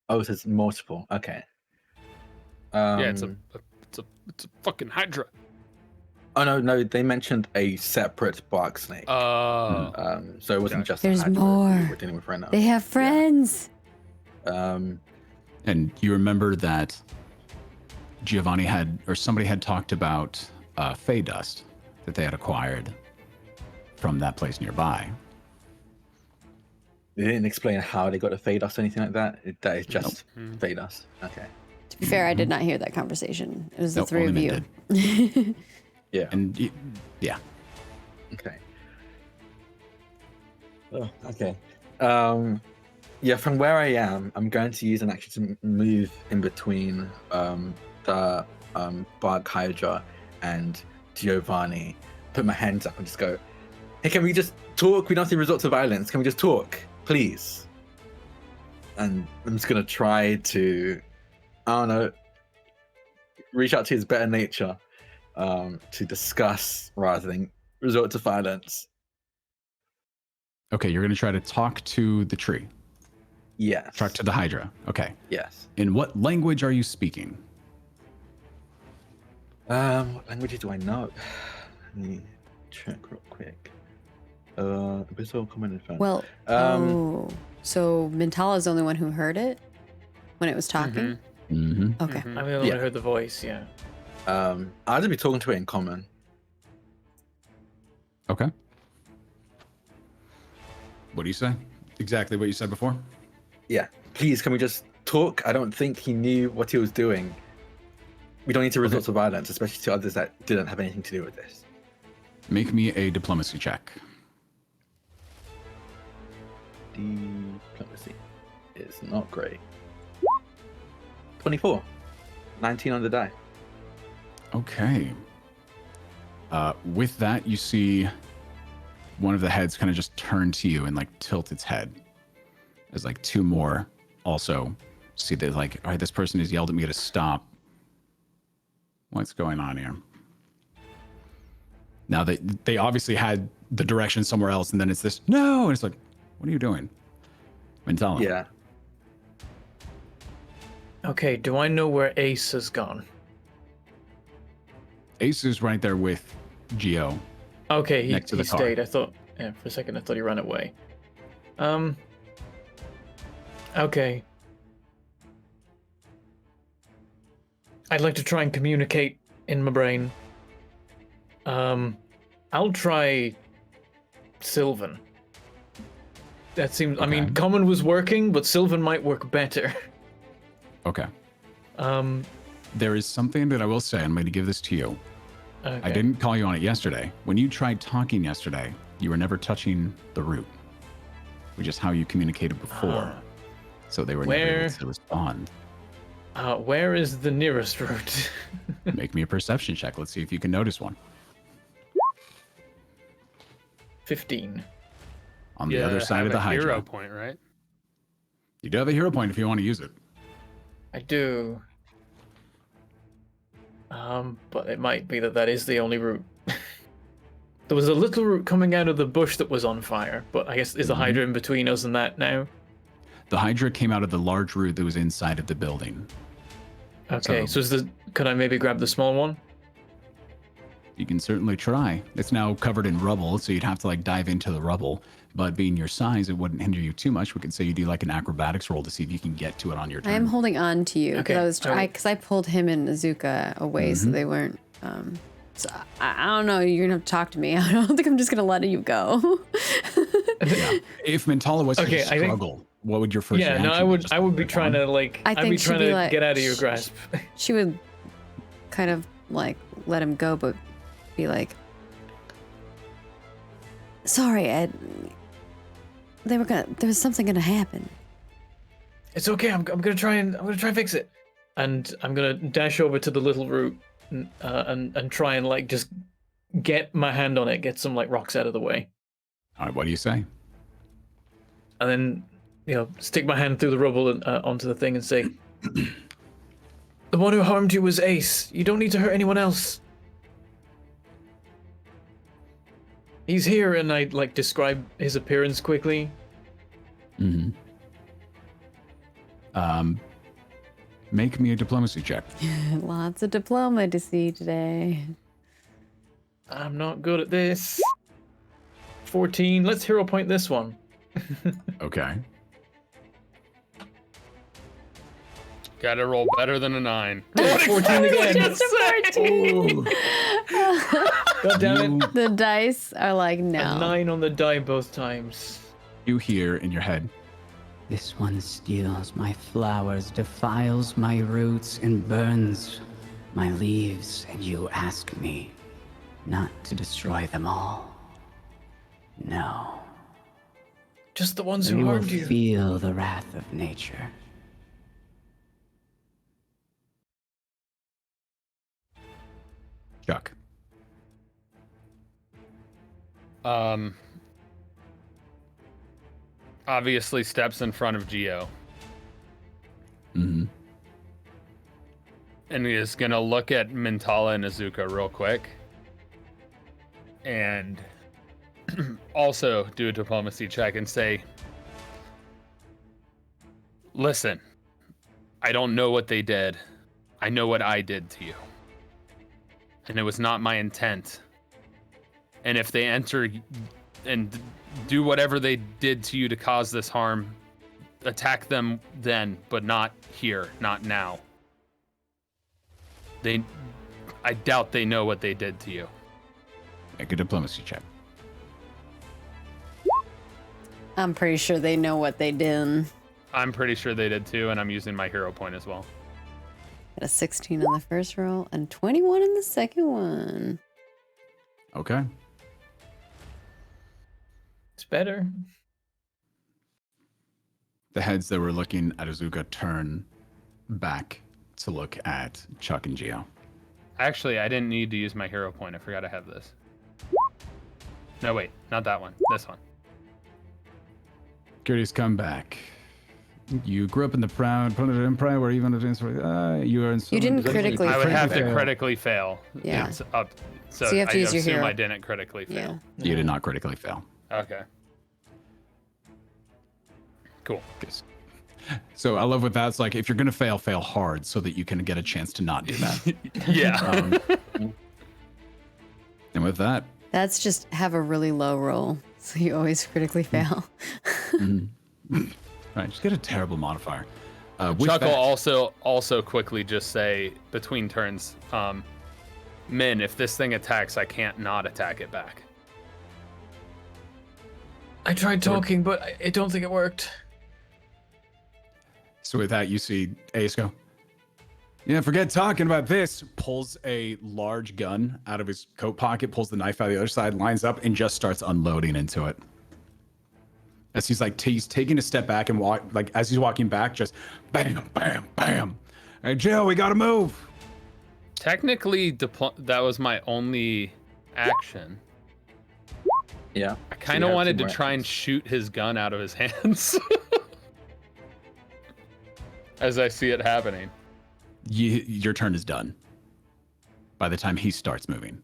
E: Oh, so it's multiple. Okay.
D: Yeah, it's a fucking Hydra.
E: Oh no, they mentioned a separate bark snake.
D: Oh.
E: So it wasn't just.
A: There's
E: a Hydra
A: more.
E: we're dealing with right now.
A: They have friends.
C: And you remember that Giovanni had, or somebody had talked about Fey dust that they had acquired from that place nearby.
E: They didn't explain how they got a fade us or anything like that. That is just fade us. Okay.
A: To be fair, I did not hear that conversation. It was the
C: Nope,
A: three of
C: only
A: you.
C: Mint
E: Yeah.
C: And yeah.
E: Okay. Oh, okay. Yeah, from where I am, I'm going to use an action to move in between the Bark Hydra and Giovanni. Put my hands up and just go, hey, can we just talk? We don't have to resort to violence. Can we just talk, please? And I'm just going to try to, I don't know, reach out to his better nature to discuss rather than resort to violence.
C: Okay, you're going to try to talk to the tree.
E: Yes.
C: Talk to the Hydra. Okay.
E: Yes.
C: In what language are you speaking?
E: What languages do I know? Let me check real quick. Abyssal, Common, and Fen.
A: Well, so Mintala's the only one who heard it when it was talking?
C: Mm-hmm.
A: Okay.
B: I'm the only one who heard the voice, yeah.
E: I'll just be talking to it in common.
C: Okay. What do you say? Exactly what you said before?
E: Yeah. Please, can we just talk? I don't think he knew what he was doing. We don't need to resort to violence, especially to others that didn't have anything to do with this.
C: Make me a diplomacy check.
E: Diplomacy is not great. 24. 19 on the die.
C: Okay. With that, you see one of the heads kind of just turn to you and like tilt its head. There's like two more also see that like, all right, this person has yelled at me to stop. What's going on here? Now they obviously had the direction somewhere else, and then it's this no, and it's like, what are you doing? Mentala.
E: Yeah.
B: Okay, do I know where Ace has gone?
C: Ace is right there with Geo.
B: Okay, he
C: Next to the car.
B: stayed. I thought, yeah, for a second I thought he ran away. Okay. I'd like to try and communicate in my brain. I'll try Sylvan. That seems, I mean,
C: Okay.
B: Common was working, but Sylvan might work better.
C: Okay. There is something that I will say. I'm going to give this to you.
B: Okay.
C: I didn't call you on it yesterday. When you tried talking yesterday, you were never touching the root, which is how you communicated before. So they were never
B: Where-
C: able to respond.
B: Where is the nearest route?
C: Make me a perception check. Let's see if you can notice one.
B: 15.
C: On the other side of the
D: hero
C: Hydra.
D: point, right?
C: You do have a hero point if you want to use it.
B: I do. But it might be that is the only route. There was a little root coming out of the bush that was on fire, but I guess is the Hydra in between us and that now?
C: The Hydra came out of the large root that was inside of the building.
B: Okay, could I maybe grab the small one?
C: You can certainly try. It's now covered in rubble, so you'd have to like dive into the rubble. But being your size, it wouldn't hinder you too much. We could say you do like an acrobatics roll to see if you can get to it on your turn.
A: I am holding on to you because
B: Okay,
A: because I pulled him and Azuka away, so they weren't. So I don't know. You're gonna have to talk to me. I don't think I'm just gonna let you go.
C: Yeah. If Mentala was
B: Okay,
C: to
B: I think-
C: struggle, what would your first
B: Yeah,
C: reaction
B: no, I would be trying to like.
A: I
B: I'd
A: think
B: be
A: she'd
B: trying
A: be
B: to
A: like-
B: get out of your grasp.
A: She would kind of like let him go, but be like, "Sorry, Ed. There was something gonna happen."
B: It's okay. I'm gonna try and fix it. And I'm gonna dash over to the little root and try and like just get my hand on it, get some like rocks out of the way,
C: All right, what do you say?
B: and then stick my hand through the rubble and onto the thing and say, "The one who harmed you was Ace. You don't need to hurt anyone else. He's here." And I like describe his appearance quickly.
C: Mm-hmm. Make me a diplomacy check.
A: Lots of diplomacy today.
B: I'm not good at this. 14. Let's hero point this one.
C: Okay.
D: Gotta roll better than a 9.
B: 14 again.
A: Just a 14.
B: God damn it.
A: The dice are like
B: A
A: no.
B: 9 on the die both times.
C: You hear in your head,
F: This one steals my flowers, defiles my roots, and burns my leaves, and you ask me not to destroy them all. No.
B: Just the ones who
F: You will
B: harmed you.
F: feel the wrath of nature.
C: Chuck.
D: Obviously steps in front of Geo
C: Mm-hmm.
D: and he is gonna look at Mentala and Azuka real quick and also do a diplomacy check and say, "Listen, I don't know what they did. I know what I did to you. And it was not my intent. And if they enter and do whatever they did to you to cause this harm, attack them then, but not here, not now. I doubt they know what they did to you."
C: Make a diplomacy check.
A: I'm pretty sure they know what they did.
D: I'm pretty sure they did too, and I'm using my hero point as well.
A: Got a 16 on the first roll and 21 in the second one.
C: Okay.
B: It's better.
C: The heads that were looking at Azuka turn back to look at Chuck and Geo.
D: Actually, I didn't need to use my hero point. I forgot I have this. No, wait, not that one. This one.
C: Curious comeback. You grew up in the proud Planet Empire where even you are in
A: You didn't critically
D: I would have to
C: fail.
D: critically fail.
A: Yeah.
D: It's up. So,
A: So you have to
D: I
A: use your
D: assume
A: hero.
D: I didn't critically
A: Yeah.
D: fail.
C: You did not critically fail.
D: Okay. Cool.
C: Yes. So I love what that's like. If you're gonna fail, fail hard so that you can get a chance to not do that.
D: Yeah.
C: And with that,
A: That's just have a really low roll, so you always critically fail.
C: all right, just get a terrible modifier. With
D: Chuck will
C: that-
D: also quickly just say between turns, Min, if this thing attacks, I can't not attack it back.
B: I tried talking, but I don't think it worked.
C: So with that, you see Ace go, "Yeah, forget talking about this." Pulls a large gun out of his coat pocket, pulls the knife out of the other side, lines up, and just starts unloading into it. As he's like, he's taking a step back and as he's walking back, just bam, bam, bam. Hey, Jill, we gotta move.
D: Technically, that was my only action.
E: Yeah.
D: I kind of wanted to try and shoot his gun out of his hands. As I see it happening.
C: Your turn is done by the time he starts moving.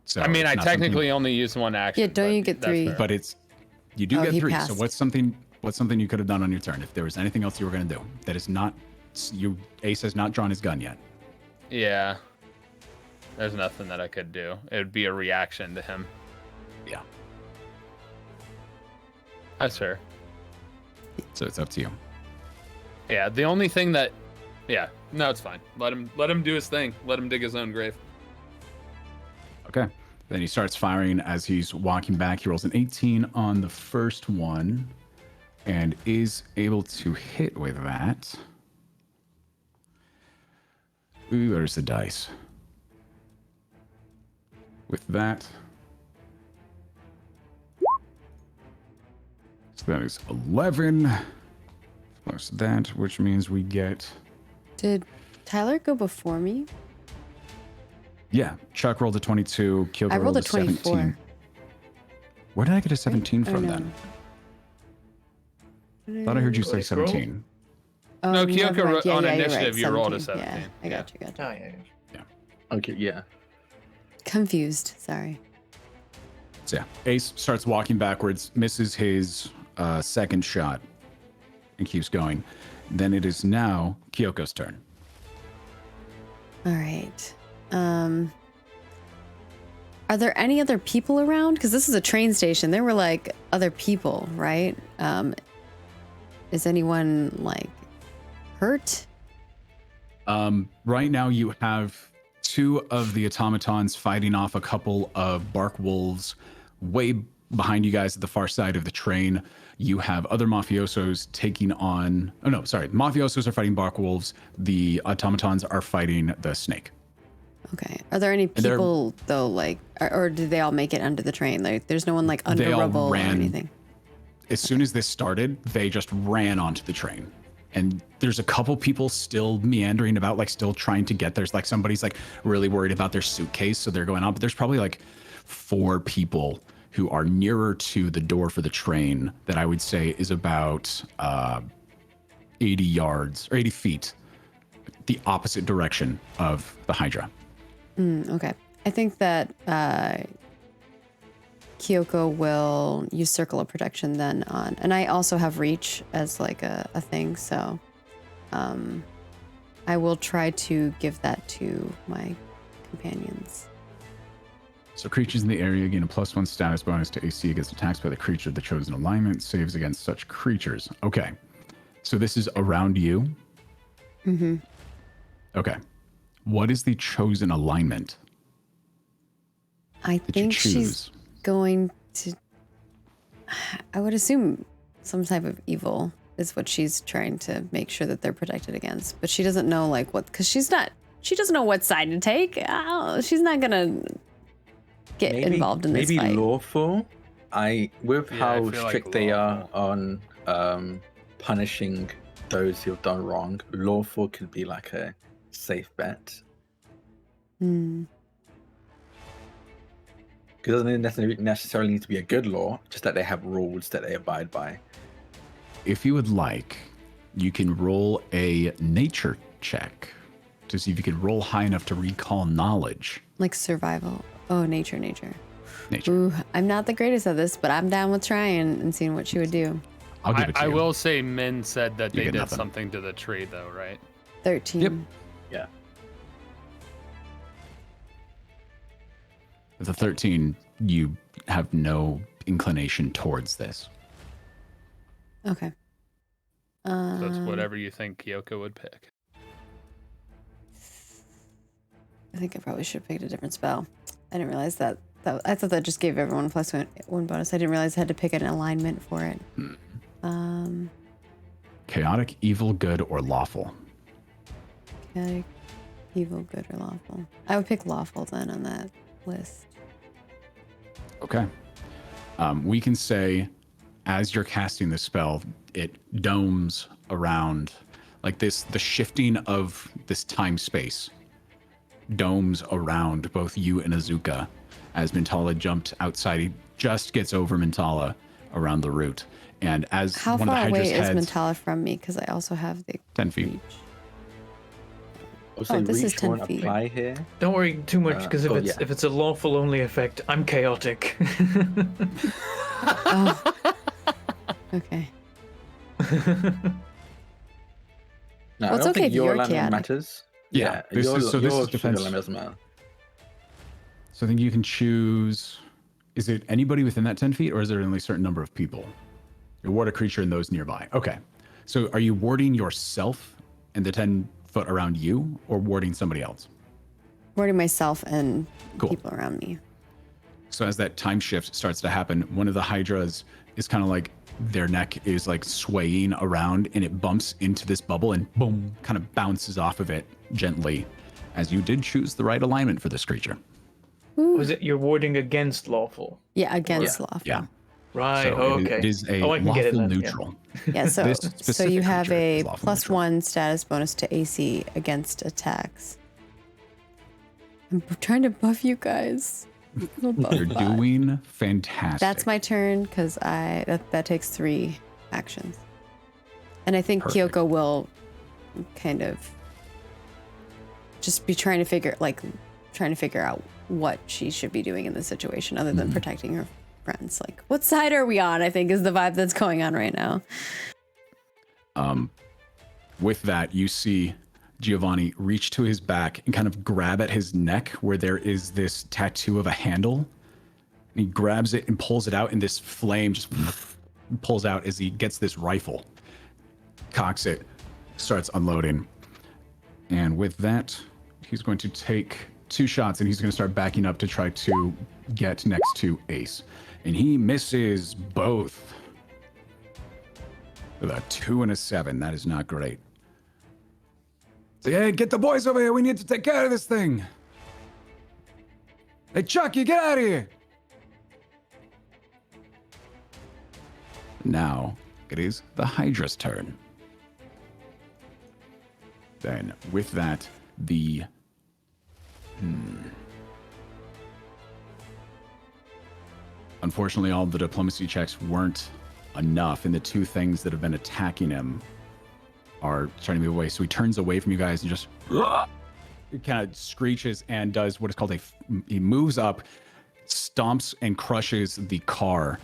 C: So
D: I mean,
C: it's
D: I
C: not something-
D: technically only use one action.
A: Yeah, don't
D: but
A: you get
D: that's
A: 3?
D: fair.
C: but you do
A: Oh,
C: get
A: he
C: 3. So
A: passed.
C: what's something you could have done on your turn if there was anything else you were going to do that is not Ace has not drawn his gun yet.
D: Yeah. There's nothing that I could do. It would be a reaction to him.
C: Yeah.
D: That's fair.
C: So it's up to you.
D: Yeah, the only thing that, yeah, no, it's fine. Let him do his thing. Let him dig his own grave.
C: Okay. Then he starts firing as he's walking back. He rolls an 18 on the first one and is able to hit with that. Ooh, there's the dice. With that. So that is 11 plus that, which means we get...
A: Did Tyler go before me?
C: Yeah, Chuck rolled a 22, Kyoko
A: I rolled a
C: 17.
A: 24.
C: Where did I get a 17
A: Or
C: from
A: no?
C: then? Thought I heard you say
B: Like, roll?
C: 17.
A: Oh,
D: No,
A: never
D: Kyoko,
A: mind.
D: on
A: you're
D: initiative,
A: right,
D: you rolled a
A: 17.
D: 17.
A: Yeah, I got you.
B: Oh, yeah.
E: Okay, yeah.
A: Confused. Sorry.
C: So yeah, Ace starts walking backwards, misses his second shot, and keeps going. Then it is now Kyoko's turn.
A: All right. Are there any other people around? Because this is a train station. There were like other people, right? Is anyone like hurt?
C: Right now you have 2 of the automatons fighting off a couple of bark wolves way behind you guys at the far side of the train. You have other mafiosos taking on... Oh, no, sorry. Mafiosos are fighting bark wolves. The automatons are fighting the snake.
A: Okay. Are there any
C: they're-
A: people though, like, or did they all make it under the train? Like, there's no one like under
C: They all
A: rubble or
C: ran.
A: anything.
C: As soon as this started, they just ran onto the train. And there's a couple people still meandering about, like still trying to get there. There's like somebody's like really worried about their suitcase, so they're going on. But there's probably like 4 people who are nearer to the door for the train that I would say is about 80 yards or 80 feet, the opposite direction of the Hydra.
A: Okay. I think that Kyoko will use Circle of Protection then on, and I also have Reach as like a thing, so I will try to give that to my companions.
C: So creatures in the area gain a +1 status bonus to AC against attacks by the creature of the chosen alignment, saves against such creatures. Okay. So this is around you?
A: Mm-hmm.
C: Okay. What is the chosen alignment
A: I
C: that you
A: think
C: choose?
A: she's going to, I would assume some type of evil is what she's trying to make sure that they're protected against. But she doesn't know like what, because she doesn't know what side to take. She's not going to get involved in this
E: maybe
A: fight.
E: lawful. With
D: Yeah, I
E: how
D: feel like
E: strict they are
D: lawful.
E: on punishing those who have done wrong, lawful could be like a safe bet.
A: Hmm.
E: Because it doesn't necessarily need to be a good law, just that they have rules that they abide by.
C: If you would like, you can roll a nature check to see if you can roll high enough to recall knowledge.
A: Like survival. Oh, nature.
C: Nature.
A: Ooh, I'm not the greatest at this, but I'm down with trying and seeing what she would do.
C: I'll give it to
D: I
C: you.
D: will say Min said that
C: You
D: they
C: get
D: did
C: nothing.
D: something to the tree, though, right?
A: 13.
C: Yep.
E: Yeah.
C: With a 13, you have no inclination towards this.
A: Okay.
D: So it's whatever you think Kyoko would pick.
A: I think I probably should have picked a different spell. I didn't realize that. I thought that just gave everyone +1 bonus. I didn't realize I had to pick an alignment for it.
C: Chaotic, evil, good, or lawful.
A: Chaotic, evil, good, or lawful. I would pick lawful then on that list.
C: Okay. We can say, as you're casting this spell, it domes around, like this, the shifting of this time space domes around both you and Azuka. As Mintala jumped outside, he just gets over Mintala around the root. And as
A: How
C: one of the
A: far
C: Hydra's
A: away is
C: heads,
A: Mentala from me? Because I also have the
C: 10 feet.
A: reach.
E: I'll say
A: this is
E: reach
A: 10
E: won't
A: feet.
E: apply here.
B: Don't worry too much, because
E: oh,
B: if it's a lawful only effect, I'm chaotic.
A: Oh. Okay.
E: No,
A: Well,
E: I
A: it's
E: don't
A: okay
E: think
A: if
E: your
A: you're
E: alignment
A: chaotic.
E: matters.
C: Yeah, this
E: your,
C: is- so this
E: your
C: is defense.
E: alignment doesn't matter.
C: So I think you can choose. Is it anybody within that 10 feet, or is there only a certain number of people? You ward a creature and those nearby. Okay. So are you warding yourself and the 10 foot around you, or warding somebody else?
A: Warding myself and
C: Cool.
A: people around me.
C: So as that time shift starts to happen, one of the hydras is kind of like their neck is like swaying around, and it bumps into this bubble and boom, kind of bounces off of it gently, as you did choose the right alignment for this creature.
B: Was it you're warding against lawful?
A: Yeah, against lawful.
C: Yeah.
B: Right.
C: So
B: okay.
C: it is a
B: I can get it
C: lawful
B: then, yeah.
C: neutral.
A: Yeah, so
C: This
A: so
C: specific
A: you have
C: creature is
A: a
C: lawful neutral.
A: +1 status bonus to AC against attacks. I'm trying to buff you guys. Little buff
C: You're
A: bot.
C: doing fantastic.
A: That's my turn because that takes 3 actions, and I think
C: Perfect.
A: Kyoko will kind of just be trying to figure out what she should be doing in this situation other than protecting her friends. Like, what side are we on? I think is the vibe that's going on right now.
C: With that, you see Giovanni reach to his back and kind of grab at his neck where there is this tattoo of a handle. And he grabs it and pulls it out, and this flame just pulls out as he gets this rifle, cocks it, starts unloading. And with that, he's going to take 2 shots, and he's going to start backing up to try to get next to Ace. And he misses both. With a 2 and a 7. That is not great. Say, hey, get the boys over here. We need to take care of this thing. Hey, Chucky, get out of here. Now, it is the Hydra's turn. Then, with that, the... Unfortunately, all the diplomacy checks weren't enough, and the 2 things that have been attacking him are trying to move away. So he turns away from you guys and just it kind of screeches and does what is called he moves up, stomps and crushes the car,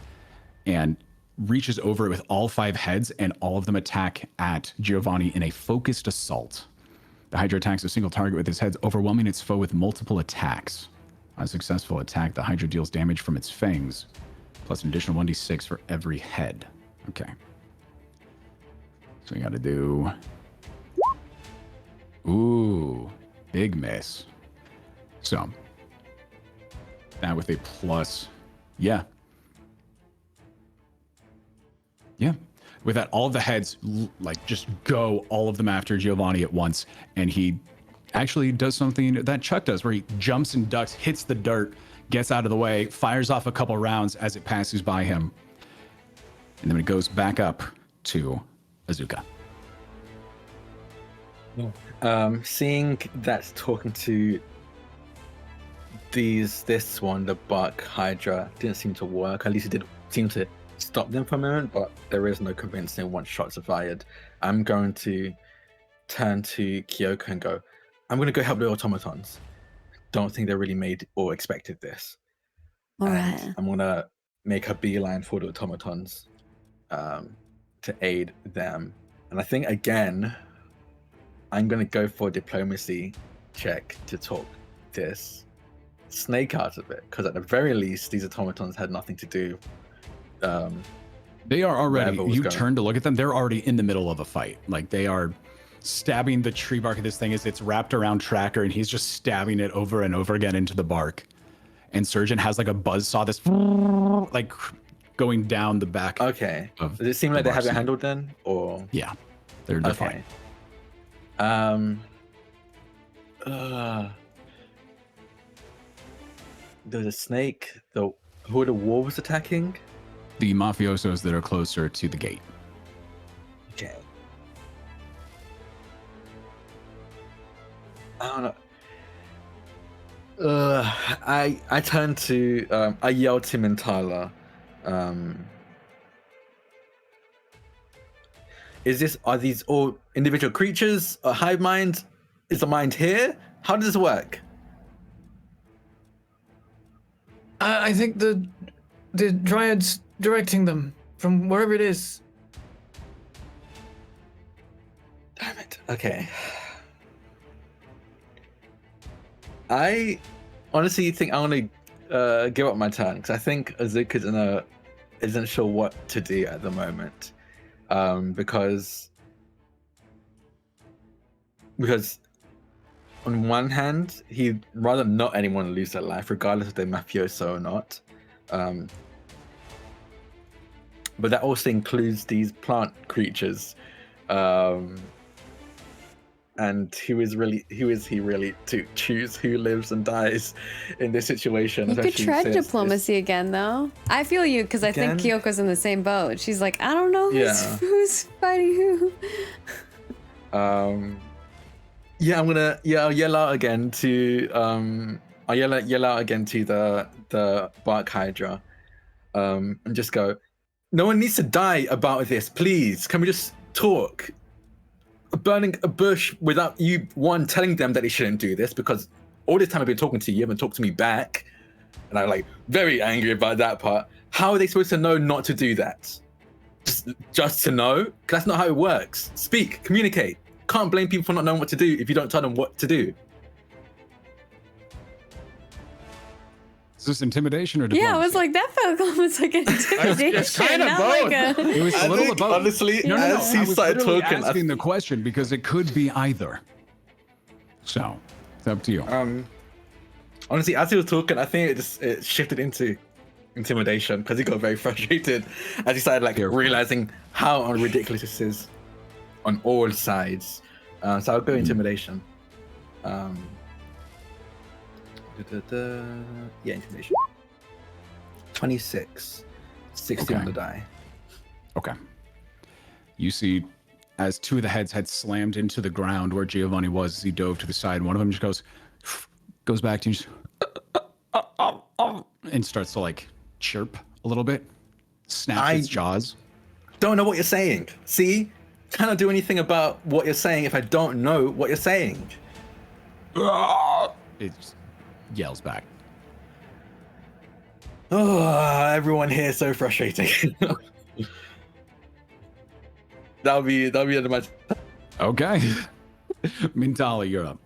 C: and reaches over it with all 5 heads, and all of them attack at Giovanni in a focused assault. The Hydra attacks a single target with its heads, overwhelming its foe with multiple attacks. On a successful attack, the Hydra deals damage from its fangs, plus an additional 1d6 for every head. Okay. So we got to do... Ooh, big miss. So, that with a plus... Yeah. Yeah. With that, all of the heads, like, just go, all of them after Giovanni at once. And he actually does something that Chuck does, where he jumps and ducks, hits the dirt, gets out of the way, fires off a couple rounds as it passes by him. And then it goes back up to Azuka.
E: Seeing that talking to this one, the Buck Hydra, didn't seem to work. At least it did seem to stop them for a moment, but there is no convincing once shots are fired. I'm going to turn to Kyoko and go, I'm going to go help the automatons. Don't think they really made or expected this.
A: All
E: And
A: right.
E: I'm going to make a beeline for the automatons to aid them. And I think, again, I'm going to go for a diplomacy check to talk this snake out of it. Because at the very least, these automatons had nothing to do.
C: They are already,
E: wherever was
C: you
E: going.
C: turn to look at them, they're already in the middle of a fight. Like, they are stabbing the tree bark of this thing as it's wrapped around Tracker, and he's just stabbing it over and over again into the bark. And Surgeon has like a buzzsaw that's like going down the back.
E: Okay.
C: Of
E: Does it seem like
C: the
E: they have it
C: bark.
E: handled then? Or
C: Yeah, they're
E: okay.
C: fine.
E: There's a snake. Who are the wolves attacking?
C: The mafiosos that are closer to the gate.
E: Okay. I don't know. I turn to I yell to Tim and Tyler. Are these all individual creatures? A hive mind? Is the mind here? How does this work?
B: I think the Dryad's directing them from wherever it is.
E: Damn it. Okay. I honestly think I want to give up my turn because I think Azuka isn't sure what to do at the moment. Because on one hand, he'd rather not anyone lose their life, regardless if they're mafioso or not. But that also includes these plant creatures. And who is he really to choose who lives and dies in this situation?
A: You could
E: especially
A: tread
E: since
A: diplomacy again, though. I feel you because I think
E: Again?
A: Kyoko's in the same boat. She's like, I don't know who's fighting who.
E: Yeah, I'll yell out again to I'll yell out again to the bark hydra, and just go, no one needs to die about this, please. Can we just talk? Burning a bush without you telling them that they shouldn't do this, because all this time I've been talking to you, you haven't talked to me back, and I'm like very angry about that part. How are they supposed to know not to do that? Just to know? 'Cause that's not how it works. Speak, communicate. Can't blame people for not knowing what to do if you don't tell them what to do.
C: Is this intimidation or diplomacy?
A: Yeah, I was like, that felt almost like an intimidation.
D: It's kind of
A: not
D: both.
A: like a...
C: It was a little about.
E: Honestly,
C: No.
E: as
C: I
E: he
C: was
E: started
C: literally
E: talking,
C: asking the question because it could be either. So, it's up to you.
E: honestly, as he was talking, I think it shifted into intimidation because he got very frustrated as he started realizing how ridiculous this is on all sides. So I'll go intimidation. Yeah, intimidation. 26. 60 on the die.
C: Okay. You see, as two of the heads had slammed into the ground where Giovanni was as he dove to the side, one of them just goes back to you and starts to chirp a little bit, snaps its jaws.
E: Don't know what you're saying. See? Cannot do anything about what you're saying if I don't know what you're saying.
C: It yells back.
E: Oh, everyone here is so frustrating. that'll be the end of my.
C: Okay. Mintali, you're up.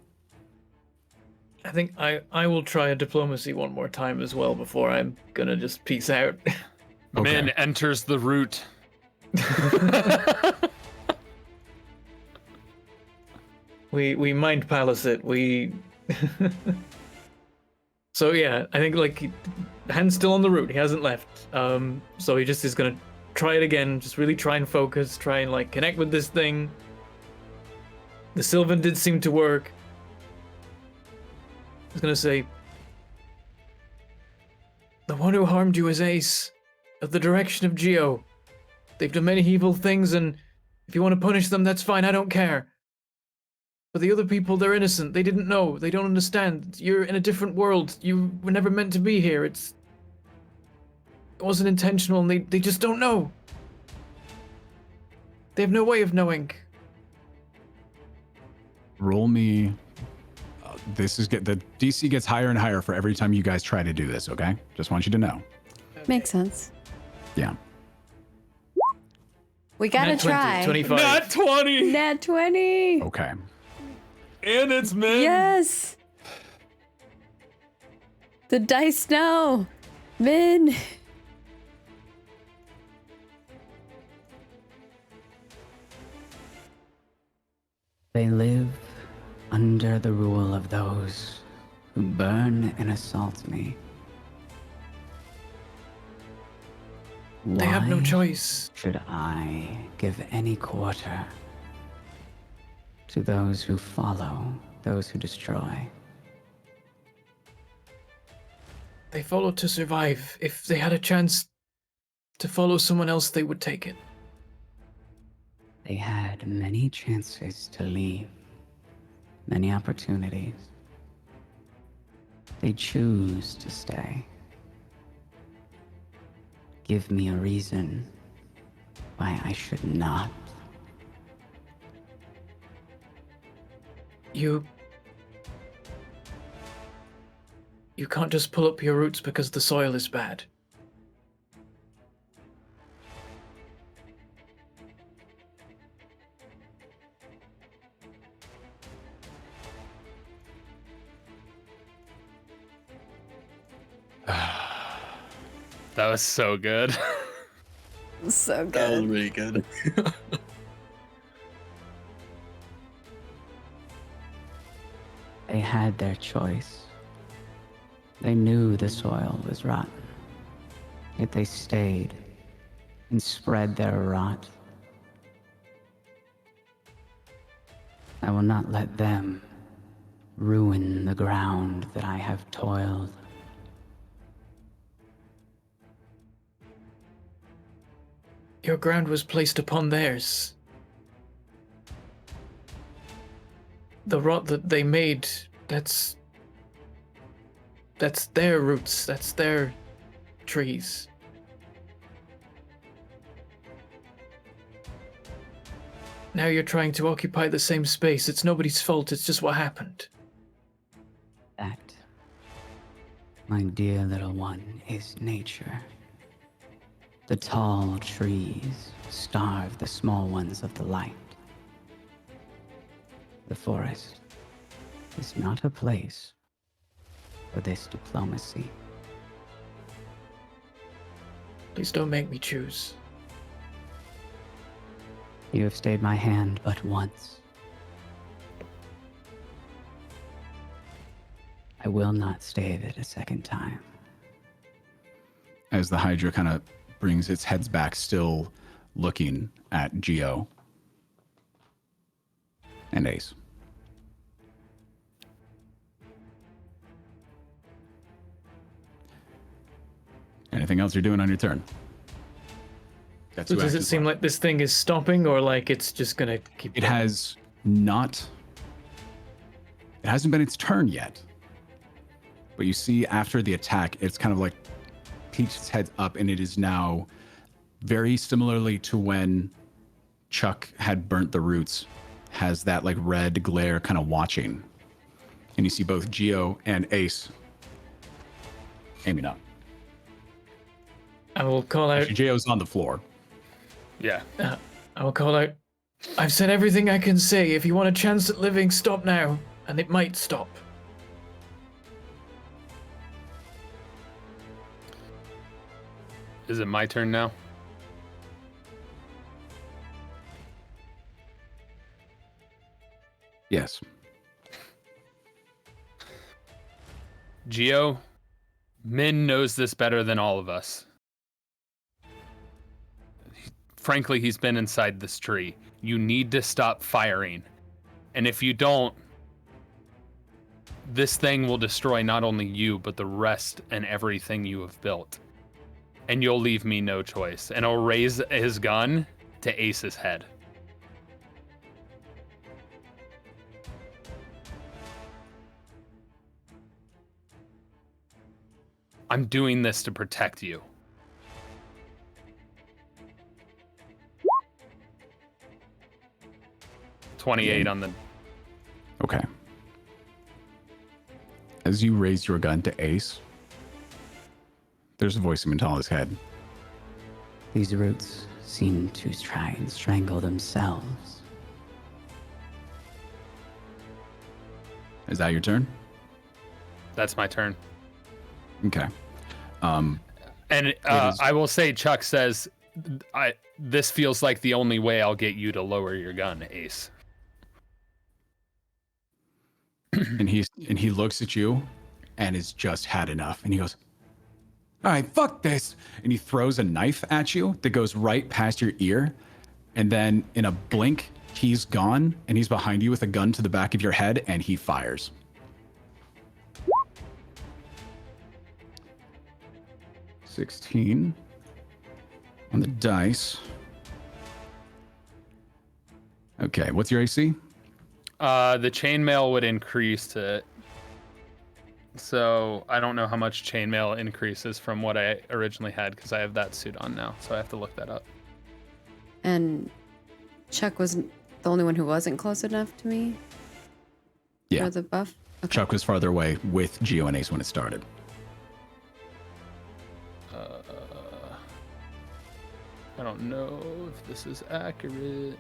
B: I think I will try a diplomacy one more time as well before I'm gonna just peace out.
C: Okay.
D: Min enters the root.
B: We mind palace it. So yeah, I think hand's still on the root. He hasn't left. So he just is gonna try it again. Just really try and focus. Try and connect with this thing. The Sylvan did seem to work. I was gonna say, the one who harmed you is Ace, of the direction of Geo. They've done many evil things, and if you want to punish them, that's fine. I don't care. But the other people, they're innocent. They didn't know. They don't understand. You're in a different world. You were never meant to be here. It wasn't intentional, and they just don't know. They have no way of knowing.
C: Roll me. The DC gets higher and higher for every time you guys try to do this, okay? Just want you to know.
A: Makes sense.
C: Yeah.
A: We gotta
B: Nat 20,
A: try.
B: 25.
D: Not 20!
A: Nat 20.
C: Okay.
D: And it's Min!
A: Yes. The dice know. Min.
F: They live under the rule of those who burn and assault me.
B: They have no
F: Why
B: choice.
F: should I give any quarter to those who follow, those who destroy?
B: They follow to survive. If they had a chance to follow someone else, they would take it.
F: They had many chances to leave, many opportunities. They choose to stay. Give me a reason why I should not.
B: You can't just pull up your roots because the soil is bad.
D: That was so good.
A: So
E: That was
A: good.
E: really good.
F: They had their choice. They knew the soil was rotten. Yet they stayed and spread their rot. I will not let them ruin the ground that I have toiled.
B: Your ground was placed upon theirs. The rot that they made, that's their roots, that's their trees. Now you're trying to occupy the same space. It's nobody's fault, it's just what happened.
F: That, my dear little one, is nature. The tall trees starve the small ones of the light. The forest is not a place for this diplomacy.
B: Please don't make me choose.
F: You have stayed my hand but once. I will not stay it a second time.
C: As the Hydra kind of brings its heads back, still looking at Geo and Ace. Anything else you're doing on your turn? Got
B: So
C: two
B: does it
C: actions
B: seem
C: left.
B: like this thing is stopping, or like it's just gonna keep
C: It
B: going?
C: has not. It hasn't been its turn yet. But you see, after the attack, it's kind of like peeks its head up, and it is now very similarly to when Chuck had burnt the roots, has that like red glare kind of watching. And you see both Geo and Ace aiming up.
B: I will call out.
C: Actually, Geo's on the floor.
D: Yeah.
B: I will call out. I've said everything I can say. If you want a chance at living, stop now, and it might stop.
D: Is it my turn now?
C: Yes.
D: Geo, Min knows this better than all of us. Frankly, he's been inside this tree. You need to stop firing. And if you don't, this thing will destroy not only you, but the rest and everything you have built. And you'll leave me no choice. And I'll raise his gun to Ace's head. I'm doing this to protect you. $28 on the...
C: Okay. As you raise your gun to Ace, there's a voice in Mentala's head.
F: These roots seem to try and strangle themselves.
C: Is that your turn?
D: That's my turn.
C: Okay.
D: And
C: is-
D: I will say, Chuck says, this feels like the only way I'll get you to lower your gun, Ace.
C: and he looks at you and has just had enough. And he goes, all right, fuck this. And he throws a knife at you that goes right past your ear. And then in a blink, he's gone and he's behind you with a gun to the back of your head and he fires. $16 on the dice. Okay, what's your AC?
D: The chainmail would increase to... So I don't know how much chainmail increases from what I originally had because I have that suit on now. So I have to look that up.
A: And Chuck was the only one who wasn't close enough to me.
C: Yeah.
A: For the buff? Okay.
C: Chuck was farther away with Geo and Ace when it started.
D: I don't know if this is accurate.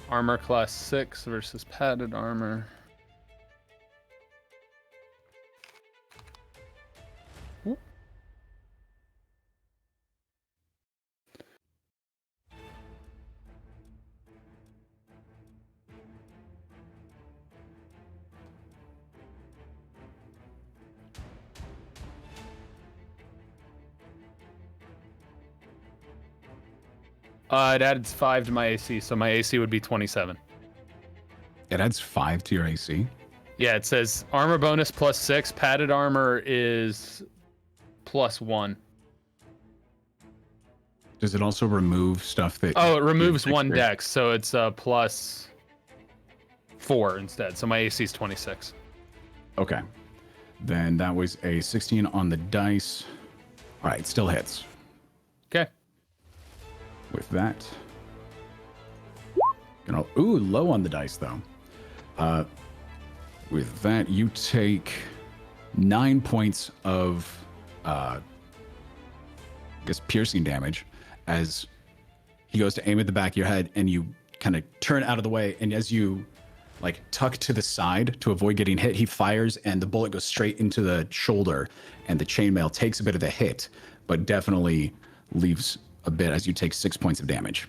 D: Armor class 6 versus padded armor. It adds 5 to my AC, so my AC would be 27.
C: It adds 5 to your AC.
D: Yeah, it says armor bonus plus 6. Padded armor is plus 1.
C: Does it also remove stuff that?
D: Oh, it removes
C: you-
D: 1 dex, so it's plus 4 instead. So my AC is 26.
C: Okay. Then that was a 16 on the dice. All right, still hits.
D: Okay.
C: With that. Ooh, low on the dice though. With that, you take 9 points of, I guess, piercing damage as he goes to aim at the back of your head, and you kind of turn out of the way. And as you like tuck to the side to avoid getting hit, he fires, and the bullet goes straight into the shoulder, and the chainmail takes a bit of the hit, but definitely leaves a bit as you take 6 points of damage.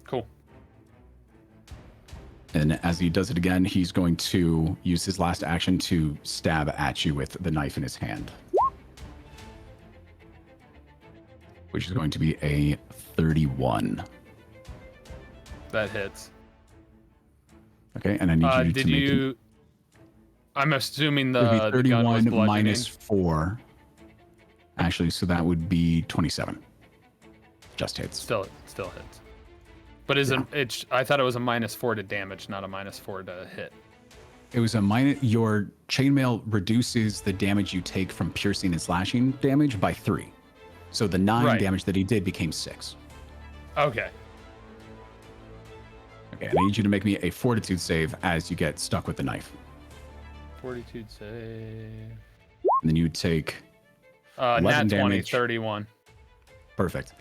D: Cool.
C: And as he does it again, he's going to use his last action to stab at you with the knife in his hand. Which is going to be a 31.
D: That hits.
C: Okay, and I need you
D: Did
C: to make
D: you? I'm assuming
C: it would
D: the
C: be
D: the gun was
C: 31
D: bludgeoning.
C: minus 4. Actually, so that would be 27. Just hits.
D: Still hits. But I thought it was a -4 to damage, not a -4 to hit.
C: It was a minus. Your chainmail reduces the damage you take from piercing and slashing damage by 3. So the 9
D: Right.
C: damage that he did became 6.
D: Okay.
C: Okay, I need you to make me a fortitude save as you get stuck with the knife.
D: Fortitude save.
C: And then you take
D: Nat
C: 11
D: 20,
C: damage.
D: 31.
C: Perfect.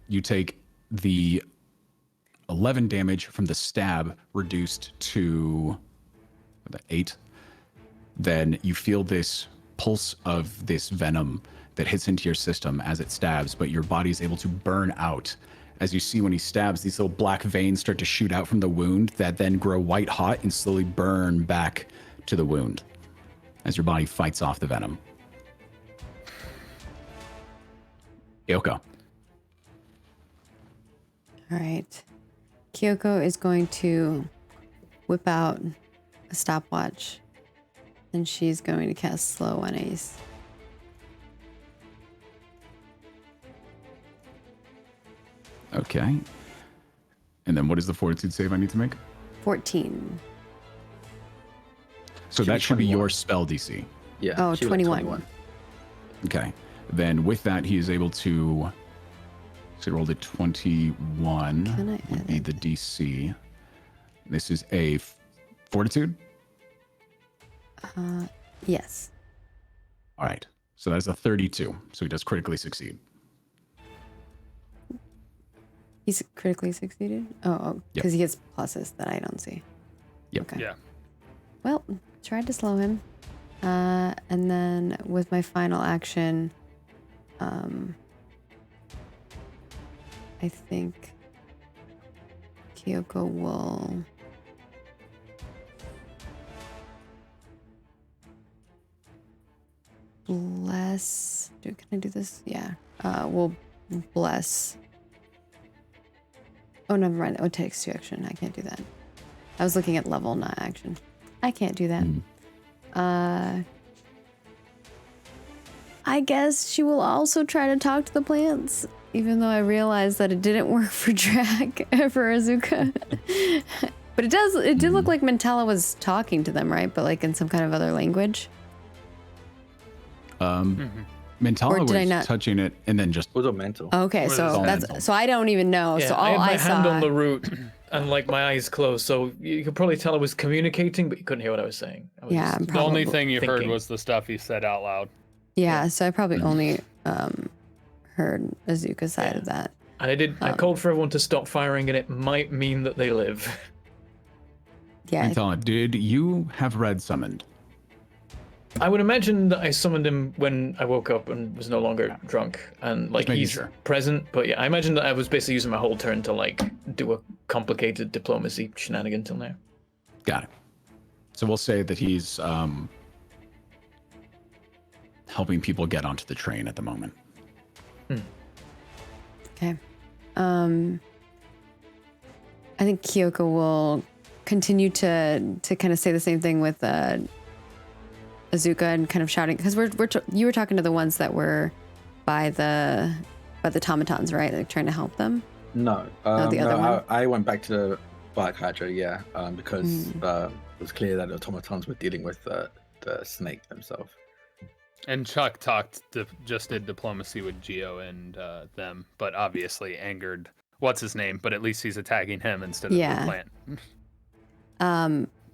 C: You take the 11 damage from the stab reduced to the 8. Then you feel this pulse of this venom that hits into your system as it stabs, but your body is able to burn out. As you see when he stabs, these little black veins start to shoot out from the wound that then grow white hot and slowly burn back to the wound as your body fights off the venom. Yoko.
A: All right. Kyoko is going to whip out a stopwatch, and she's going to cast Slow on Ace.
C: Okay. And then what is the fortitude save I need to make?
A: 14.
C: So
E: Should
C: that
E: be
C: should be
E: 21.
C: your spell DC.
E: Yeah.
A: Oh,
E: she was like
A: 21.
C: Okay. Then with that, he is able to. So he rolled a 21.
A: Can I
C: would be
A: edit?
C: the DC. This is a fortitude.
A: Yes.
C: All right. So that's a 32. So he does critically succeed.
A: He's critically succeeded? Oh,
C: Yep.
A: because he gets pluses that I don't see.
C: Yep.
A: Okay.
D: Yeah.
A: Well, tried to slow him. And then with my final action, I think Kyoko will bless. Can I do this? Yeah. We'll bless. Oh, never mind. Oh, it takes 2 action. I can't do that. I was looking at level, not action. I can't do that. I guess she will also try to talk to the plants, even though I realized that it didn't work for Drac for Azuka. But it did look like Mentala was talking to them, right? But like in some kind of other language.
C: Mentala
A: Or did I
C: was
A: not-
C: touching it and then just.
E: Was it mental?
A: Okay,
D: What
A: so
D: is
A: that's
C: mental?
A: so I don't even know.
B: Yeah,
A: so
B: I
A: all
B: had my
A: I
B: hand
A: saw.
B: on the root, and like my eyes closed, so you could probably tell I was communicating, but you couldn't hear what I was saying. I was
A: Yeah,
B: just
D: The only thing you heard
B: thinking.
D: was the stuff he said out loud.
A: Yeah, so I probably only heard Azuka's side of that.
B: And I called for everyone to stop firing, and it might mean that they live.
A: Yeah,
C: Mintala, did you have Red summoned?
B: I would imagine that I summoned him when I woke up and was no longer drunk, and like
C: making
B: he's
C: sure.
B: present. But yeah, I imagine that I was basically using my whole turn to like do a complicated diplomacy shenanigan till now.
C: Got it. So we'll say that he's helping people get onto the train at the moment.
A: okay. I think Kyoko will continue to kind of say the same thing with Azuka and kind of shouting, because you were talking to the ones that were by the automatons, right? Like trying to help them.
E: No,
A: the other one?
E: I went back to the Black Hydra, because it was clear that the automatons were dealing with the snake themselves.
D: And Chuck just did diplomacy with Geo and them, but obviously angered what's his name. But at least he's attacking him instead of the plant.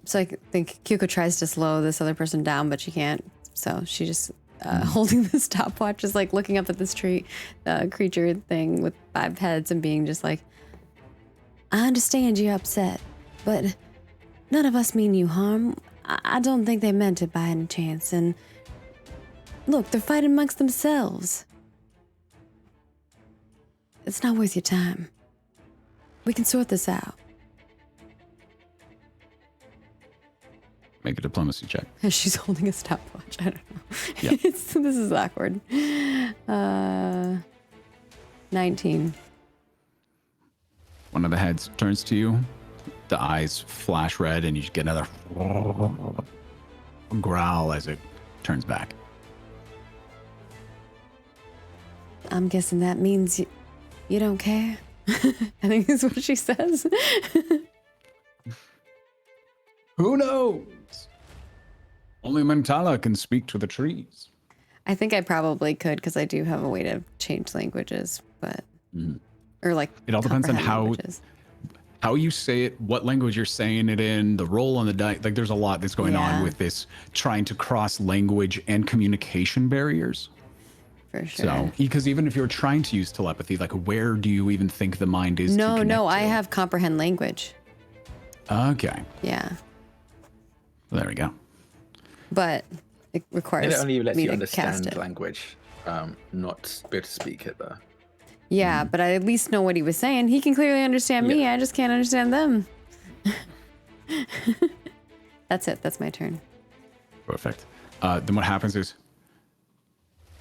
A: So I think Kyoko tries to slow this other person down, but she can't. So she just holding the stopwatch, is like looking up at this tree creature thing with 5 heads and being just like, I understand you're upset, but none of us mean you harm. I don't think they meant it by any chance. And look, they're fighting amongst themselves. It's not worth your time. We can sort this out.
C: Make a diplomacy check.
A: She's holding a stopwatch. I don't know.
C: Yeah.
A: This is awkward. 19.
C: One of the heads turns to you. The eyes flash red, and you get another growl as it turns back.
A: I'm guessing that means you don't care. I think is what she says.
C: Who knows? Only Mintala can speak to the trees.
A: I think I probably could, because I do have a way to change languages, but or like
C: It all depends on
A: comprehend
C: how you say it, what language you're saying it in, the roll on the die. Like there's a lot that's going on
A: Yeah.
C: with this, trying to cross language and communication barriers.
A: for sure.
C: So, because even if you're trying to use telepathy, like where do you even think the mind is? to
A: No,
C: connect
A: I
C: to?
A: have comprehend language.
C: Okay,
A: Yeah,
C: there we go.
A: but it requires
E: It only lets
A: me
E: you
A: to cast
E: understand
A: it.
E: language, not be able to speak it though.
A: Yeah, but I at least know what he was saying. He can clearly understand me. I just can't understand them. That's it. That's my turn.
C: Perfect. Then what happens is,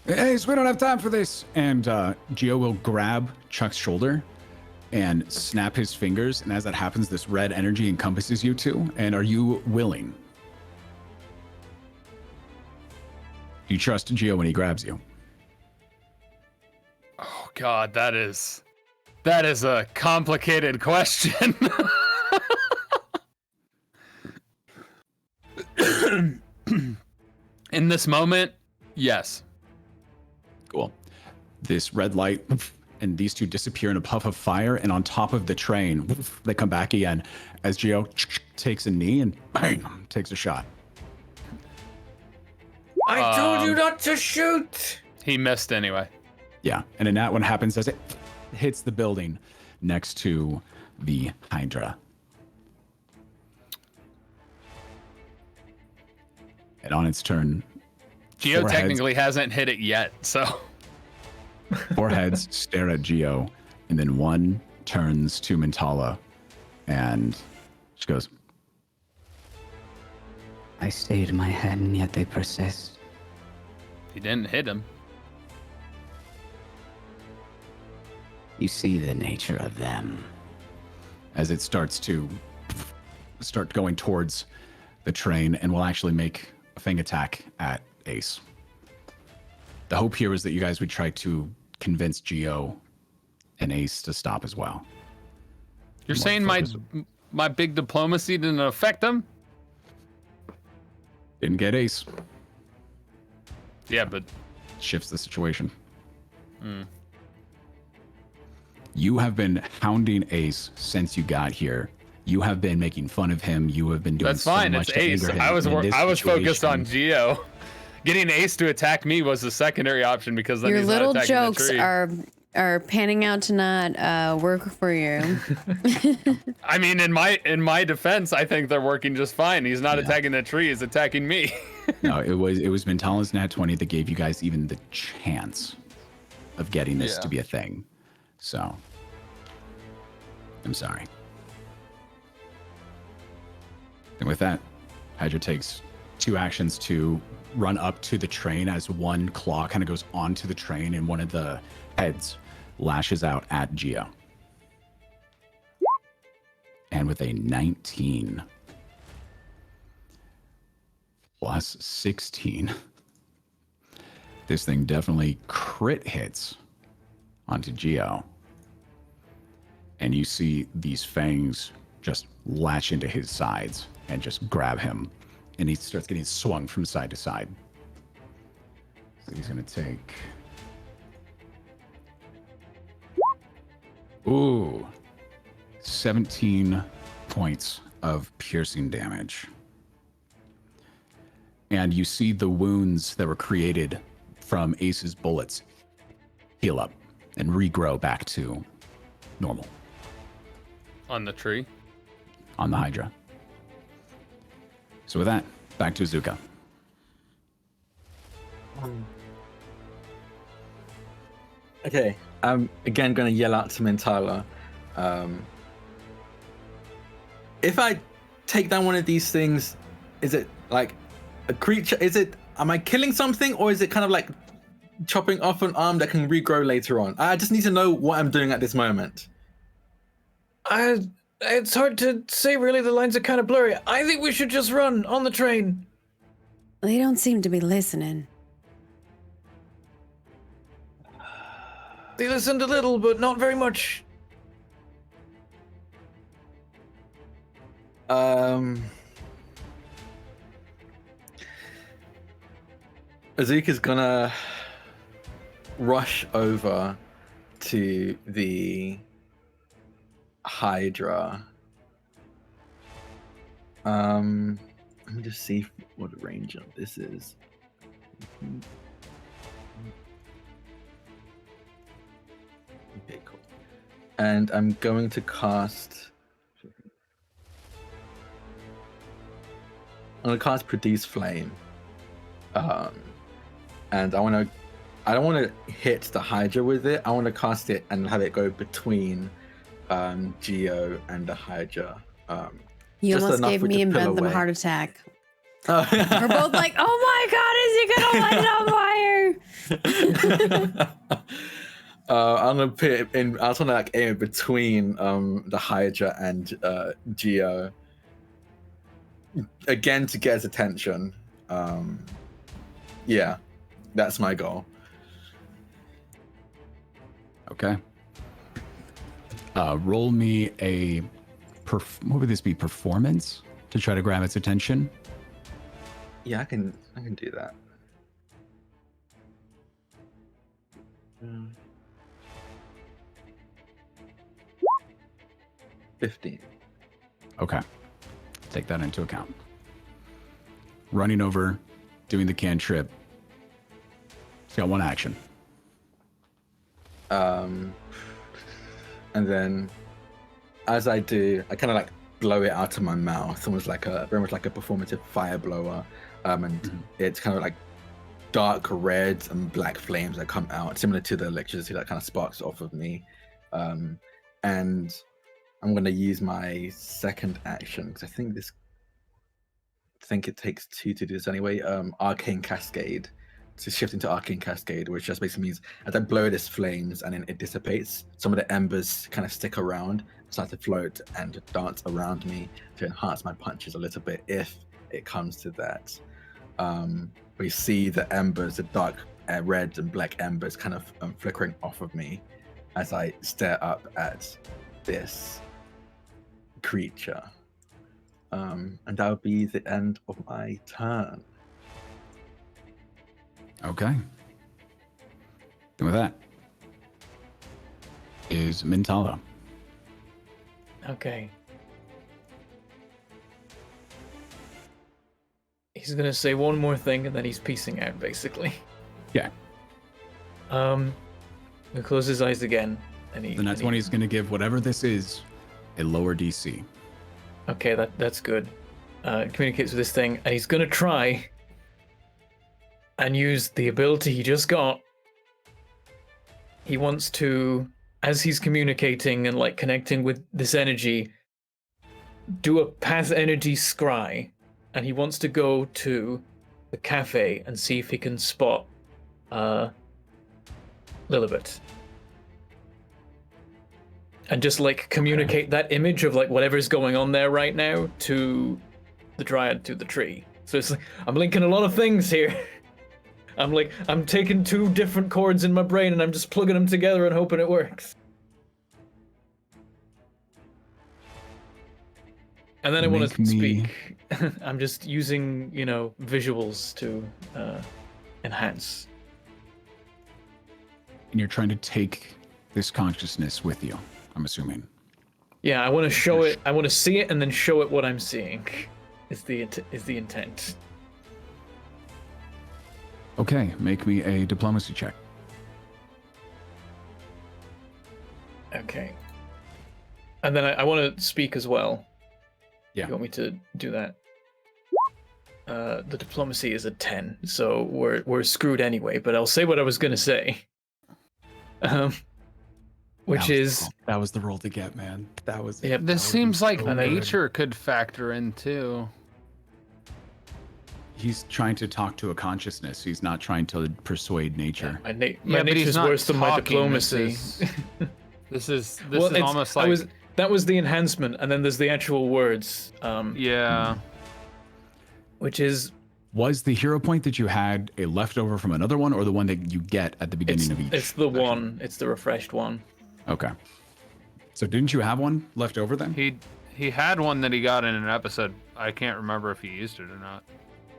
C: hey, we don't have time for this. And Gio will grab Chuck's shoulder and snap his fingers. And as that happens, this red energy encompasses you two. And are you willing? Do you trust Gio when he grabs you?
D: Oh God, that is a complicated question. In this moment, yes.
C: Cool. This red light and these two disappear in a puff of fire. And on top of the train, they come back again as Gio takes a knee and bang, takes a shot.
B: I told you not to shoot!
D: He missed anyway.
C: Yeah, and then that one happens as it hits the building next to the Hydra. And on its turn,
D: Geo
C: four
D: technically hasn't hit it yet, so.
C: four heads stare at Geo, and then one turns to Mintala, and she goes,
F: I stayed my hand, yet they persist.
D: He didn't hit him.
F: You see the nature of them.
C: as it starts to start going towards the train and will actually make a fang attack at Ace. The hope here is that you guys would try to convince Geo and Ace to stop as well.
D: You're
C: More
D: saying
C: focus.
D: my big diplomacy didn't affect them?
C: Didn't get Ace.
D: Yeah, but
C: Shifts the situation. You have been hounding Ace since you got here. You have been making fun of him. You have been doing
D: That's fine.
C: so much
D: It's
C: to
D: Ace.
C: anger him.
D: I was
C: And in this
D: focused on
C: situation-
D: Geo. Getting Ace to attack me was the secondary option because then
A: Your
D: he's
A: little
D: not attacking
A: jokes
D: the tree.
A: are panning out to not work for you.
D: I mean, in my defense, I think they're working just fine. He's not attacking the tree; he's attacking me.
C: No, it was Mentala's Nat 20 that gave you guys even the chance of getting this to be a thing. So, I'm sorry. And with that, Hydra takes 2 actions to run up to the train as one claw kind of goes onto the train and one of the heads lashes out at Geo. And with a 19 plus 16, this thing definitely crit hits onto Geo. And you see these fangs just latch into his sides and just grab him. And he starts getting swung from side to side. So he's going to take... Ooh. 17 points of piercing damage. And you see the wounds that were created from Ace's bullets heal up and regrow back to normal
D: On the tree.
C: on the Hydra. So with that, back to Azuka.
E: Okay, I'm again going to yell out to Mentala. If I take down one of these things, is it like a creature? Am I killing something, or is it kind of like chopping off an arm that can regrow later on? I just need to know what I'm doing at this moment.
B: It's hard to say, really. The lines are kind of blurry. I think we should just run on the train.
A: They don't seem to be listening.
B: They listened a little, but not very much.
E: Azuka's gonna rush over to the Hydra. Let me just see what the range of this is. Okay, cool. And I'm going to cast. I'm gonna cast Produce Flame. And I don't want to hit the Hydra with it. I want to cast it and have it go between Geo and the Hydra.
A: You
E: just
A: almost
E: enough
A: gave
E: for it
A: me
E: to
A: and
E: peel
A: Bentham a
E: away.
A: heart attack.
E: Oh.
A: We're both like, oh my god, is he gonna light it on fire?
E: I'm gonna put it in. I just want to like aim it between the Hydra and Geo again to get his attention. Yeah, that's my goal.
C: Okay. Roll me a... what would this be? Performance? To try to grab its attention?
E: Yeah, I can do that. 15.
C: Okay. Take that into account. Running over, doing the cantrip. It's got 1 action.
E: And then as I do, I kind of like blow it out of my mouth, almost like very much like a performative fire blower. And it's kind of like dark red and black flames that come out, similar to the electricity that kind of sparks off of me. And I'm going to use my second action because I think it takes 2 to do this anyway. Arcane Cascade, to shift into Arcane Cascade, which just basically means as I blow this flames and then it dissipates, some of the embers kind of stick around, start to float and dance around me to enhance my punches a little bit if it comes to that. We see the embers, the dark red and black embers kind of flickering off of me as I stare up at this creature. And that would be the end of my turn.
C: Okay. And with that, is Mintala.
B: Okay. He's gonna say one more thing and then he's peacing out, basically.
C: Yeah.
B: He closes his eyes again, and
C: The next one, he's going to give whatever this is a lower DC.
B: Okay, that's good. Communicates with this thing, and he's gonna try and use the ability he just got. He wants to, as he's communicating and like connecting with this energy, do a path energy scry, and he wants to go to the cafe and see if he can spot Lilibet. And just like communicate that image of like whatever's going on there right now to the dryad, to the tree. So it's like, I'm linking a lot of things here. I'm taking two different chords in my brain and I'm just plugging them together and hoping it works. And then I want to speak. I'm just using, visuals to enhance.
C: And you're trying to take this consciousness with you, I'm assuming.
B: Yeah, I want to show it. I want to see it and then show it what I'm seeing. Is the intent.
C: Okay, make me a diplomacy check.
B: Okay. And then I want to speak as well.
C: Yeah.
B: You want me to do that? The diplomacy is a 10, so we're screwed anyway. But I'll say what I was gonna say. Which is
C: that was the roll to get, man. That was.
B: Yep.
D: This seems like
B: so
D: nature could factor in too.
C: He's trying to talk to a consciousness. He's not trying to persuade nature.
B: My
D: but
B: nature's
D: he's not
B: worse than my
D: talking.
B: diplomacy.
D: This is
B: Well,
D: almost like
B: that was the enhancement, and then there's the actual words.
D: yeah.
B: Which is
C: Was the hero point that you had a leftover from another one, or the one that you get at the beginning of each?
B: It's the one. It's the refreshed one.
C: Okay. So didn't you have one left over then?
D: He had one that he got in an episode. I can't remember if he used it or not.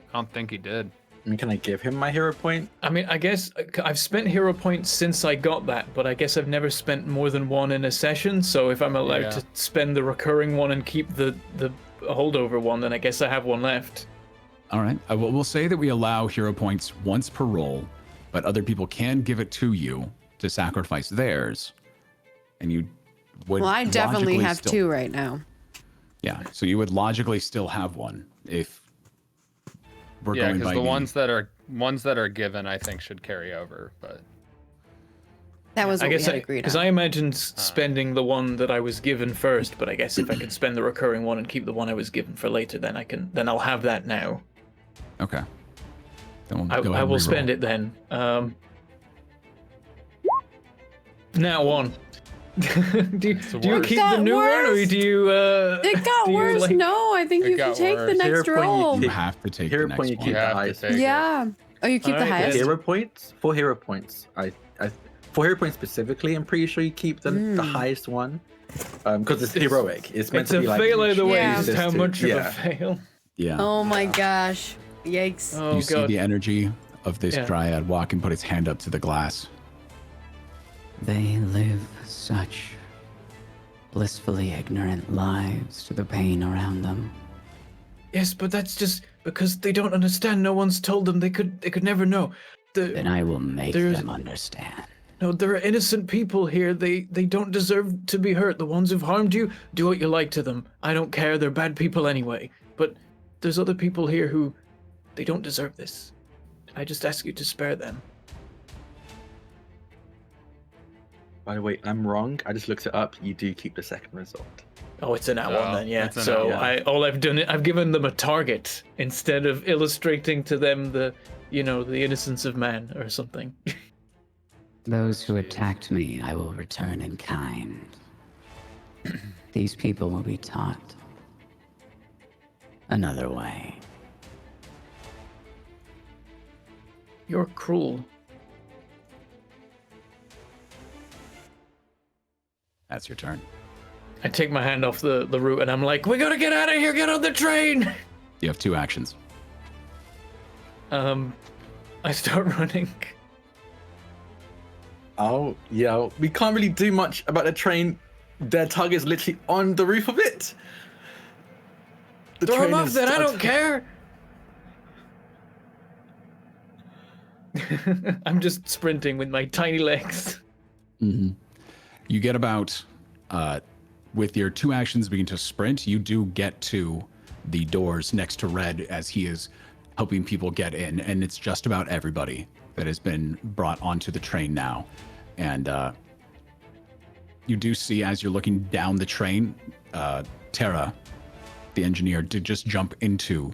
D: I don't think he did.
E: I mean, can I give him my hero point?
B: I mean, I guess I've spent hero points since I got that, but I guess I've never spent more than one in a session. So if I'm allowed to spend the recurring one and keep the holdover one, then I guess I have one left.
C: All right. We'll say that we allow hero points once per roll, but other people can give it to you to sacrifice theirs, and you would.
A: Well, I definitely
C: logically
A: have
C: still,
A: 2 right now.
C: Yeah. So you would logically still have one if we're
D: Yeah,
C: going
D: because
C: by
D: the
C: game.
D: ones that are given, I think, should carry over. But
A: That was
B: I
A: what we
B: guess
A: had agreed
B: because
A: on.
B: I imagined spending the one that I was given first, but I guess if I can spend the recurring one and keep the one I was given for later, then I'll have that now.
C: Okay. Then we'll
B: I
C: go ahead and
B: will
C: reroll.
B: spend it then. Now one. do you
D: worse.
B: keep
A: It
B: the
A: got
B: new one, or
A: worse.
B: do you?
A: It got
B: do you,
A: worse.
B: like-
A: No, I think
D: It
A: you
D: got
A: should take the
D: worse.
A: next
E: Hero point you
A: roll.
C: You
E: keep.
C: have to take
E: Hero
C: the
E: point
C: next
E: you
C: one.
E: keep
D: have
E: the
D: to
E: highest.
D: take it.
A: Yeah. Oh, you keep the
B: Alright,
A: highest.
B: then.
E: Hero points? For hero points. For hero points specifically, I'm pretty sure you keep the highest one. Because it's heroic. It's meant
B: It's
E: to
B: a
E: be like
B: fail either way.
A: Yeah.
B: Just how much of
E: Yeah.
B: a fail?
C: Yeah.
A: Oh my gosh. Yikes.
B: Oh
C: You see
B: god.
C: the energy of this
B: Yeah.
C: dryad walk and put its hand up to the glass.
F: They live such blissfully ignorant lives to the pain around them.
B: Yes, but that's just because they don't understand. No one's told them. They could never know.
F: Then I will make
B: There's-
F: them understand.
B: No, there are innocent people here. They don't deserve to be hurt. The ones who've harmed you, do what you like to them. I don't care. They're bad people anyway. But there's other people here who they don't deserve this. I just ask you to spare them.
E: By the way, I'm wrong. I just looked it up. You do keep the second result.
B: Oh, it's an at one
D: Oh,
B: then, yeah.
D: it's an
B: So
E: at
B: all I've done, I've given them a target instead of illustrating to them the innocence of man or something.
F: Those who attacked me, I will return in kind. These people will be taught another way.
B: You're cruel.
C: That's your turn.
B: I take my hand off the root and I'm like, we gotta get out of here, get on the train.
C: You have 2 actions.
B: I start running.
E: I'll yell. We can't really do much about the train. Their target's literally on the roof of it. The
B: Throw him
E: train
B: off
E: is
B: then, I don't
E: stuck.
B: care. I'm just sprinting with my tiny legs.
C: You get about, with your 2 actions being to sprint, you do get to the doors next to Red as he is helping people get in, and it's just about everybody that has been brought onto the train now. And you do see, as you're looking down the train, Tara, the engineer, did just jump into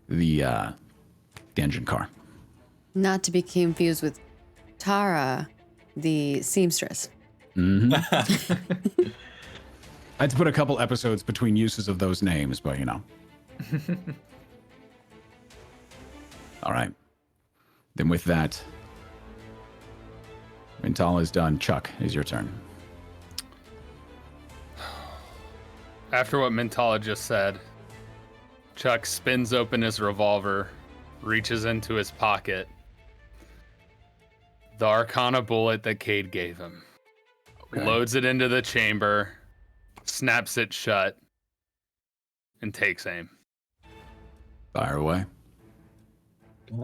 C: the engine car.
A: Not to be confused with Tara, the seamstress.
C: I had to put a couple episodes between uses of those names, but you know. All right. Then with that, Mintala is done. Chuck, is your turn.
D: After what Mintala just said, Chuck spins open his revolver, reaches into his pocket. The Arcana bullet that Cade gave him.
C: Okay.
D: Loads it into the chamber, snaps it shut, and takes aim.
C: Fire away.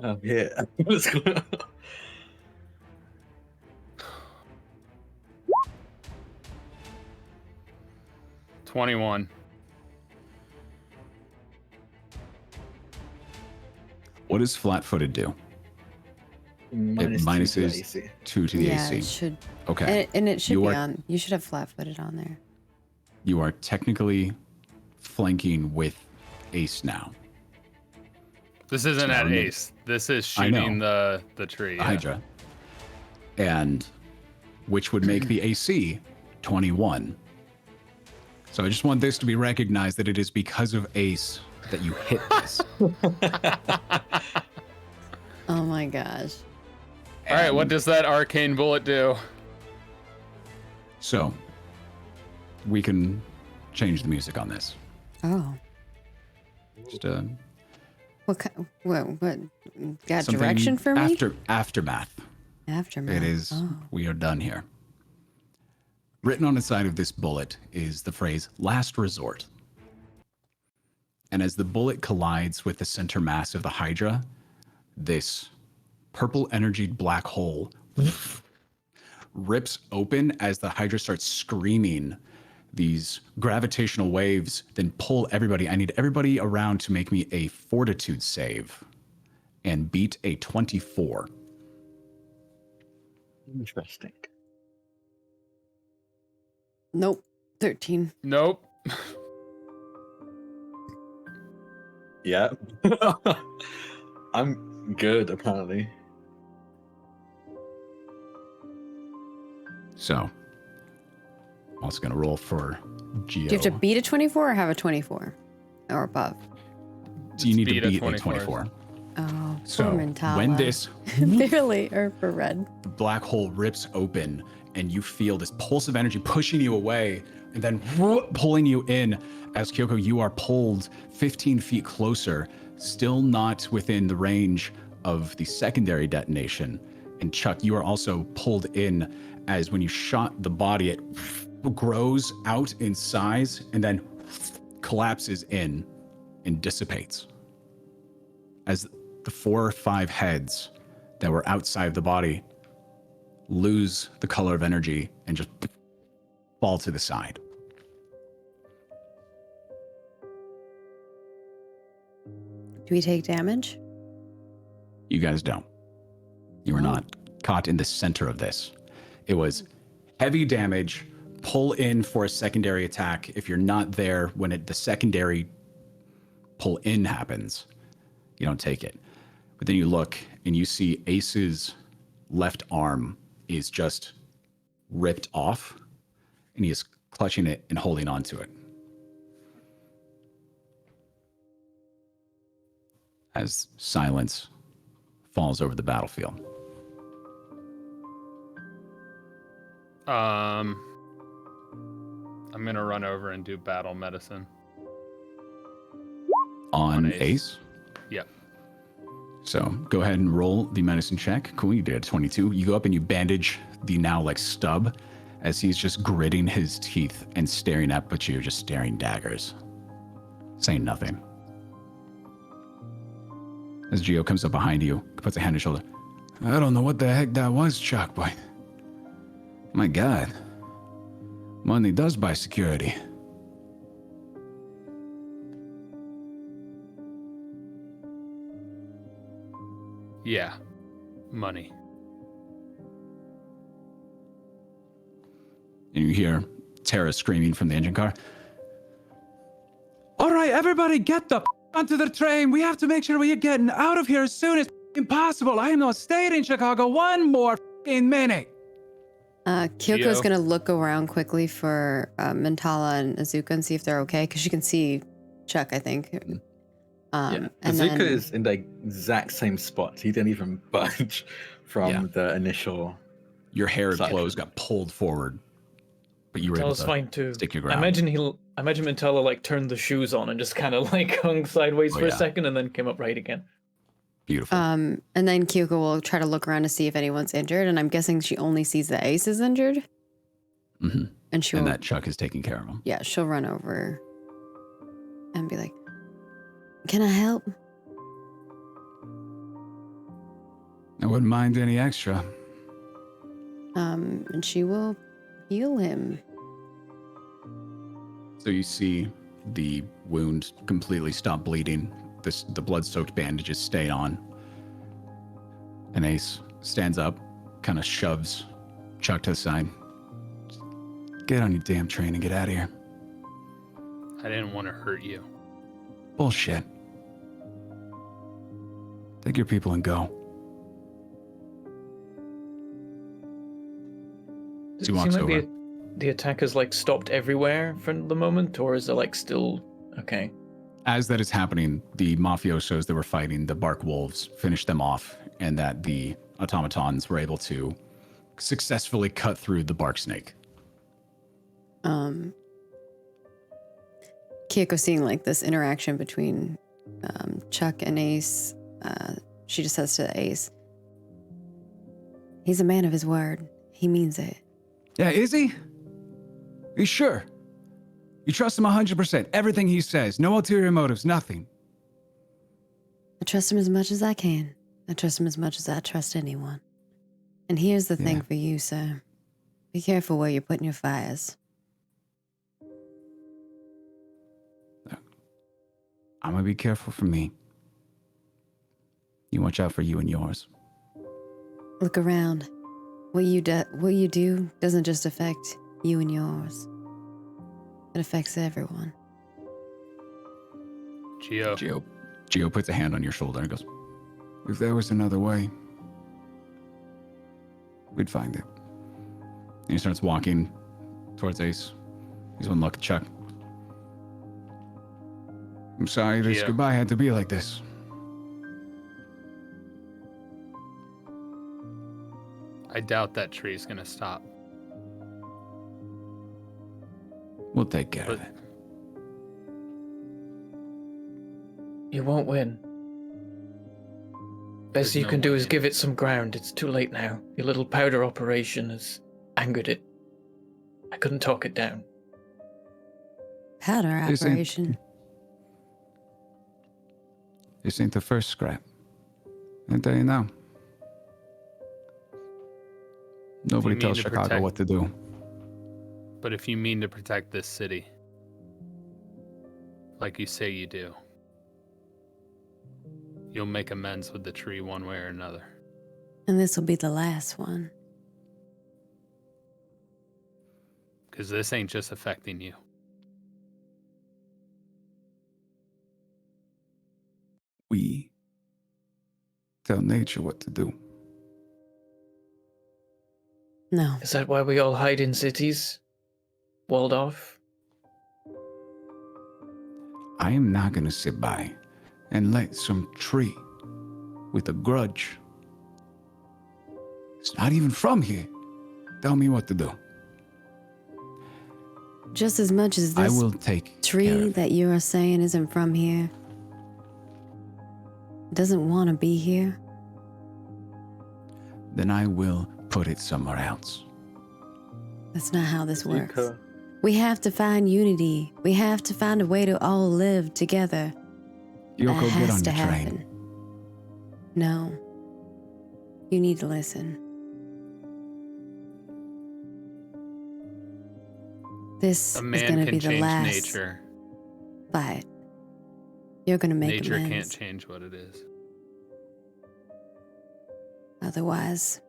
E: Oh, yeah. Let's go.
D: 21.
C: What does flat-footed do?
E: Minus
C: It
E: 2 to
C: minuses
E: AC.
C: 2 to the
A: Yeah,
C: AC.
A: it should.
C: Okay.
A: And it should
C: You
A: be
C: are-
A: on. You should have flat-footed on there.
C: You are technically flanking with Ace now.
D: This isn't at
C: Sound.
D: Ace. This is
C: I know.
D: shooting the tree.
C: The Hydra. And which would make the AC 21. So I just want this to be recognized that it is because of Ace that you hit this.
A: Oh my gosh.
D: All right, what does that arcane bullet do?
C: So we can change the music on this.
A: Oh.
C: Just
A: What? What? Got
C: something
A: direction for me?
C: Aftermath.
A: Aftermath.
C: It is.
A: Oh.
C: We are done here. Written on the side of this bullet is the phrase "last resort." And as the bullet collides with the center mass of the Hydra, this purple energied black hole rips open as the Hydra starts screaming. These gravitational waves then pull everybody. I need everybody around to make me a fortitude save and beat a 24.
E: Interesting.
A: Nope. 13.
D: Nope.
E: Yeah. I'm good, apparently.
C: So, I'm also going to roll for Geo.
A: Do you have to beat a 24 or have a 24 or above?
C: So you need to
D: beat a
C: beat a
D: 24.
C: 24.
A: Oh,
C: So
A: poor Mentala.
C: when this
A: Barely, or for red.
C: black hole rips open and you feel this pulse of energy pushing you away and then pulling you in, as Kyoko, you are pulled 15 feet closer, still not within the range of the secondary detonation. And Chuck, you are also pulled in as when you shot the body, it grows out in size and then collapses in and dissipates. As the 4 or 5 heads that were outside of the body lose the color of energy and just fall to the side.
A: Do we take damage?
C: You guys don't. You were not caught in the center of this. It was heavy damage, pull in for a secondary attack. If you're not there when the secondary pull in happens, you don't take it. But then you look and you see Ace's left arm is just ripped off and he is clutching it and holding on to it. As silence falls over the battlefield.
D: I'm gonna run over and do battle medicine.
C: On
D: On
C: Ace.
D: Ace. Yep.
C: So go ahead and roll the medicine check. Cool, you did a 22. You go up and you bandage the now like stub as he's just gritting his teeth and staring up at you, just staring daggers, saying nothing. As Gio comes up behind you, puts a hand on your shoulder. I don't know what the heck that was, Chuck, but my God, money does buy security.
D: Yeah, money.
C: And you hear Tara screaming from the engine car. All right, everybody get the onto the train. We have to make sure we are getting out of here as soon as possible. I am not staying in Chicago one more minute.
A: Kyoko's
D: Gio.
A: gonna look around quickly for Mintala and Azuka and see if they're okay, because she can see Chuck, I think.
E: Yeah.
A: And
E: Azuka
A: then,
E: is in the exact same spot. He didn't even budge from the initial.
C: Your hair and
E: Side.
C: clothes got pulled forward, but you were able
B: Mintala's
C: to
B: fine too.
C: stick your
B: I
C: ground.
B: imagine Mintala like turned the shoes on and just kind of like hung sideways
C: Oh,
B: for a
C: yeah.
B: second and then came up right again.
C: Beautiful.
A: and then Kyoko will try to look around to see if anyone's injured, and I'm guessing she only sees the ace is injured.
C: Mm-hmm.
A: And she'll,
C: And that Chuck is taking care of him.
A: yeah, she'll run over and be like, "Can I help?"
C: I wouldn't mind any extra.
A: And she will heal him.
C: So you see the wound completely stop bleeding. The blood-soaked bandages stay on. And Ace stands up, kind of shoves Chuck to the side. Get on your damn train and get out of here.
D: I didn't want to hurt you.
C: Bullshit. Take your people and go.
B: Does
C: He
B: it
C: walks
B: seem like
C: over.
B: the attack has like stopped everywhere for the moment, or is it like still okay?
C: As that is happening, the mafiosos that were fighting the bark wolves finished them off, and that the automatons were able to successfully cut through the bark snake.
A: Kyoko, seeing like this interaction between Chuck and Ace, she just says to Ace, "He's a man of his word. He means it."
C: Yeah, is he? You sure? You trust him 100%. Everything he says. No ulterior motives. Nothing.
A: I trust him as much as I can. I trust him as much as I trust anyone. And here's the thing
C: Yeah.
A: for you, sir. Be careful where you're putting your fires.
C: I'm gonna be careful for me. You watch out for you and yours.
A: Look around. What you do doesn't just affect you and yours. It affects everyone.
D: Gio.
C: Gio puts a hand on your shoulder and goes, if there was another way, we'd find it. And he starts walking towards Ace. He's one look at Chuck. I'm sorry this
D: Gio.
C: goodbye had to be like this.
D: I doubt that tree's gonna stop.
C: We'll take care of
D: But
C: it.
B: You won't win. Best
D: There's
B: you
D: no
B: can do
D: way.
B: is give it some ground. It's too late now. Your little powder operation has angered it. I couldn't talk it down.
A: Powder
C: This ain't-
A: operation.
C: This ain't the first scrap. I tell you now. Nobody
D: mean
C: tells
D: to
C: Chicago
D: protect-
C: what to do.
D: But if you mean to protect this city, like you say you do, you'll make amends with the tree one way or another.
A: And this will be the last one.
D: Because this ain't just affecting you.
C: We tell nature what to do.
A: No.
B: Is that why we all hide in cities? Walled off?
C: I am not gonna sit by and let some tree with a grudge, it's not even from here, tell me what to do.
A: Just as much as
C: I
A: this
C: will take care
A: tree
C: of it.
A: that you are saying isn't from here, It doesn't want to be here.
C: Then I will put it somewhere else.
A: That's not how this works.
E: Zuko.
A: We have to find unity. We have to find a way to all live together.
C: Yoko,
A: That
C: get
A: has
C: on
A: to
C: your
A: happen.
C: train.
A: No. You need to listen. This
D: A
A: is
D: man
A: going to
D: can
A: be the
D: change
A: last
D: nature.
A: fight. You're going to make
D: Nature
A: amends.
D: can't change what it is.
A: Otherwise,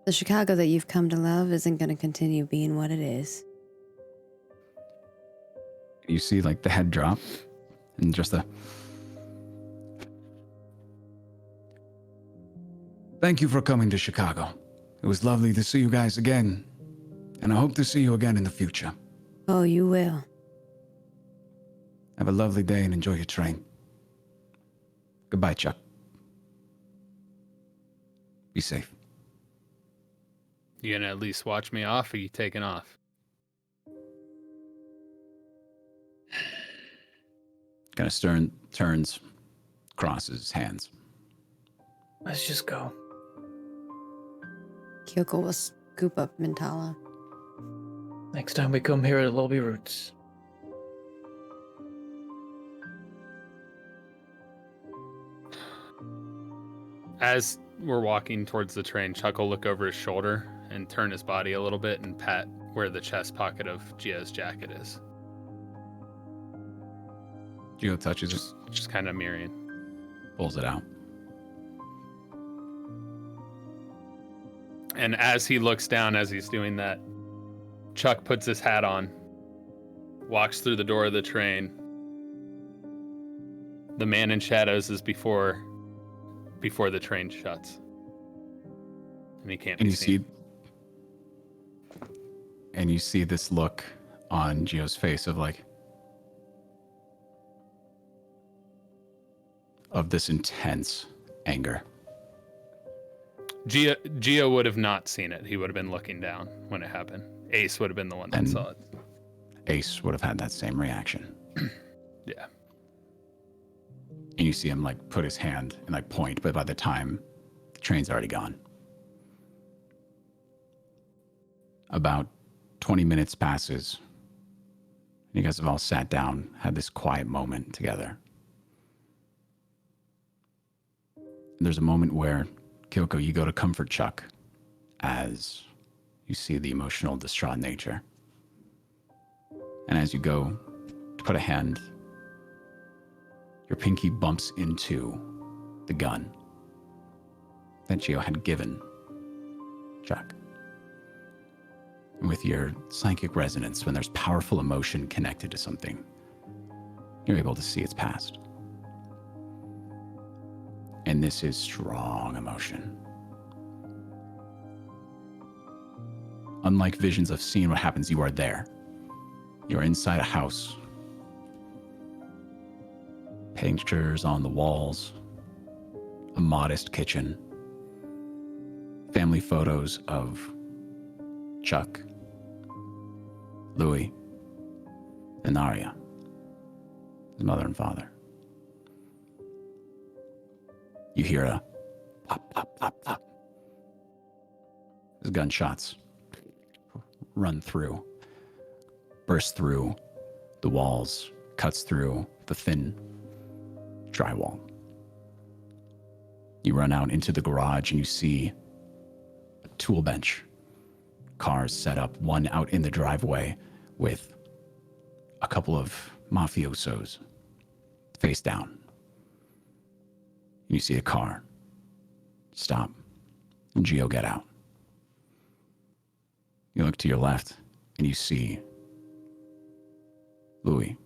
A: the Chicago that you've come to love isn't going to continue being what it is.
C: You see, like, the head drop, and just the... Thank you for coming to Chicago. It was lovely to see you guys again, and I hope to see you again in the future.
A: Oh, you will.
C: Have a lovely day and enjoy your train. Goodbye, Chuck. Be safe.
D: You gonna at least watch me off, or you taking off?
C: Kind of turns, crosses his hands.
B: Let's just go.
A: Kyoko will scoop up Mintala.
B: Next time we come here, it'll all be roots.
D: As we're walking towards the train, Chuck will look over his shoulder and turn his body a little bit and pat where the chest pocket of Gio's jacket is.
C: Gio touches it,
D: Just kind of mirroring.
C: pulls it out.
D: And as he looks down, as he's doing that, Chuck puts his hat on, walks through the door of the train. The man in shadows is before the train shuts. And he can't
C: And
D: be
C: you
D: seen.
C: see this look on Gio's face of like, of this intense anger.
D: Gio would have not seen it. He would have been looking down when it happened. Ace would have been the one that
C: And-
D: saw it.
C: Ace would have had that same reaction.
D: Yeah.
C: And you see him like put his hand and like point, but by the time the train's already gone. About 20 minutes passes. And you guys have all sat down, had this quiet moment together. And there's a moment where, Kyoko, you go to comfort Chuck as you see the emotional, distraught nature. And as you go to put a hand, your pinky bumps into the gun that Gio had given Chuck. And with your psychic resonance, when there's powerful emotion connected to something, you're able to see its past. And this is strong emotion. Unlike visions of seeing what happens, you are there. You're inside a house. Pictures on the walls. A modest kitchen. Family photos of Chuck, Louis, and Arya, his mother and father. You hear a pop, pop, pop, pop. As gunshots run through, burst through the walls, cuts through the thin drywall. You run out into the garage and you see a tool bench, cars set up, one out in the driveway with a couple of mafiosos face down. You see a car stop, and Gio get out. You look to your left, and you see Louis,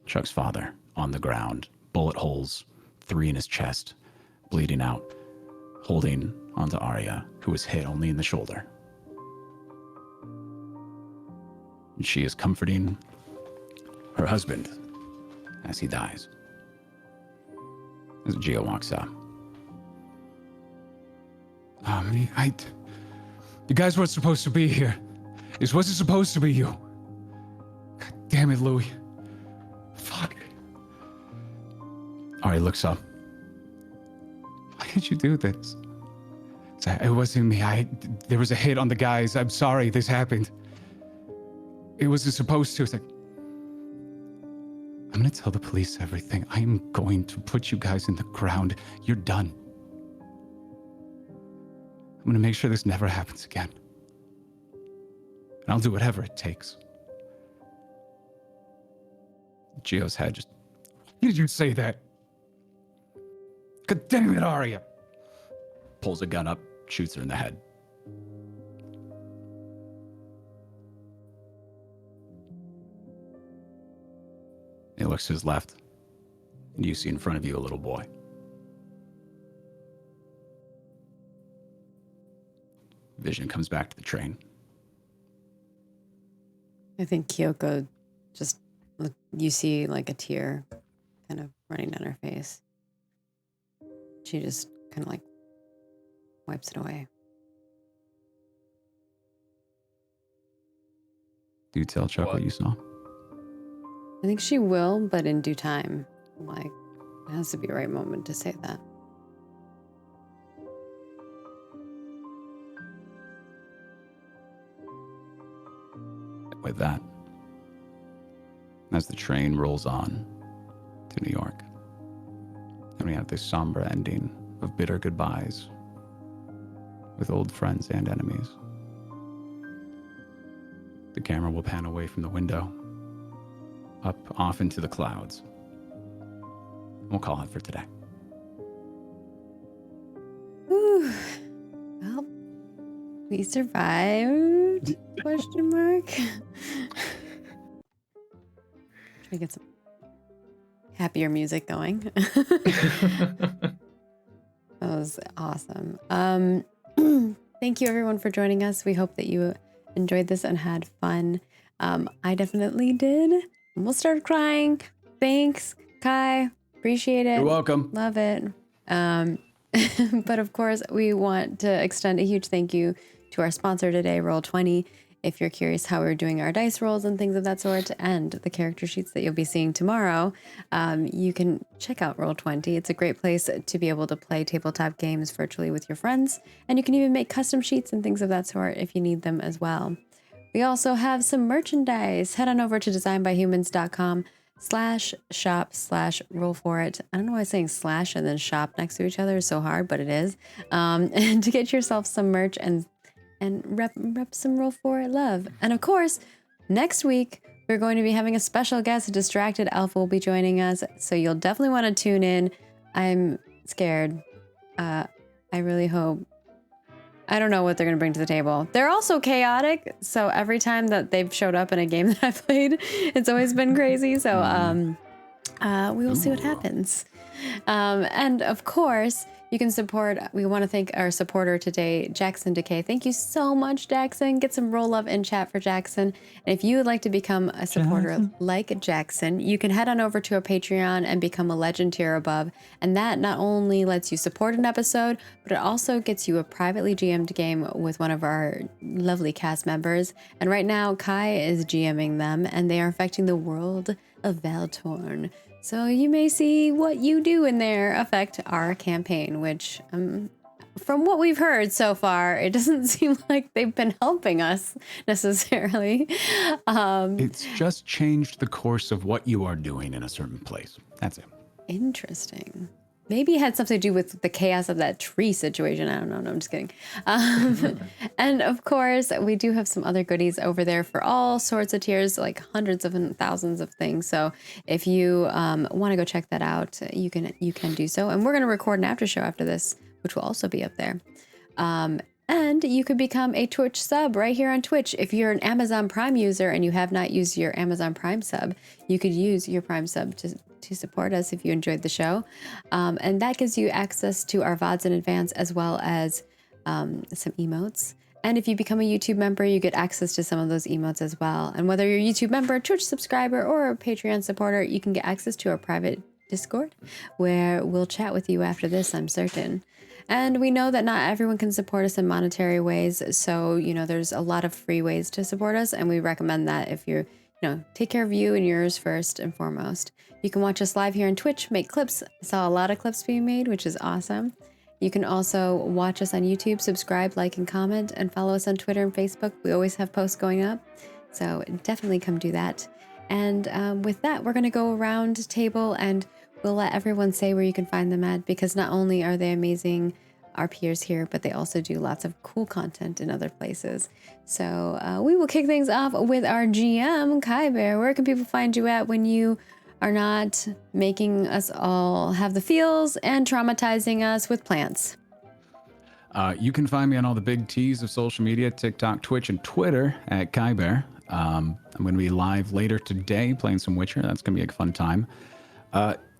C: Chuck's father, on the ground, bullet holes, 3 in his chest, bleeding out, holding onto Arya, who was hit only in the shoulder. And she is comforting her husband as he dies. As Gio walks up. You guys weren't supposed to be here. This wasn't supposed to be you. God damn it, Louis. Fuck. Ari looks up. Why did you do this? It wasn't me. There was a hit on the guys. I'm sorry this happened. It wasn't supposed to. It's like, I'm going to tell the police everything. I am going to put you guys in the ground. You're done. I'm going to make sure this never happens again. And I'll do whatever it takes. Gio's head just, why did you say that? God damn it, Arya. Pulls a gun up, shoots her in the head. He looks to his left, and you see in front of you a little boy. Vision comes back to the train.
A: I think Kyoko just, you see like a tear kind of running down her face. She just kind of like wipes it away.
C: Do you tell Chuck what you saw?
A: I think she will, but in due time. Like, it has to be the right moment to say that.
C: With that, as the train rolls on to New York, and we have this somber ending of bitter goodbyes with old friends and enemies. The camera will pan away from the window, up off into the clouds. We'll call it for today.
A: Whew. Well, we survived? Question mark. Try to get some happier music going. That was awesome. Thank you everyone for joining us. We hope that you enjoyed this and had fun. I definitely did. Almost started crying. Thanks, Kai. Appreciate it.
C: You're welcome.
A: Love it. But of course, we want to extend a huge thank you to our sponsor today, Roll20. If you're curious how we're doing our dice rolls and things of that sort, and the character sheets that you'll be seeing tomorrow, you can check out Roll20. It's a great place to be able to play tabletop games virtually with your friends, and you can even make custom sheets and things of that sort if you need them as well. We also have some merchandise. Head on over to designbyhumans.com/shop/roll for it. I don't know why I'm saying slash and then shop next to each other is so hard, but it is. And to get yourself some merch and rep some Roll for It love. And of course, next week, we're going to be having a special guest. Distracted Elf will be joining us, so you'll definitely want to tune in. I'm scared. I really hope. I don't know what they're going to bring to the table. They're also chaotic, so every time that they've showed up in a game that I've played, it's always been crazy. So we will see what happens. And of course, you can support. We want to thank our supporter today, Jackson Decay. Thank you so much, Jackson. Get some roll love in chat for Jackson. And if you would like to become a supporter like Jackson, you can head on over to our Patreon and become a legend tier above. And that not only lets you support an episode, but it also gets you a privately GM'd game with one of our lovely cast members. And right now, Kai is GMing them, and they are affecting the world of Valtorn. So you may see what you do in there affect our campaign, which from what we've heard so far, it doesn't seem like they've been helping us necessarily.
C: It's just changed the course of what you are doing in a certain place. That's it.
A: Interesting. Maybe it had something to do with the chaos of that tree situation. I don't know. No, I'm just kidding. And of course, we do have some other goodies over there for all sorts of tiers, like hundreds of and thousands of things. So if you want to go check that out, you can do so. And we're going to record an after show after this, which will also be up there. And you could become a Twitch sub right here on Twitch. If you're an Amazon Prime user and you have not used your Amazon Prime sub, you could use your Prime sub to support us if you enjoyed the show. And that gives you access to our VODs in advance, as well as some emotes. And if you become a YouTube member, you get access to some of those emotes as well. And whether you're a YouTube member, Twitch subscriber, or a Patreon supporter, you can get access to our private Discord, where we'll chat with you after this, I'm certain. And we know that not everyone can support us in monetary ways. So, there's a lot of free ways to support us. And we recommend that if you take care of you and yours first and foremost. You can watch us live here on Twitch, make clips. I saw a lot of clips being made, which is awesome. You can also watch us on YouTube, subscribe, like, and comment, and follow us on Twitter and Facebook. We always have posts going up, so definitely come do that. And with that, we're going to go around table and we'll let everyone say where you can find them at, because not only are they amazing, our peers here, but they also do lots of cool content in other places. So we will kick things off with our GM, Kai Bear. Where can people find you at when you are not making us all have the feels and traumatizing us with plants?
C: You can find me on all the big T's of social media, TikTok, Twitch, and Twitter at Kai Bear. I'm going to be live later today playing some Witcher. That's going to be a fun time.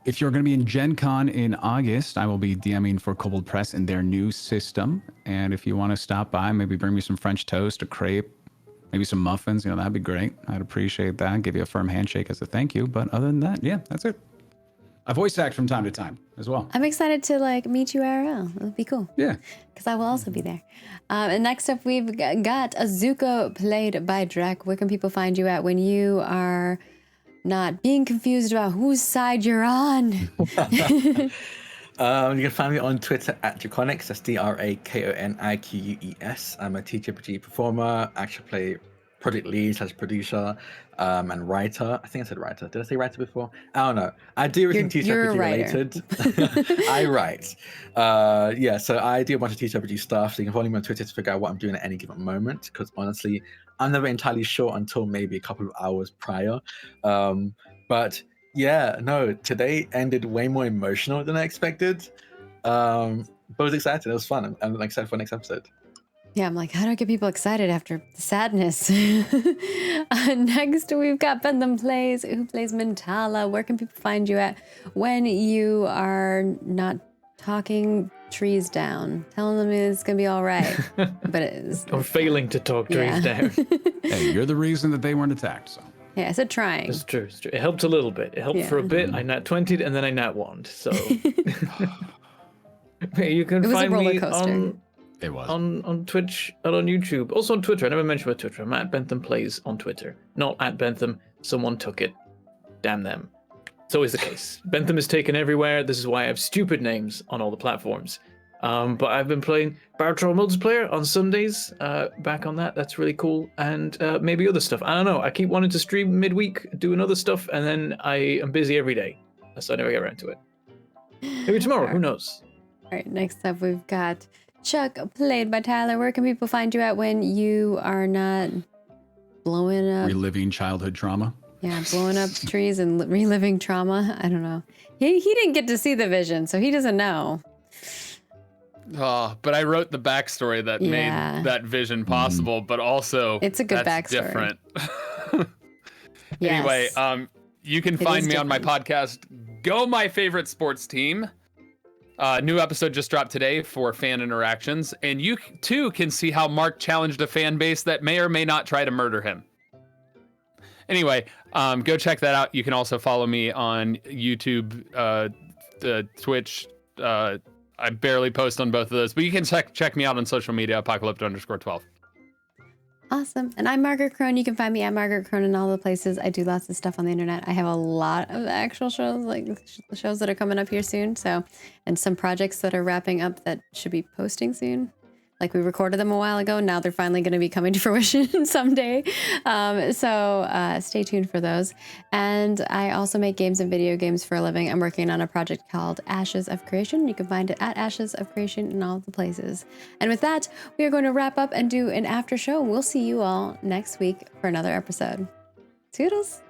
C: If you're going to be in Gen Con in August, I will be DMing for Kobold Press in their new system. And if you want to stop by, maybe bring me some French toast, a crepe, maybe some muffins, that'd be great. I'd appreciate that. Give you a firm handshake as a thank you. But other than that, yeah, that's it. I voice act from time to time as well.
A: I'm excited to meet you IRL. It'll be cool.
C: Yeah.
A: Because I will also be there. And next up, we've got Azuko, played by Drek. Where can people find you at when you are not being confused about whose side you're on?
E: You can find me on Twitter at Draconics. That's DRAKONIQUES. I'm a TTRPG performer, action play project lead / producer, and writer. I think I said writer. Did I say writer before? I don't know. I do everything
A: You're a
E: TTRPG
A: writer.
E: related. I write. So I do a bunch of TTRPG stuff. So you can follow me on Twitter to figure out what I'm doing at any given moment. Because honestly, I'm never entirely sure until maybe a couple of hours prior. But yeah, no, today ended way more emotional than I expected. But I was excited. It was fun. I'm excited for the next episode.
A: Yeah, I'm like, how do I get people excited after the sadness? Next, we've got Bentham Plays, who plays Mintala. Where can people find you at when you are not talking trees down? Telling them it's going to be all right. But it is.
B: I'm failing to talk trees down.
C: Hey, you're the reason that they weren't attacked, so.
A: Yeah, I said trying.
B: It's true. It's true. It helped a little bit. It helped for a bit. I nat 20'd and then I nat 1'd. So you can
A: It was a
B: find
A: roller
B: me
A: coaster.
C: It was.
B: on Twitch and on YouTube. Also on Twitter. I never mentioned about Twitter. I'm at Bentham Plays on Twitter. Not at Bentham. Someone took it. Damn them. It's always the case. Bentham is taken everywhere. This is why I have stupid names on all the platforms. But I've been playing Barrel Troll multiplayer on Sundays. Back on that. That's really cool. And maybe other stuff. I don't know. I keep wanting to stream midweek, doing other stuff, and then I am busy every day. So I never get around to it. Maybe tomorrow. Who knows?
A: All right, next up, we've got Chuck, played by Tyler. Where can people find you at when you are not blowing up?
C: Reliving childhood trauma.
A: Yeah, blowing up trees and reliving trauma. I don't know. He didn't get to see the vision, so he doesn't know.
D: Oh, but I wrote the backstory that
A: Yeah.
D: made that vision possible, but also
A: It's a good
D: that's
A: backstory.
D: different.
A: Yes.
D: Anyway, you can
A: It
D: find
A: is
D: me on my
A: different.
D: podcast, Go My Favorite Sports Team. New episode just dropped today for fan interactions, and you too can see how Mark challenged a fan base that may or may not try to murder him. Anyway, go check that out. You can also follow me on YouTube, Twitch. I barely post on both of those, but you can check me out on social media, apocalypto_12.
A: Awesome. And I'm Margaret Crone. You can find me at Margaret Crone in all the places. I do lots of stuff on the internet. I have a lot of actual shows, like shows that are coming up here soon. So, and some projects that are wrapping up that should be posting soon. Like we recorded them a while ago. Now they're finally going to be coming to fruition someday. So stay tuned for those. And I also make games and video games for a living. I'm working on a project called Ashes of Creation. You can find it at Ashes of Creation in all the places. And with that, we are going to wrap up and do an after show. We'll see you all next week for another episode. Toodles.